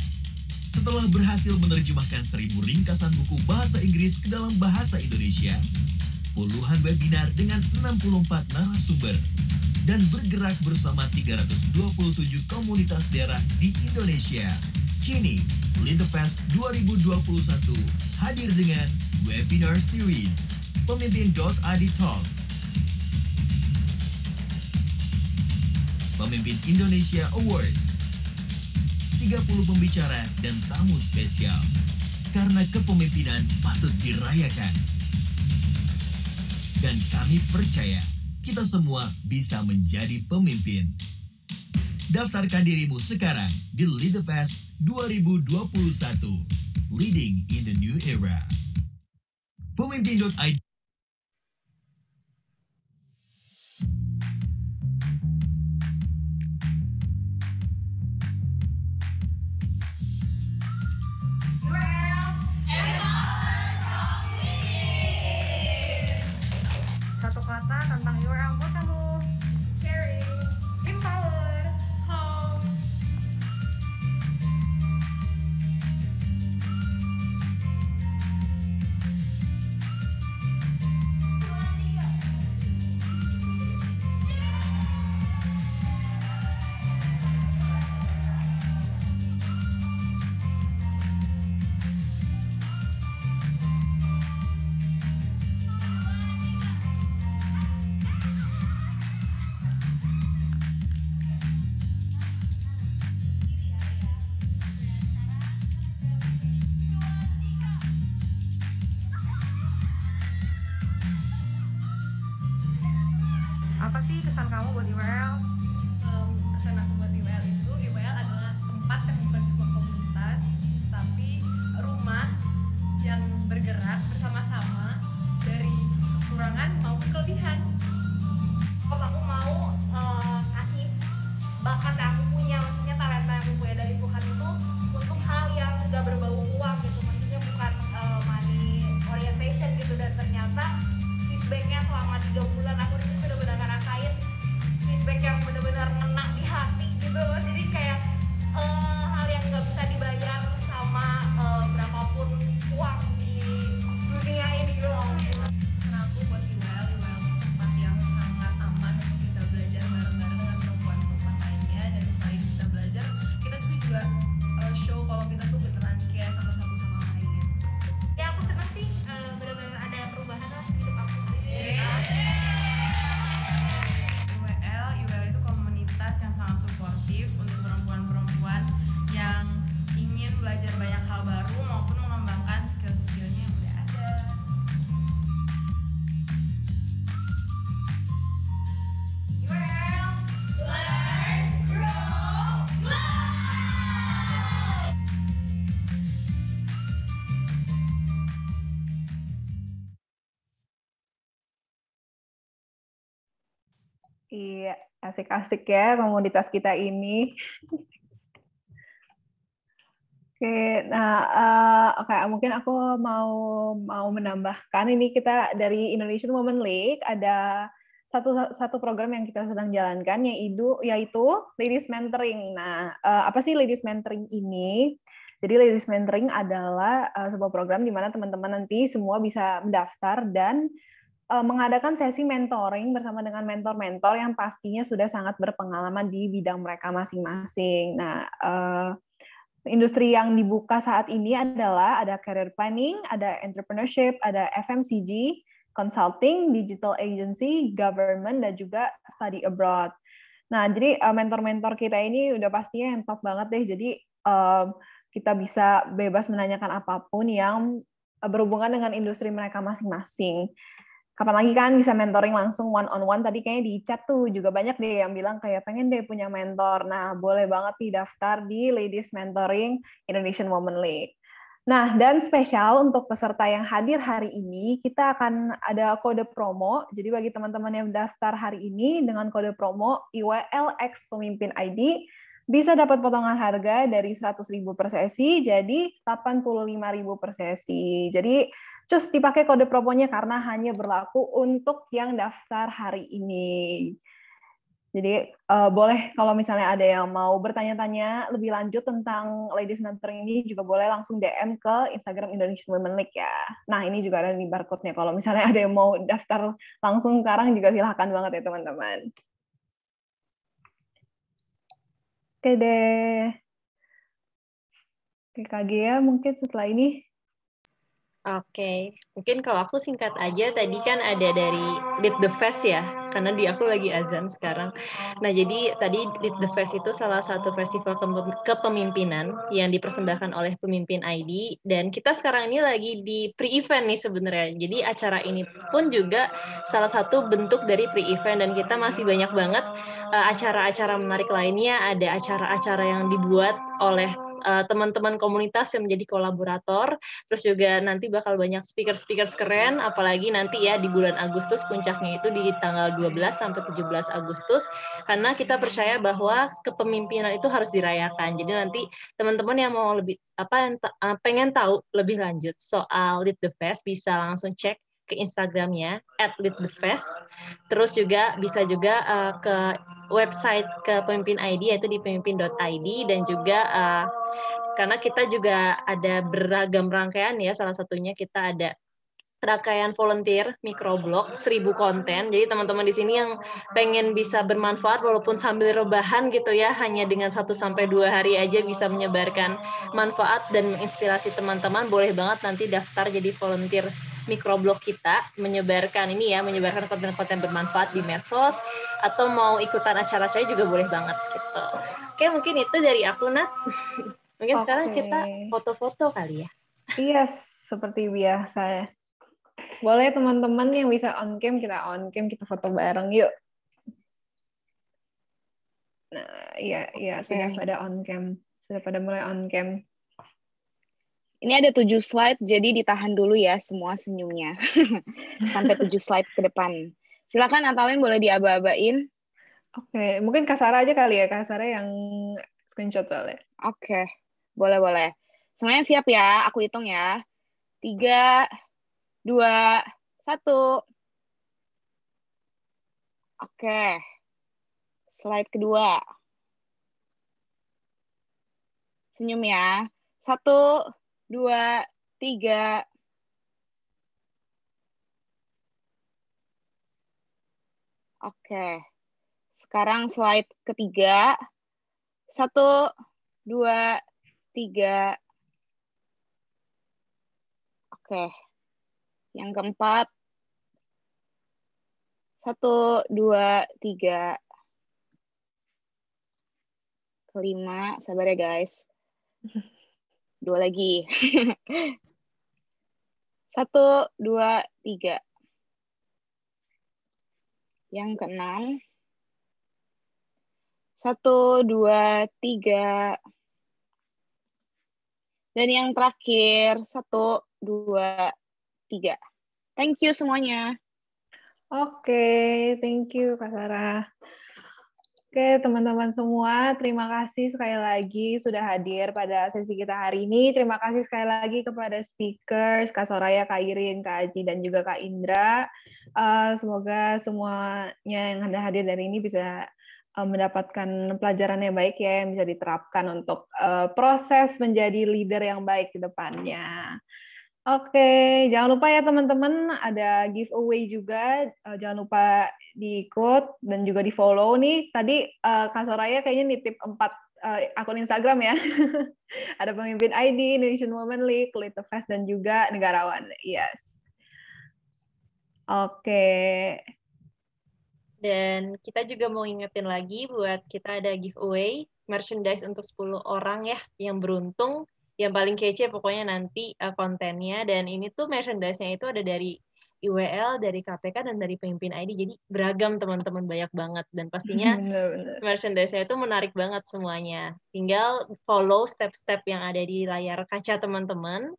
Setelah berhasil menerjemahkan 1000 ringkasan buku bahasa Inggris ke dalam bahasa Indonesia, puluhan webinar dengan 64 narasumber, dan bergerak bersama 327 komunitas daerah di Indonesia. Kini, Lead the Fest 2021 hadir dengan webinar series Pemimpin.id Talks, Pemimpin Indonesia Award, 30 pembicara dan tamu spesial. Karena kepemimpinan patut dirayakan. Dan kami percaya kita semua bisa menjadi pemimpin. Daftarkan dirimu sekarang di Lead the Fest 2021, Leading in the New Era. Pemimpin.id. Satu kata tentang URL buat kamu. Sharing, empower, home. Apa sih kesan kamu buat URL? Kesan aku buat URL itu, URL adalah tempat yang bukan cuma komunitas, tapi rumah yang bergerak bersama-sama dari kekurangan maupun kelebihan. Kalau aku mau kasih bakat yang aku punya, maksudnya talenta yang aku punya dari Tuhan itu untuk hal yang gak berbau uang gitu, maksudnya bukan money orientation gitu, dan ternyata feedbacknya selama 3 bulan aku di sini benar-benar ngerasain feedback yang benar-benar ngena di hati gitu loh. Jadi kayak hal yang nggak bisa dibayar sama berapapun uang di dunia ini loh. Karena aku buat UL tempat yang sangat aman untuk kita belajar bareng-bareng dengan perempuan-perempuan lainnya, dan selain kita belajar, kita tuh juga show kalau kita tuh beneran care sama Iya, asik-asik ya komunitas kita ini. Oke, nah, mungkin aku mau menambahkan ini kita dari Indonesian Women League ada satu program yang kita sedang jalankan yaitu Ladies Mentoring. Nah, apa sih Ladies Mentoring ini? Jadi Ladies Mentoring adalah sebuah program di mana teman-teman nanti semua bisa mendaftar dan mengadakan sesi mentoring bersama dengan mentor-mentor yang pastinya sudah sangat berpengalaman di bidang mereka masing-masing. Nah, industri yang dibuka saat ini adalah ada career planning, ada entrepreneurship, ada FMCG, consulting, digital agency, government, dan juga study abroad. Nah, jadi mentor-mentor kita ini udah pastinya yang top banget deh. Jadi kita bisa bebas menanyakan apapun yang berhubungan dengan industri mereka masing-masing. Kapan lagi kan bisa mentoring langsung one-on-one, tadi kayaknya di chat tuh juga banyak deh yang bilang kayak pengen deh punya mentor. Nah, boleh banget nih daftar di Ladies Mentoring Indonesian Women League. Nah, dan spesial untuk peserta yang hadir hari ini, kita akan ada kode promo. Jadi bagi teman-teman yang daftar hari ini dengan kode promo IWLX Pemimpin ID, bisa dapat potongan harga dari 100.000 per sesi jadi 85.000 per sesi. Jadi cus dipakai kode promonya karena hanya berlaku untuk yang daftar hari ini. Jadi boleh kalau misalnya ada yang mau bertanya-tanya lebih lanjut tentang Ladies Mentoring ini juga boleh langsung DM ke Instagram Indonesian Women League ya. Nah, ini juga ada di barcode-nya. Kalau misalnya ada yang mau daftar langsung sekarang juga silahkan banget ya teman-teman. Oke deh. Oke, Kak Gia mungkin setelah ini. Oke, mungkin kalau aku singkat aja, tadi kan ada dari Lead the Fest ya, karena di aku lagi azan sekarang. Nah, jadi tadi Lead the Fest itu salah satu festival kepemimpinan yang dipersembahkan oleh Pemimpin ID, dan kita sekarang ini lagi di pre-event nih sebenarnya. Jadi acara ini pun juga salah satu bentuk dari pre-event, dan kita masih banyak banget acara-acara menarik lainnya, ada acara-acara yang dibuat oleh teman-teman komunitas yang menjadi kolaborator, terus juga nanti bakal banyak speaker-speaker keren, apalagi nanti ya di bulan Agustus, puncaknya itu di tanggal 12 sampai 17 Agustus, karena kita percaya bahwa kepemimpinan itu harus dirayakan. Jadi nanti teman-teman yang mau lebih pengen tahu lebih lanjut soal Lead the Fest bisa langsung cek ke Instagramnya @leadthefest. Terus juga bisa juga ke website ke Pemimpin ID yaitu di pemimpin.id, dan juga karena kita juga ada beragam rangkaian ya, salah satunya kita ada rangkaian volunteer microblog 1000 konten. Jadi teman-teman di sini yang pengen bisa bermanfaat walaupun sambil rebahan gitu ya, hanya dengan 1 sampai 2 hari aja bisa menyebarkan manfaat dan menginspirasi teman-teman, boleh banget nanti daftar jadi volunteer microblog kita, menyebarkan konten-konten bermanfaat di medsos, atau mau ikutan acara saya juga boleh banget gitu. Oke, mungkin itu dari aku, Nat. Mungkin sekarang kita foto-foto kali ya. Iya, seperti biasa. Boleh teman-teman yang bisa on cam, kita foto bareng yuk. Nah, iya sudah pada on cam. Sudah pada mulai on cam. Ini ada 7 slide, jadi ditahan dulu ya semua senyumnya. Sampai 7 slide ke depan. Silakan Natalin, boleh diaba-abain. Oke, mungkin Kak Sarah aja kali ya, Kak Sarah yang screenshot soalnya. Oke, boleh. Semuanya siap ya, aku hitung ya. 3, 2, 1. Oke. Slide kedua. Senyum ya. 1, 2, 3. Oke. Sekarang slide ketiga. 1, 2, 3. Oke. Yang keempat. 1, 2, 3. Kelima, sabar ya guys. 2 lagi. 1, 2, 3. Yang keenam. 1, 2, 3. Dan yang terakhir, 1, 2, 3. Thank you semuanya. Oke, thank you Kak Sarah. Oke, teman-teman semua, terima kasih sekali lagi sudah hadir pada sesi kita hari ini. Terima kasih sekali lagi kepada speakers, Kak Soraya, Kak Irin, Kak Aji, dan juga Kak Indra. Semoga semuanya yang Anda hadir dari ini bisa mendapatkan pelajaran yang baik ya, yang bisa diterapkan untuk proses menjadi leader yang baik ke depannya. Oke, jangan lupa ya teman-teman, ada giveaway juga. Jangan lupa diikut dan juga di-follow nih. Tadi Kak Soraya kayaknya nitip 4 akun Instagram ya. Ada Pemimpin ID, Indonesian Women League, Lead the Fast, dan juga Negarawan. Yes. Oke. Dan kita juga mau ingetin lagi buat kita ada giveaway merchandise untuk 10 orang ya yang beruntung. Yang paling kece pokoknya nanti kontennya. Dan ini tuh merchandise-nya itu ada dari IWL, dari KPK, dan dari Pemimpin ID. Jadi beragam teman-teman, banyak banget. Dan pastinya merchandise-nya itu menarik banget semuanya. Tinggal follow step-step yang ada di layar kaca teman-teman.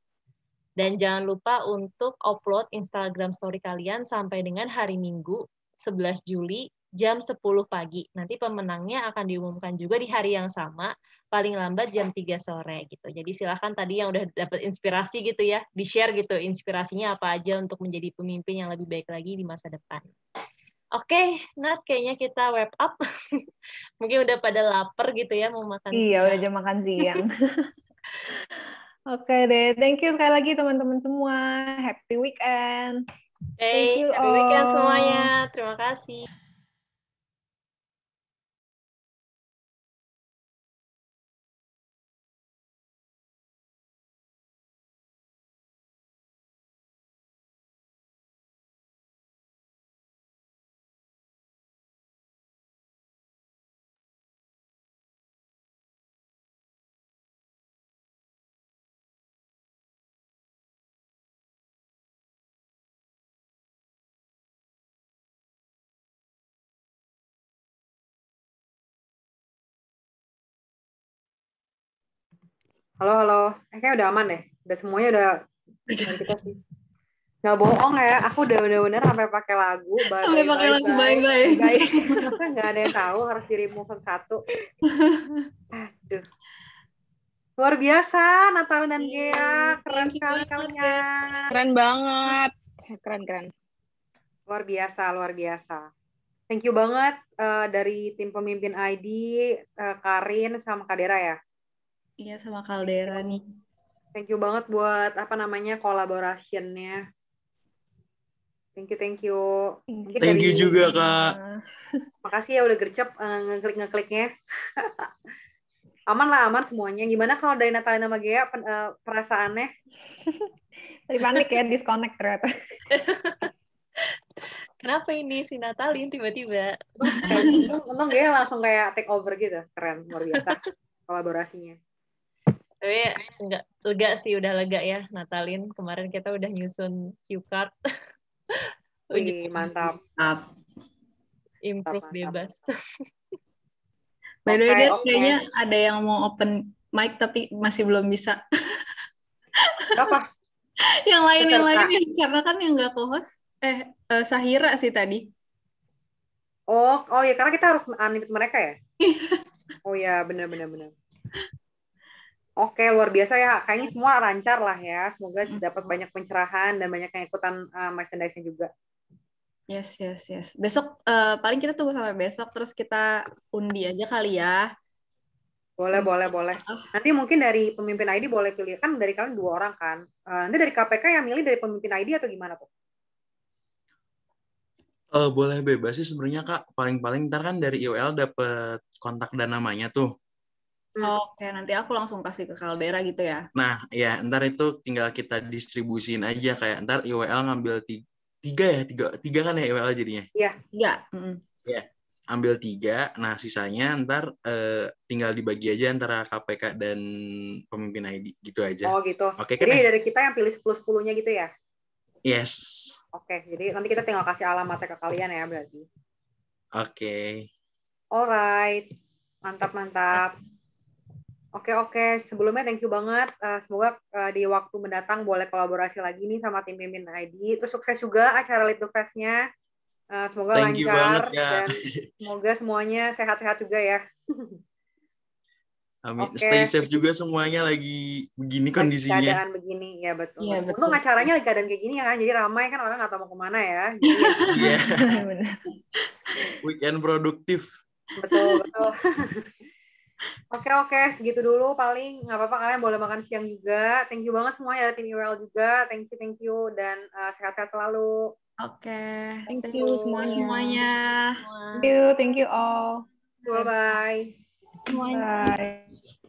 Dan jangan lupa untuk upload Instagram story kalian sampai dengan hari Minggu 11 Juli jam 10 pagi. Nanti pemenangnya akan diumumkan juga di hari yang sama, paling lambat jam 3 sore gitu. Jadi silahkan tadi yang udah dapat inspirasi gitu ya, di-share gitu inspirasinya apa aja untuk menjadi pemimpin yang lebih baik lagi di masa depan. Oke, Nat, kayaknya kita wrap up. Mungkin udah pada lapar gitu ya, mau makan siang. Iya, udah jam makan siang. Oke deh, thank you sekali lagi teman-teman semua. Happy weekend. Hey, happy weekend semuanya. Terima kasih. Halo. Kayaknya udah aman deh. Udah semuanya udah kita sih. Nggak bohong ya, aku udah bener-bener sampai pakai lagu. Sampai pakai lagu bye-bye. Nggak ada yang tahu, harus di-remove satu. Aduh. Luar biasa, Natalin dan Gea. Keren sekali kalian. Keren banget. Keren. Luar biasa. Thank you banget dari tim Pemimpin ID, Karin sama Kak Dera ya. Iya, sama Caldera nih. Thank you banget buat collaboration-nya. Thank you. Thank you juga, Kak. Makasih ya udah gercep ngeklik-ngekliknya. Aman semuanya. Gimana kalau dari Natalin sama Gea perasaannya? Tadi panik ya, disconnect ternyata. Kenapa ini si Natalin tiba-tiba? Untung Gea langsung kayak take over gitu. Keren, luar biasa kolaborasinya. Tapi enggak lega sih, udah lega ya Natalin. Kemarin kita udah nyusun cue card. Wih, mantap. Improve bebas. By the way, kayaknya ada yang mau open mic tapi masih belum bisa. Apa? yang lain karena kan yang nggak co-host Sahira sih tadi. Oh ya, karena kita harus unmute mereka ya. Oh ya, benar. Oke, luar biasa ya. Kayaknya semua lancar lah ya. Semoga dapat banyak pencerahan dan banyak yang ikutan merchandise-nya juga. Yes. Besok paling kita tunggu sampai besok terus kita undi aja kali ya. Boleh. Nanti mungkin dari Pemimpin ID boleh pilih, kan dari kalian 2 orang kan. Nanti dari KPK yang milih dari Pemimpin ID atau gimana tuh? Boleh bebas sih sebenarnya Kak. Paling-paling ntar kan dari IWL dapat kontak dan namanya tuh. Oke, nanti aku langsung kasih ke Caldera gitu ya. Nah, ya ntar itu tinggal kita distribusin aja, kayak ntar IWL ngambil tiga kan ya IWL jadinya? Iya. Ya, ambil 3, nah sisanya ntar tinggal dibagi aja antara KPK dan Pemimpin ID, gitu aja. Oh gitu. Oke, jadi kan, dari kita yang pilih 10-10-nya gitu ya? Yes. Oke, jadi nanti kita tinggal kasih alamatnya ke kalian ya berarti. Oke. Alright, mantap. Oke. Sebelumnya thank you banget. Semoga di waktu mendatang boleh kolaborasi lagi nih sama tim Pemimpin ID. Terus sukses juga acara Lead the Fest-nya. Semoga Thank you banget, lancar Kak. dan semoga semuanya sehat-sehat juga ya. Amin. Oke. Stay safe juga semuanya lagi begini Lagi kondisinya. keadaan begini, ya betul. Iya, Untung betul. acaranya lagi keadaan kayak gini ya kan, jadi ramai kan orang nggak tahu mau kemana ya. Jadi ya gitu. Iya. Benar. Weekend produktif. Betul, betul. Oke, segitu dulu paling. Nggak apa-apa, kalian boleh makan siang juga. Thank you banget semua ya, tim IWL juga. Thank you. Dan sehat-sehat selalu. Oke. Thank you semuanya. Thank you all. Bye-bye. Semuanya. Bye.